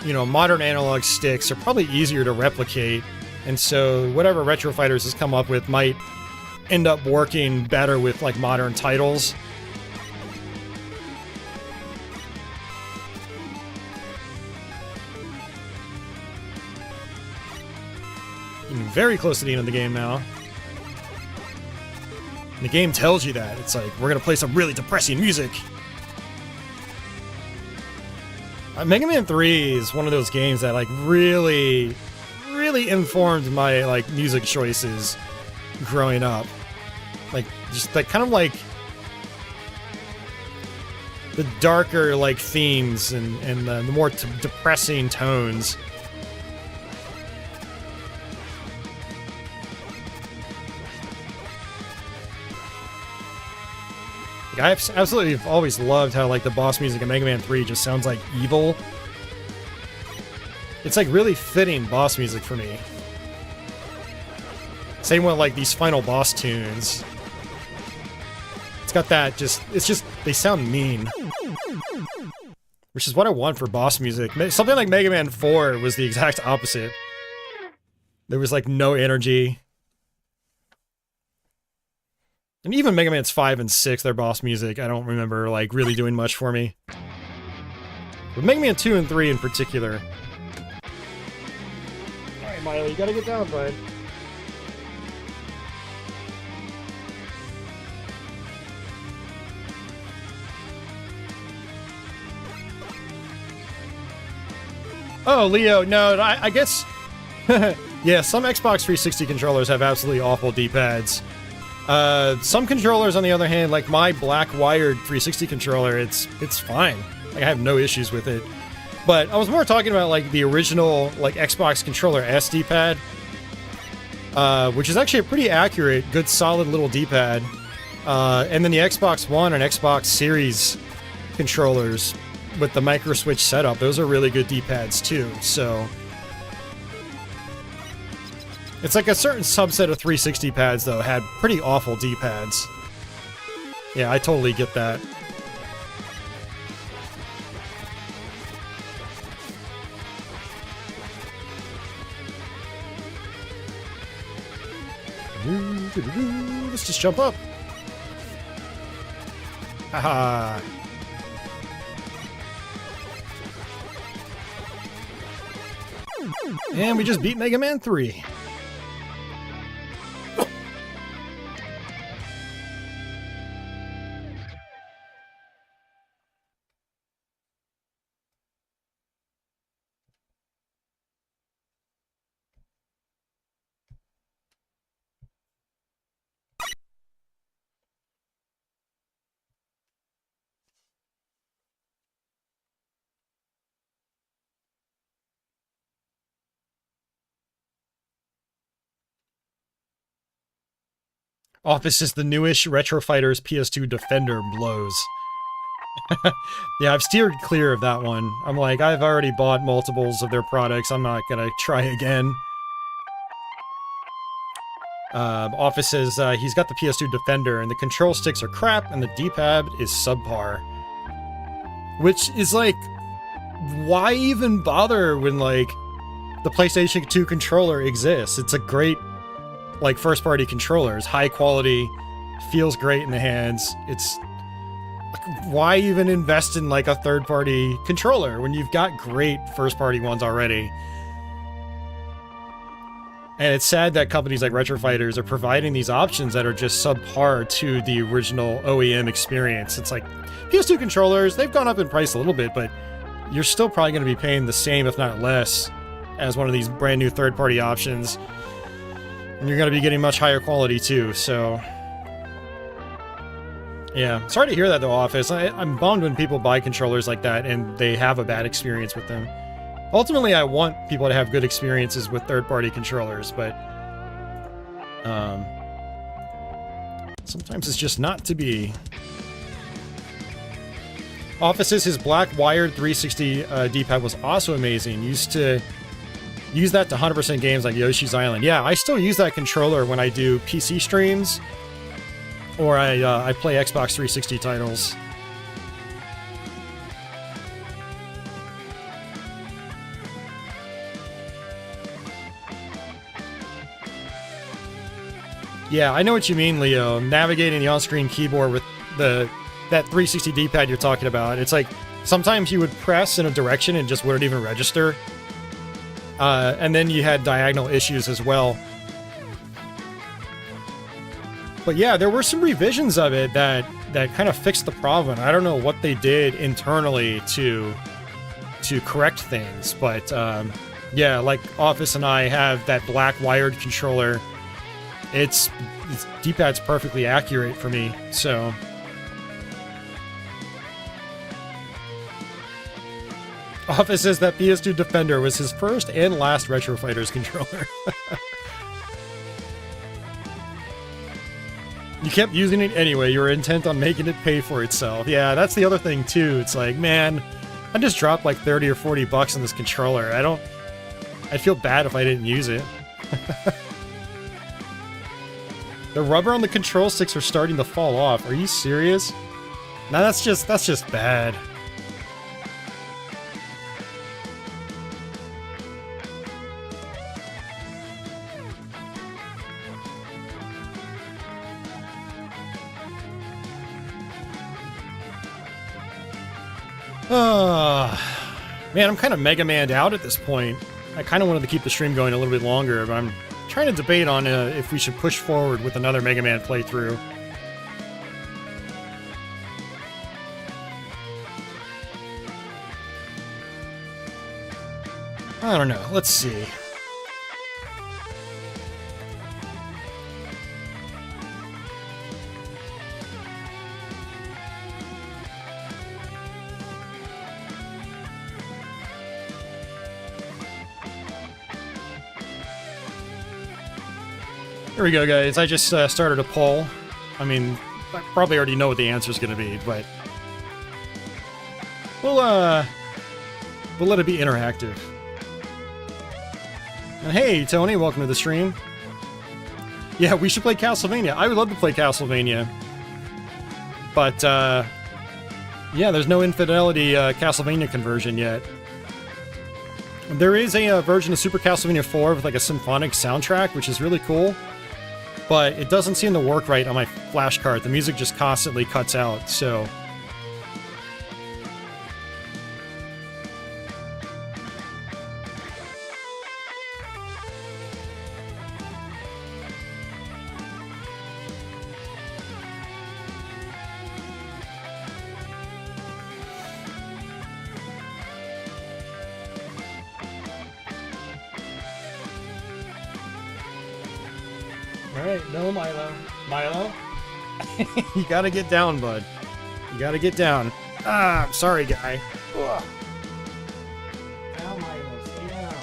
you know, modern analog sticks are probably easier to replicate, and so whatever Retro Fighters has come up with might end up working better with, like, modern titles. Very close to the end of the game now. And the game tells you that. It's like, we're gonna play some really depressing music. Mega Man 3 is one of those games that, like, really informed my, like, music choices growing up. Like, just, like, kind of like the darker, like, themes and the more depressing tones. I absolutely have always loved how, like, the boss music in Mega Man 3 just sounds like evil. It's, like, really fitting boss music for me. Same with, like, these final boss tunes. It's got that it's just, they sound mean. Which is what I want for boss music. Something like Mega Man 4 was the exact opposite. There was, like, no energy. And even Mega Man's 5 and 6, their boss music, I don't remember, like, really doing much for me. But Mega Man 2 and 3 in particular. Alright, Milo, you gotta get down, bud. Oh, Leo, no, I guess... yeah, some Xbox 360 controllers have absolutely awful D-pads. Some controllers, on the other hand, like my black-wired 360 controller, it's fine. Like, I have no issues with it. But I was more talking about, like, the original, like, Xbox controller S D-pad, which is actually a pretty accurate, good, solid little D-pad. And then the Xbox One and Xbox Series controllers with the micro-switch setup, those are really good D-pads, too, so... It's like a certain subset of 360 pads, though, had pretty awful D-pads. Yeah, I totally get that. Let's just jump up. Haha. And we just beat Mega Man 3. Office is the newish Retro Fighters PS2 Defender blows. Yeah, I've steered clear of that one. I'm like, I've already bought multiples of their products. I'm not gonna try again. Office says he's got the PS2 Defender, and the control sticks are crap, and the D-pad is subpar. Which is like, why even bother when, like, the PlayStation 2 controller exists? It's a great, like, first-party controller. It's high quality, feels great in the hands. It's... why even invest in, like, a third-party controller when you've got great first-party ones already? And it's sad that companies like Retro Fighters are providing these options that are just subpar to the original OEM experience. It's like, PS2 controllers, they've gone up in price a little bit, but you're still probably going to be paying the same, if not less, as one of these brand new third-party options. And you're going to be getting much higher quality, too, so... Yeah, sorry to hear that though, Office. I'm bummed when people buy controllers like that and they have a bad experience with them. Ultimately, I want people to have good experiences with third-party controllers, but sometimes it's just not to be. Office's his black wired 360 D-pad was also amazing. Used to use that to 100% games like Yoshi's Island. Yeah, I still use that controller when I do PC streams, or I play Xbox 360 titles. Yeah, I know what you mean, Leo. Navigating the on-screen keyboard with that 360 D-pad you're talking about. It's like, sometimes you would press in a direction and just wouldn't even register. And then you had diagonal issues as well. But yeah, there were some revisions of it that kind of fixed the problem. I don't know what they did internally to correct things, but yeah, like Office and I have that black wired controller. Its D-pad's perfectly accurate for me, so. Office says that PS2 Defender was his first and last Retro Fighters controller. You kept using it anyway, you were intent on making it pay for itself. Yeah, that's the other thing too. It's like, man, I just dropped like 30 or 40 bucks on this controller. I'd feel bad if I didn't use it. The rubber on the control sticks are starting to fall off. Are you serious? No, that's just bad. Man, I'm kind of Mega Man'd out at this point. I kind of wanted to keep the stream going a little bit longer, but I'm trying to debate on if we should push forward with another Mega Man playthrough. I don't know. Let's see. Here we go, guys. I just started a poll. I mean, I probably already know what the answer is going to be, but we'll let it be interactive. And hey, Tony, welcome to the stream. Yeah, we should play Castlevania. I would love to play Castlevania, but yeah, there's no Infidelity Castlevania conversion yet. There is a version of Super Castlevania 4 with like a symphonic soundtrack, which is really cool. But it doesn't seem to work right on my flash card. The music just constantly cuts out, so. Alright, no Milo. Milo? You gotta get down, bud. You gotta get down. Ah, I'm sorry, guy. Ugh. Now, Milo, stay down.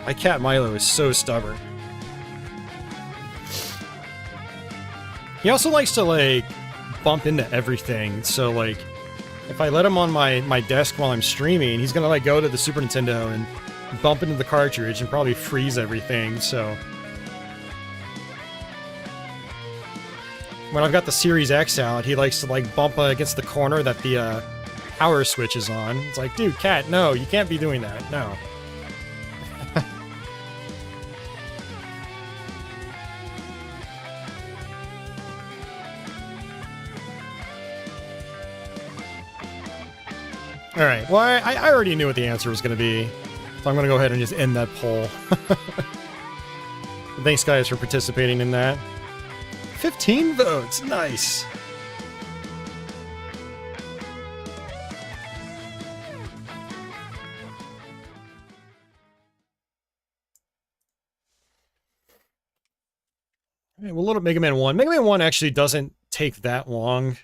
My cat Milo is so stubborn. He also likes to, like, bump into everything, so, like, if I let him on my desk while I'm streaming, he's gonna, like, go to the Super Nintendo and bump into the cartridge and probably freeze everything, so. When I've got the Series X out, he likes to, like, bump against the corner that the power switch is on. It's like, dude, cat, no, you can't be doing that, no. Alright, well, I already knew what the answer was going to be. So I'm going to go ahead and just end that poll. Thanks, guys, for participating in that. 15 votes! Nice! We'll load up Mega Man 1. Mega Man 1 actually doesn't take that long.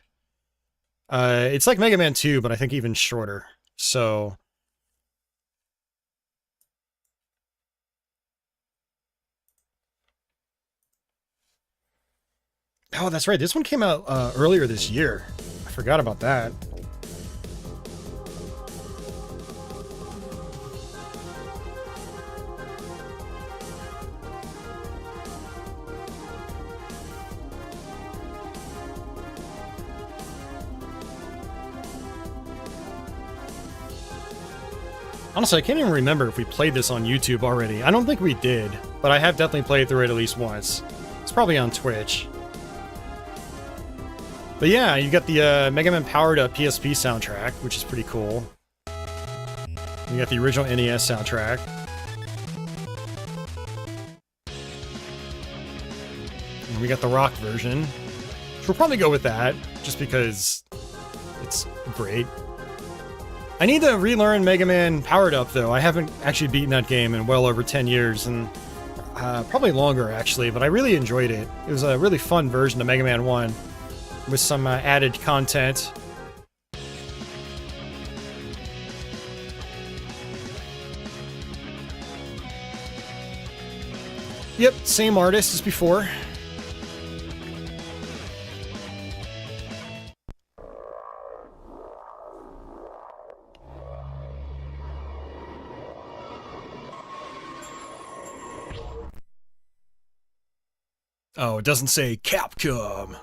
It's like Mega Man 2, but I think even shorter. So... Oh, that's right. This one came out earlier this year. I forgot about that. Honestly, I can't even remember if we played this on YouTube already. I don't think we did, but I have definitely played through it at least once. It's probably on Twitch. But yeah, you got the Mega Man Powered Up PSP soundtrack, which is pretty cool. You got the original NES soundtrack. And we got the rock version. So we'll probably go with that, just because it's great. I need to relearn Mega Man Powered Up, though. I haven't actually beaten that game in well over 10 years, and probably longer, actually, but I really enjoyed it. It was a really fun version of Mega Man 1. With some added content. Yep, same artist as before. Oh, it doesn't say Capcom.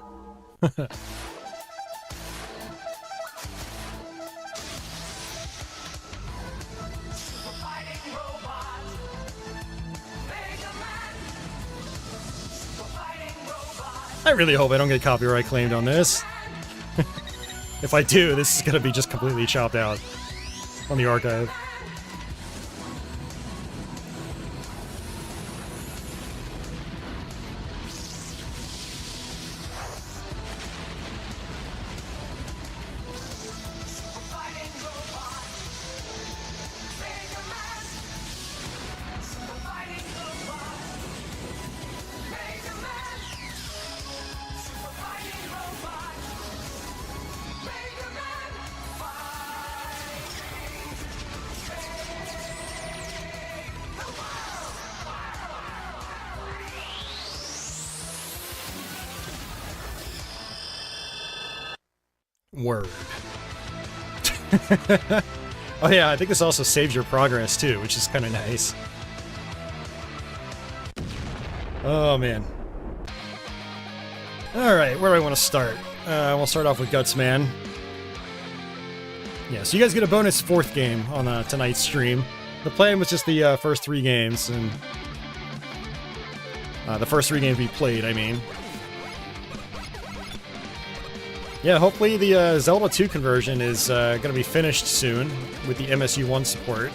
I really hope I don't get copyright claimed on this. If I do, this is gonna be just completely chopped out on the archive. Word. Oh yeah, I think this also saves your progress too, which is kind of nice. Oh man. Alright, where do I want to start? We'll start off with Guts Man. Yeah, so you guys get a bonus 4th game on tonight's stream. The plan was just the first 3 games, and... the first 3 games we played, I mean. Yeah, hopefully the Zelda 2 conversion is going to be finished soon with the MSU-1 support.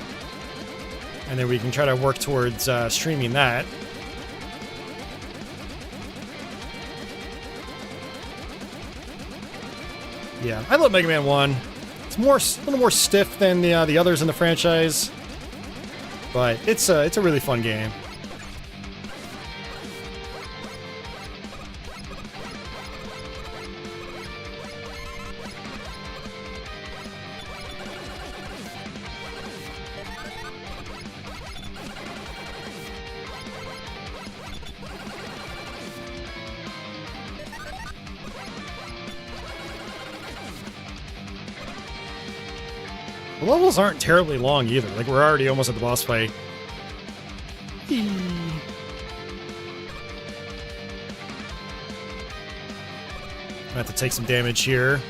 And then we can try to work towards streaming that. Yeah, I love Mega Man 1. It's a little more stiff than the others in the franchise, but it's a really fun game. The levels aren't terribly long either. Like, we're already almost at the boss fight. I have to take some damage here.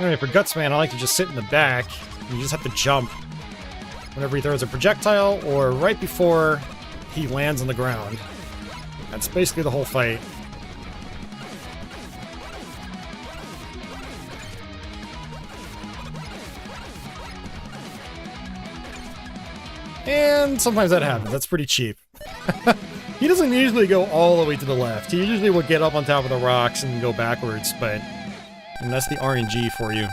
Alright, for Guts Man, I like to just sit in the back, and you just have to jump whenever he throws a projectile, or right before he lands on the ground. That's basically the whole fight. And sometimes that happens. That's pretty cheap. He doesn't usually go all the way to the left. He usually will get up on top of the rocks and go backwards, but... And that's the RNG for you.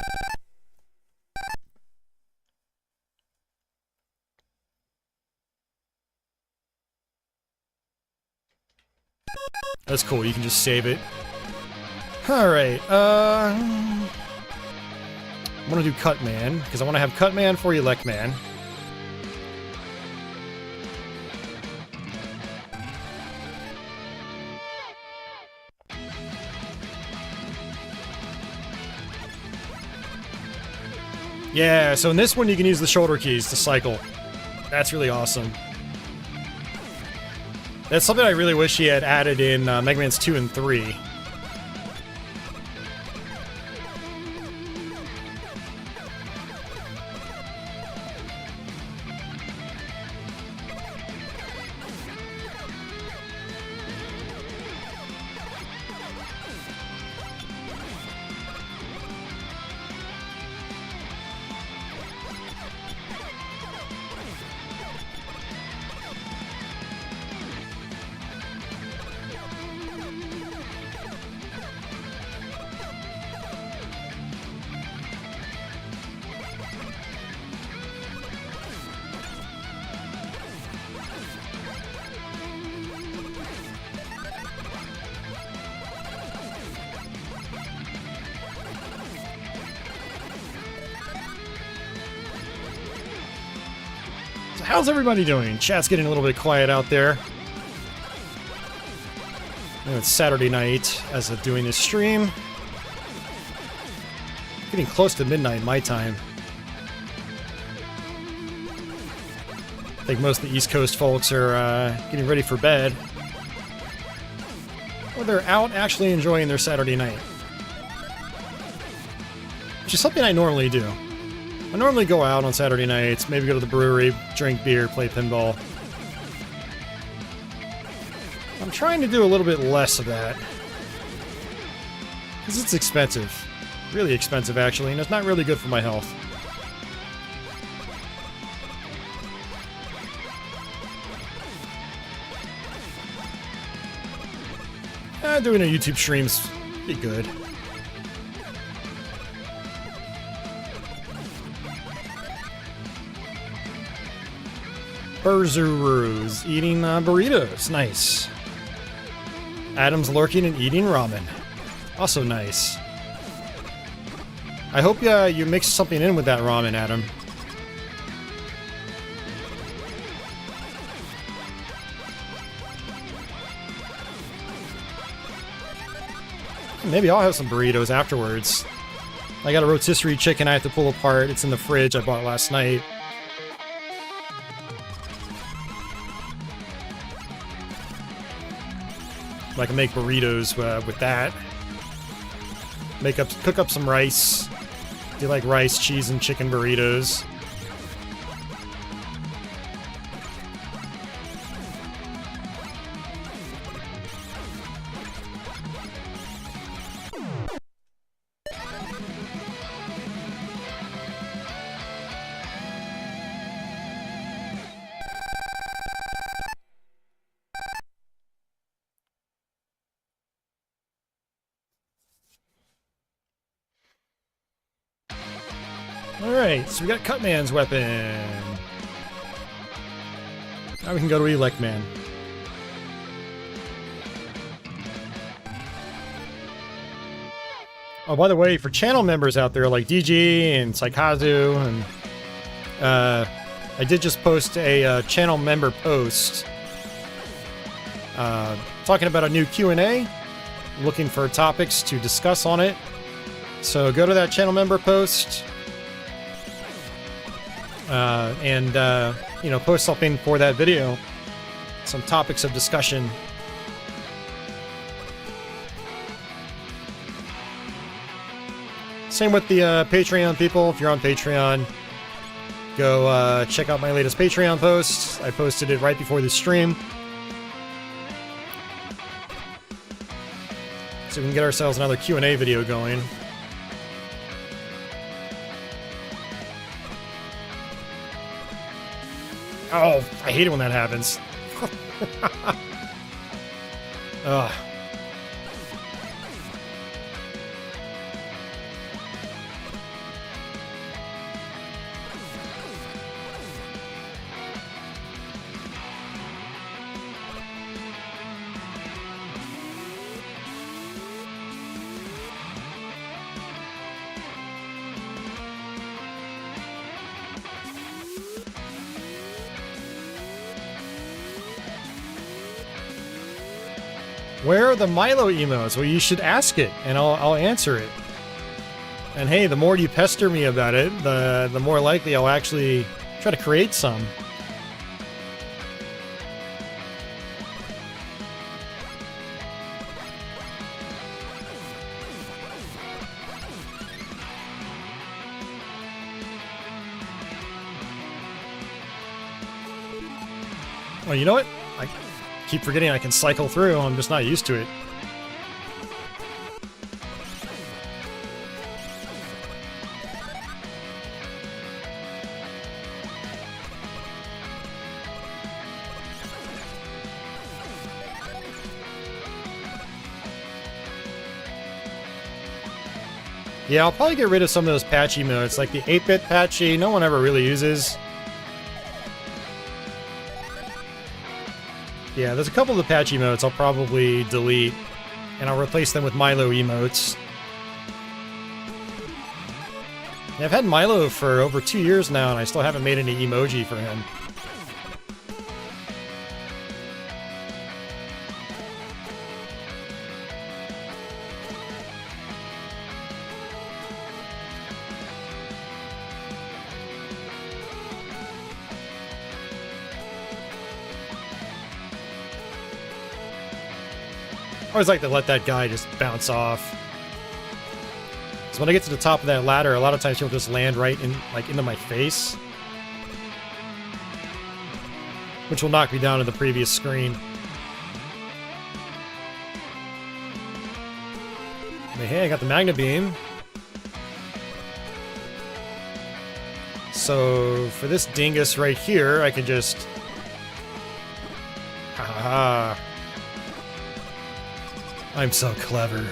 That's cool, you can just save it. Alright, I want to do Cutman, because I want to have Cutman for Elect Man. Yeah, so in this one you can use the shoulder keys to cycle. That's really awesome. That's something I really wish he had added in Mega Man's 2 and 3. How's everybody doing? Chat's getting a little bit quiet out there. I know it's Saturday night as of doing this stream. Getting close to midnight my time. I think most of the East Coast folks are getting ready for bed. Or they're out actually enjoying their Saturday night. Which is something I normally do. I normally go out on Saturday nights, maybe go to the brewery, drink beer, play pinball. I'm trying to do a little bit less of that. Because it's expensive. Really expensive, actually, and it's not really good for my health. Doing a YouTube stream's be good. Berzuru's eating burritos. Nice. Adam's lurking and eating ramen. Also nice. I hope you mix something in with that ramen, Adam. Maybe I'll have some burritos afterwards. I got a rotisserie chicken I have to pull apart. It's in the fridge. I bought it last night. I can make burritos with that. Cook up some rice. Do you like rice, cheese, and chicken burritos? Alright, so we got Cutman's weapon. Now we can go to Elect Man. Oh, by the way, for channel members out there like DG and Saikazu, and I did just post a channel member post talking about a new Q&A, looking for topics to discuss on it. So go to that channel member post. You know, post something for that video. Some topics of discussion. Same with the Patreon people. If you're on Patreon, go check out my latest Patreon post. I posted it right before the stream. So we can get ourselves another Q&A video going. Oh, I hate it when that happens. Of Ugh. Where are the Milo emotes? Well, you should ask it, and I'll answer it. And hey, the more you pester me about it, the more likely I'll actually try to create some. Well, you know what? I keep forgetting I can cycle through. I'm just not used to it. Yeah, I'll probably get rid of some of those patchy modes, like the 8-bit patchy, no one ever really uses. Yeah, there's a couple of the patchy emotes I'll probably delete, and I'll replace them with Milo emotes. Yeah, I've had Milo for over 2 years now, and I still haven't made any emoji for him. I always like to let that guy just bounce off. So when I get to the top of that ladder, a lot of times he'll just land right in, like, into my face, which will knock me down to the previous screen. But hey, I got the Magna Beam. So for this dingus right here, I can just... Ha ha ha. I'm so clever.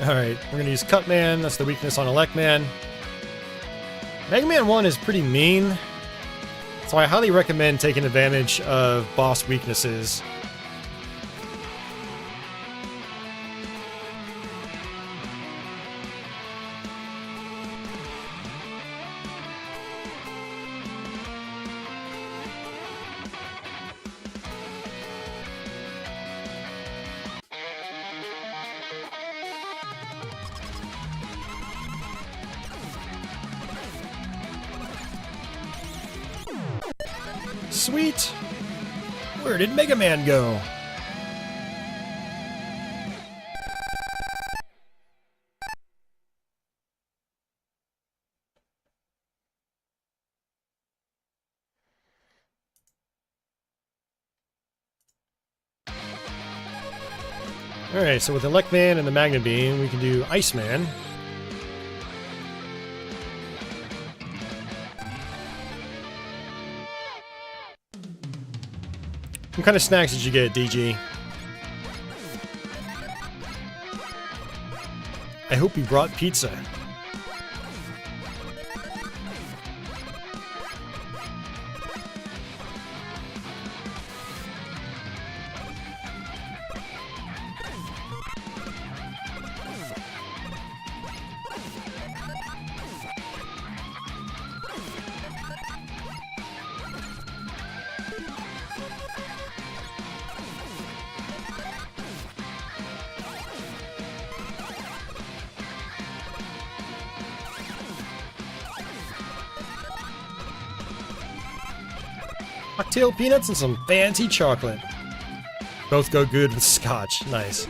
Alright, we're gonna use Cutman. That's the weakness on Electman. Mega Man 1 is pretty mean, so I highly recommend taking advantage of boss weaknesses. Sweet! Where did Mega Man go? Alright, so with Electman and the Magna Beam, we can do Iceman. What kind of snacks did you get, DG? I hope you brought pizza. Cocktail peanuts and some fancy chocolate. Both go good with scotch. Nice.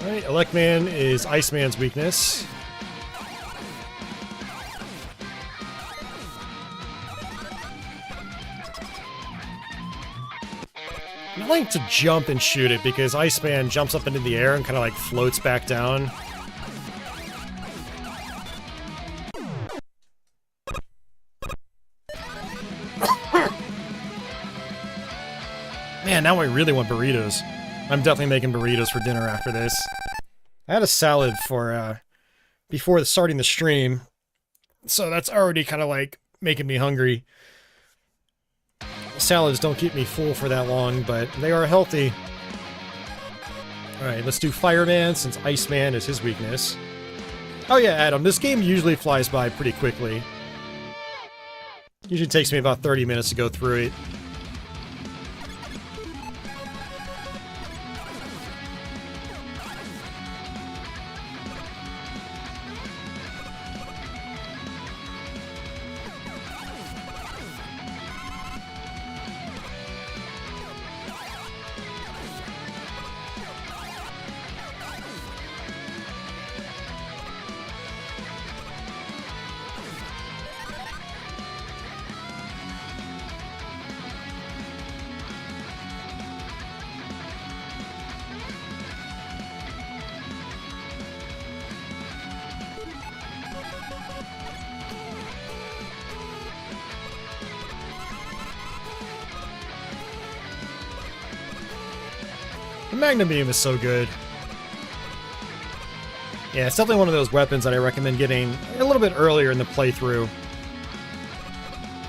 Alright, Electman is Iceman's weakness. I like to jump and shoot it because Iceman jumps up into the air and kind of like floats back down. Man, now I really want burritos. I'm definitely making burritos for dinner after this. I had a salad for, before starting the stream, so that's already kind of like making me hungry. Salads don't keep me full for that long, but they are healthy. Alright, let's do Fireman since Iceman is his weakness. Oh yeah, Adam, this game usually flies by pretty quickly. Usually takes me about 30 minutes to go through it. The Magnum Beam is so good. Yeah, it's definitely one of those weapons that I recommend getting a little bit earlier in the playthrough.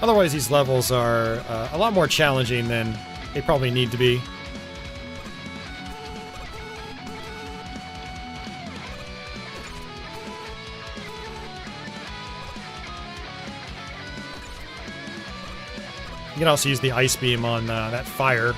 Otherwise, these levels are a lot more challenging than they probably need to be. You can also use the Ice Beam on that fire.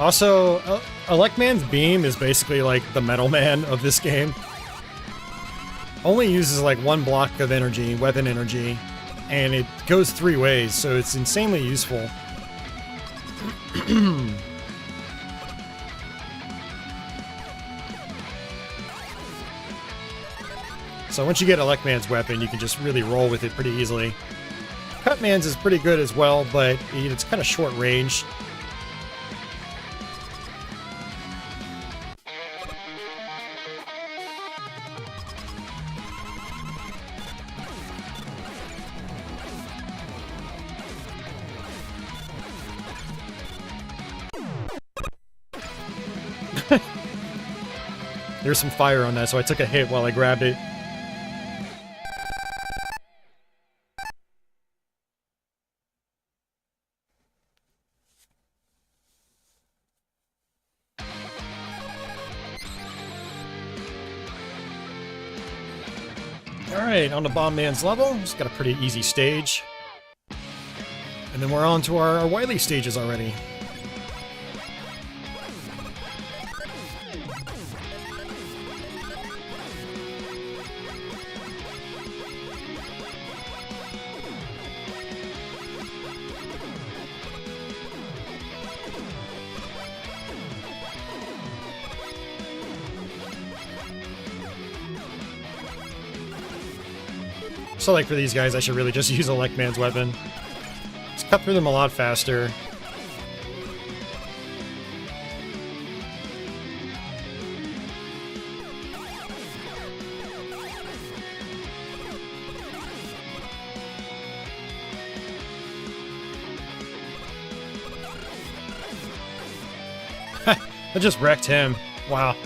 Also, Electman's beam is basically like the Metal Man of this game. Only uses like one block of energy, weapon energy, and it goes 3 ways, so it's insanely useful. So once you get Electman's weapon, you can just really roll with it pretty easily. Cutman's is pretty good as well, but it's kind of short range. There's some fire on that, so I took a hit while I grabbed it. Alright, on to Bomb Man's level. Just got a pretty easy stage. And then we're on to our Wily stages already. So like for these guys, I should really just use Electman's weapon. Just cut through them a lot faster. I just wrecked him. Wow.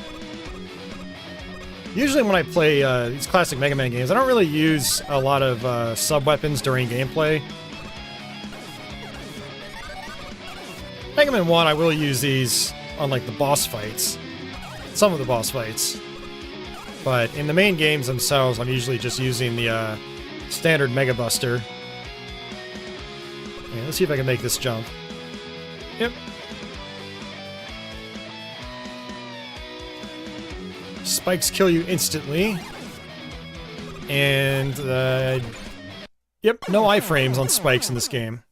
Usually when I play these classic Mega Man games, I don't really use a lot of sub-weapons during gameplay. Mega Man 1, I will use these on like the boss fights. Some of the boss fights. But in the main games themselves, I'm usually just using the standard Mega Buster. Yeah, let's see if I can make this jump. Yep. Spikes kill you instantly. And, yep, no iframes on spikes in this game.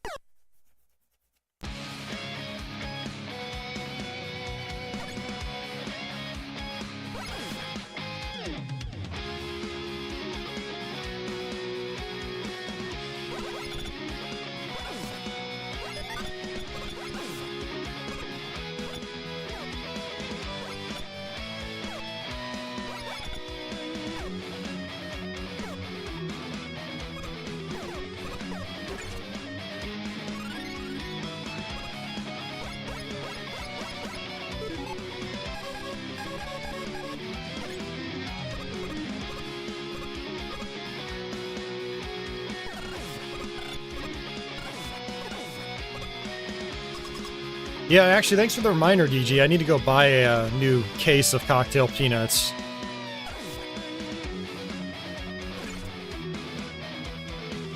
Yeah, actually, thanks for the reminder, DG. I need to go buy a new case of cocktail peanuts.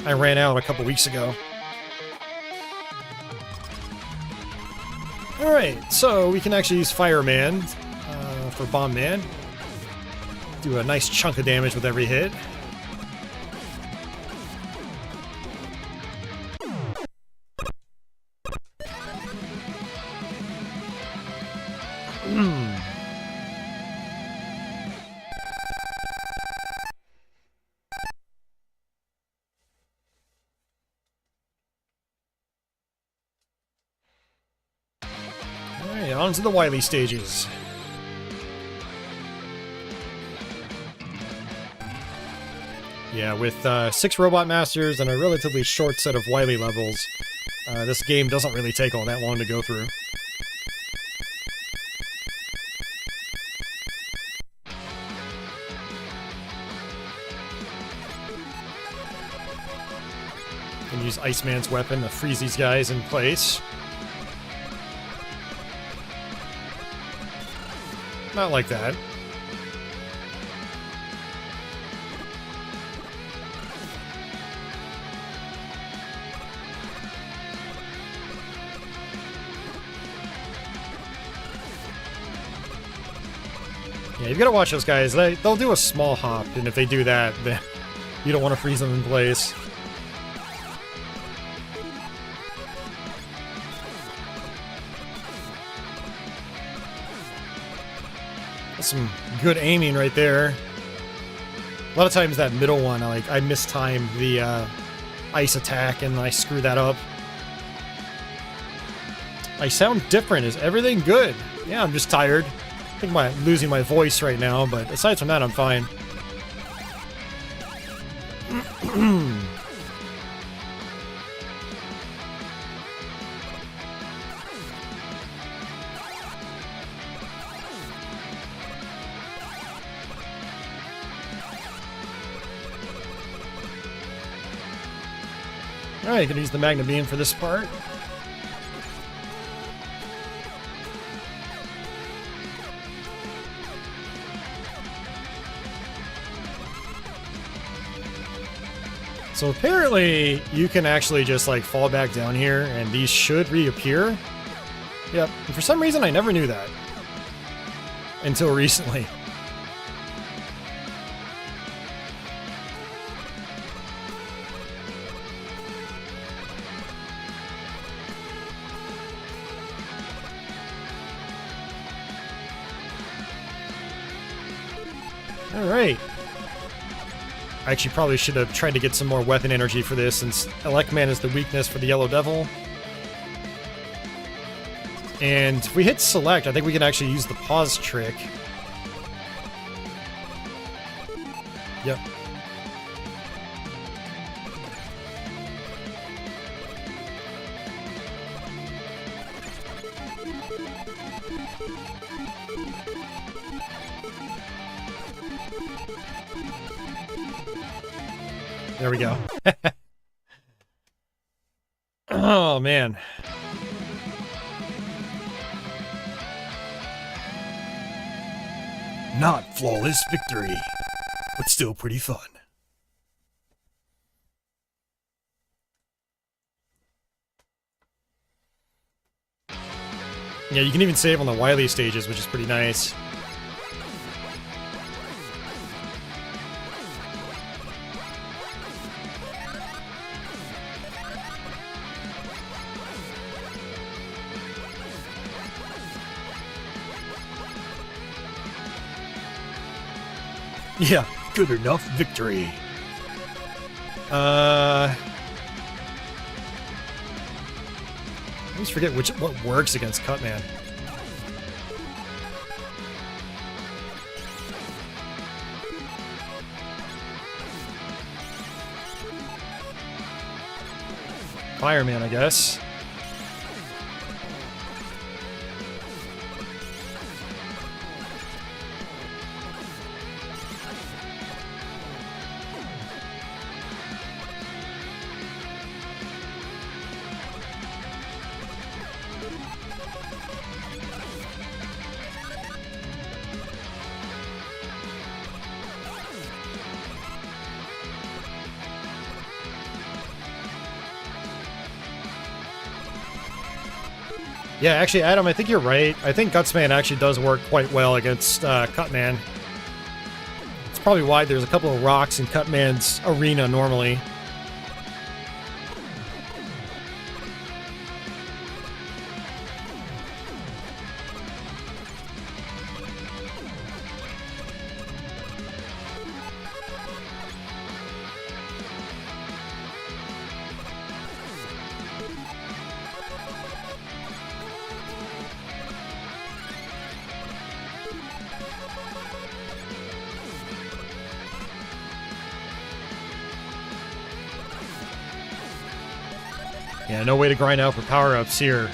I ran out a couple weeks ago. Alright, so we can actually use Fireman for Bomb Man. Do a nice chunk of damage with every hit. Alright, on to the Wily stages. Yeah, with 6 Robot Masters and a relatively short set of Wily levels, this game doesn't really take all that long to go through. Can use Iceman's weapon to freeze these guys in place. Not like that. Yeah, you've got to watch those guys. They'll do a small hop, and if they do that, then you don't want to freeze them in place. That's some good aiming right there. A lot of times that middle one, I mistime the ice attack, and I screw that up. I sound different. Is everything good? Yeah, I'm just tired. I think I'm losing my voice right now, but aside from that, I'm fine. Alright, gonna use the Magna Beam for this part. So apparently, you can actually just, fall back down here, and these should reappear. Yep, and for some reason I never knew that. Until recently. Alright. I actually probably should have tried to get some more weapon energy for this, since Elecman is the weakness for the Yellow Devil. And if we hit select, I think we can actually use the pause trick. Yep. There we go. Oh, man. Not flawless victory, but still pretty fun. Yeah, you can even save on the Wily stages, which is pretty nice. Yeah, good enough victory. I always forget what works against Cutman. Fireman, I guess. Yeah, actually, Adam, I think you're right. I think Gutsman actually does work quite well against Cutman. It's probably why there's a couple of rocks in Cutman's arena normally. Yeah, no way to grind out for power-ups here.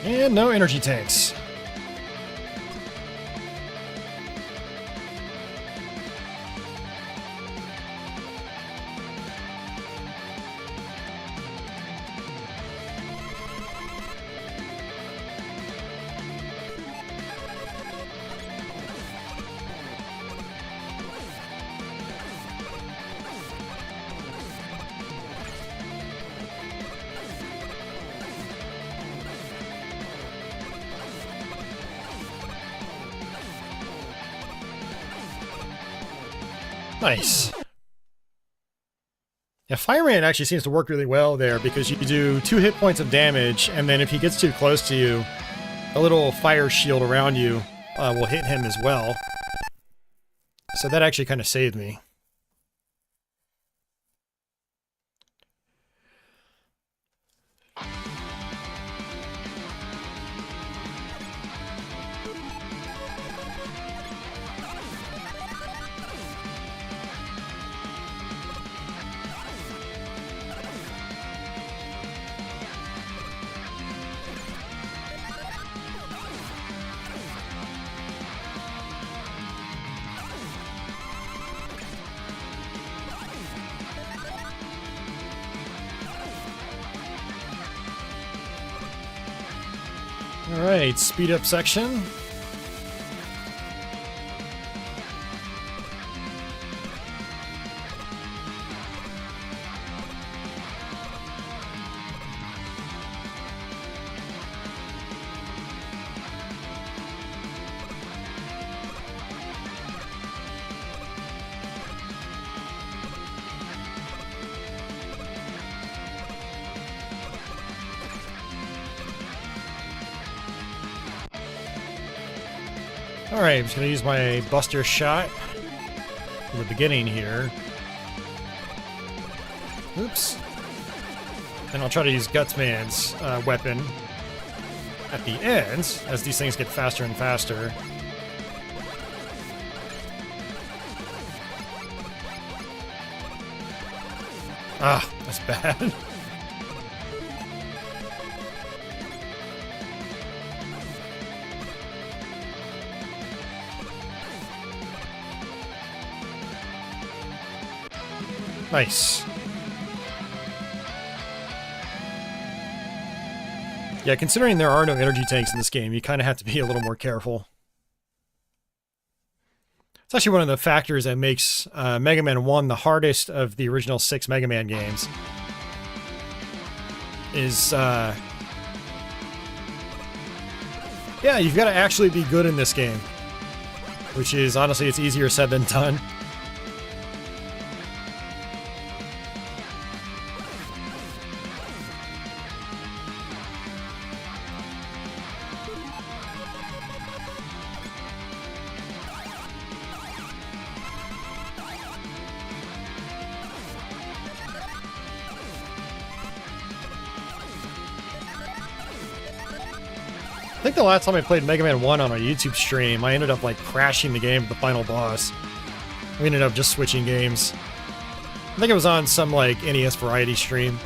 And no energy tanks. Nice. Yeah, Fireman actually seems to work really well there because you do 2 hit points of damage, and then if he gets too close to you, a little fire shield around you will hit him as well. So that actually kind of saved me. Alright, speed up section. Alright, I'm just going to use my Buster Shot in the beginning here. Oops. And I'll try to use Gutsman's weapon at the end, as these things get faster and faster. Ah, that's bad. Nice. Yeah, considering there are no energy tanks in this game, you kind of have to be a little more careful. It's actually one of the factors that makes Mega Man 1 the hardest of the original 6 Mega Man games. Yeah, you've got to actually be good in this game. Which is, honestly, it's easier said than done. I think the last time I played Mega Man 1 on a YouTube stream, I ended up like crashing the game with the final boss. We ended up just switching games. I think it was on some like NES variety stream.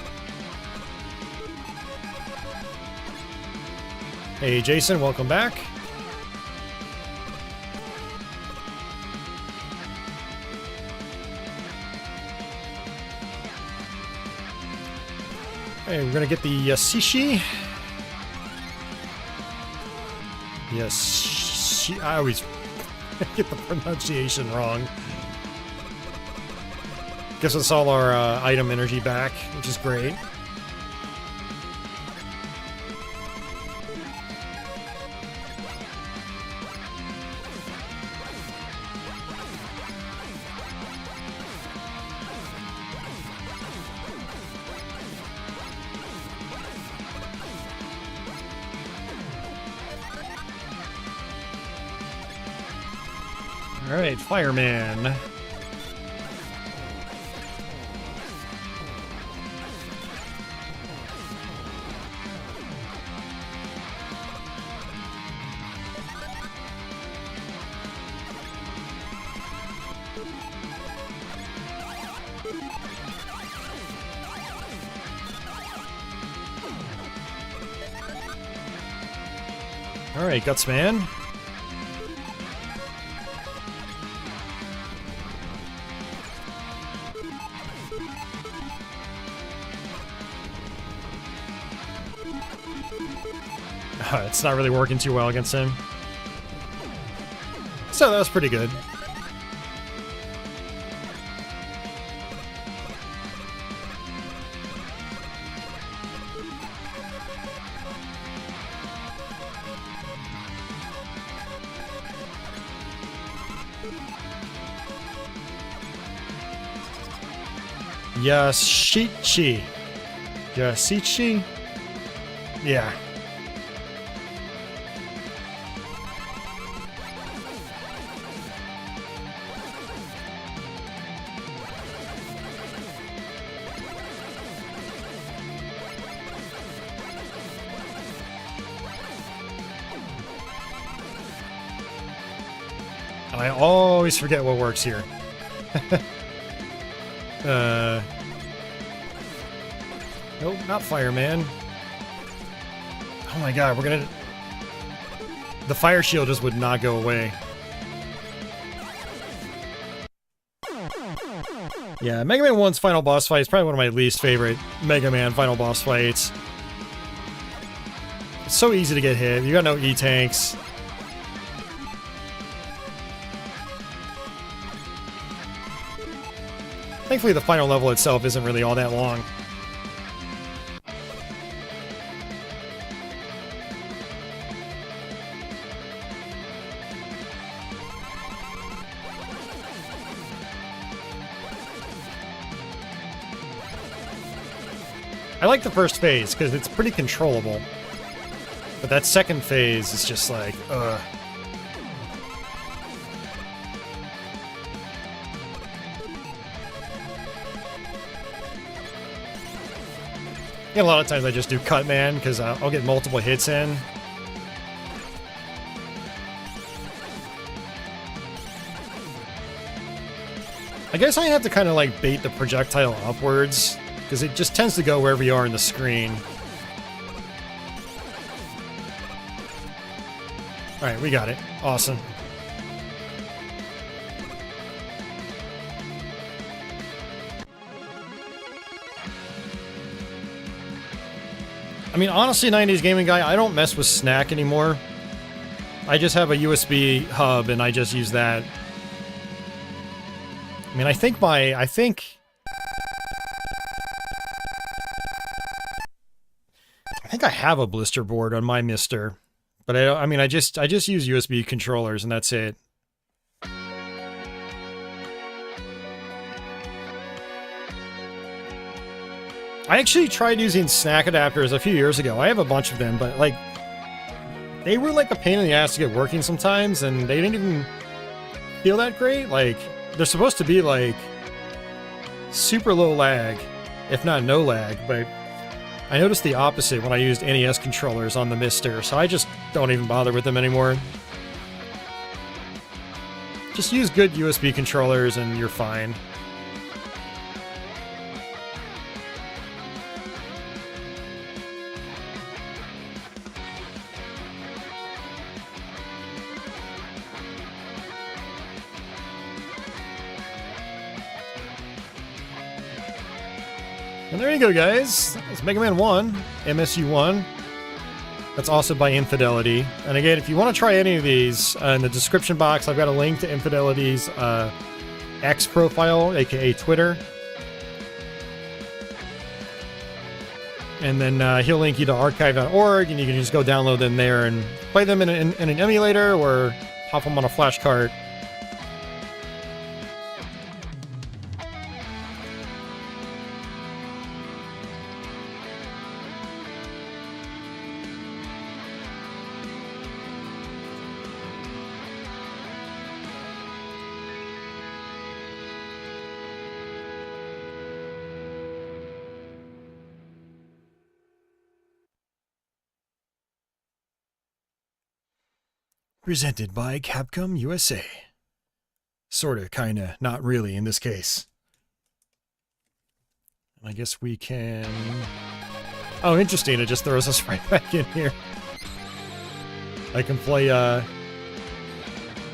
Hey Jason, welcome back. Hey, we're gonna get the Yashishi. Yes, I always get the pronunciation wrong. Gives us all our item energy back, which is great. Alright, Fireman. Alright, Gutsman. It's not really working too well against him. So that was pretty good. Yashichi. Yashichi? Yeah. I always forget what works here. Nope, not Fireman. Oh my god, we're gonna... The fire shield just would not go away. Yeah, Mega Man 1's final boss fight is probably one of my least favorite Mega Man final boss fights. It's so easy to get hit. You got no E-tanks. Thankfully, the final level itself isn't really all that long. I like the first phase, because it's pretty controllable. But that second phase is just like, ugh. Yeah, a lot of times I just do cut man, because I'll get multiple hits in. I guess I have to kind of like bait the projectile upwards, because it just tends to go wherever you are in the screen. Alright, we got it. Awesome. I mean, honestly, 90s gaming guy, I don't mess with SNAC anymore. I just have a USB hub and I just use that. I mean, I think I have a blister board on my Mister, but I mean, I just use USB controllers and that's it. I actually tried using SNAC adapters a few years ago. I have a bunch of them, but like, they were like a pain in the ass to get working sometimes, and they didn't even feel that great. Like, they're supposed to be like super low lag, if not no lag, but I noticed the opposite when I used NES controllers on the Mister, so I just don't even bother with them anymore. Just use good USB controllers and you're fine. And there you go, guys. It's Mega Man 1, MSU-1. That's also by Infidelity. And again, if you want to try any of these, in the description box, I've got a link to Infidelity's X profile, aka Twitter. And then he'll link you to archive.org, and you can just go download them there and play them in an emulator or pop them on a flash card. Presented by Capcom USA. Sorta, kinda, not really in this case. I guess we can... Oh, interesting, it just throws us right back in here. I can play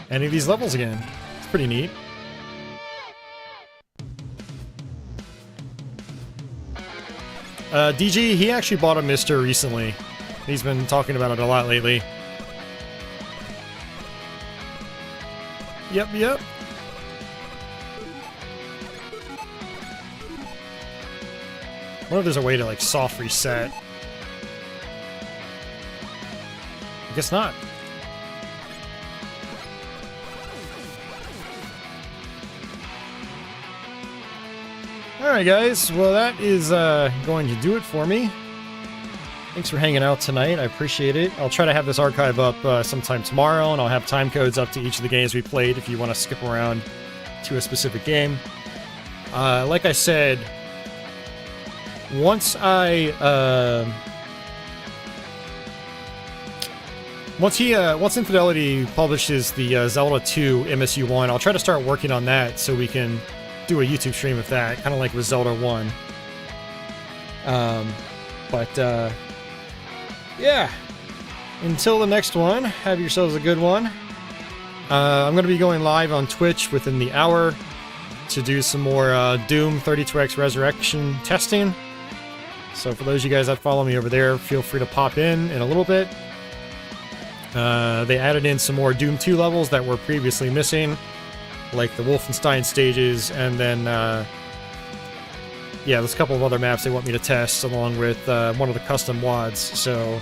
any of these levels again. It's pretty neat. DG, he actually bought a Mister recently. He's been talking about it a lot lately. Yep. I wonder if there's a way to, like, soft reset. I guess not. Alright, guys. Well, that is going to do it for me. Thanks for hanging out tonight. I appreciate it. I'll try to have this archive up sometime tomorrow, and I'll have time codes up to each of the games we played if you want to skip around to a specific game. Like I said, once Infidelity publishes the Zelda 2 MSU-1, I'll try to start working on that so we can do a YouTube stream with that, kind of like with Zelda 1. Yeah, until the next one, have yourselves a good one. I'm going to be going live on Twitch within the hour to do some more Doom 32X Resurrection testing. So for those of you guys that follow me over there, feel free to pop in a little bit. They added in some more Doom 2 levels that were previously missing, like the Wolfenstein stages, and then yeah, there's a couple of other maps they want me to test along with one of the custom WADs. So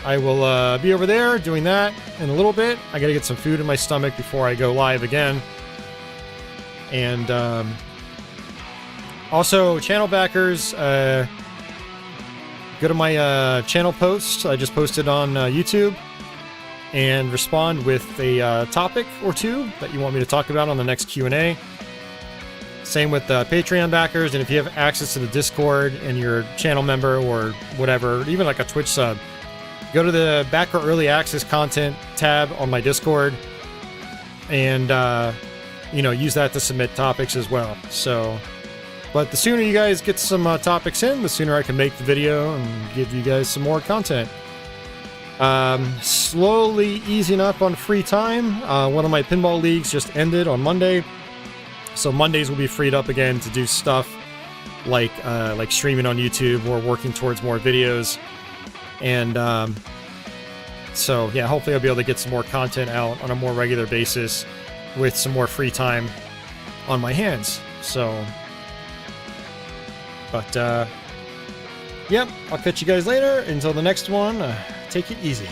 I will be over there doing that in a little bit. I gotta get some food in my stomach before I go live again. And also, channel backers, go to my channel post I just posted on YouTube and respond with a topic or two that you want me to talk about on the next Q&A. Same with Patreon backers, and if you have access to the Discord and you're a channel member or whatever, even like a Twitch sub, go to the Backer Early Access Content tab on my Discord and, you know, use that to submit topics as well. So, but the sooner you guys get some topics in, the sooner I can make the video and give you guys some more content. Slowly easing up on free time. One of my pinball leagues just ended on Monday. So Mondays will be freed up again to do stuff. like streaming on YouTube or working towards more videos. And so yeah, hopefully I'll be able to get some more content out on a more regular basis with some more free time on my hands. So, but yep, I'll catch you guys later. Until the next one, take it easy.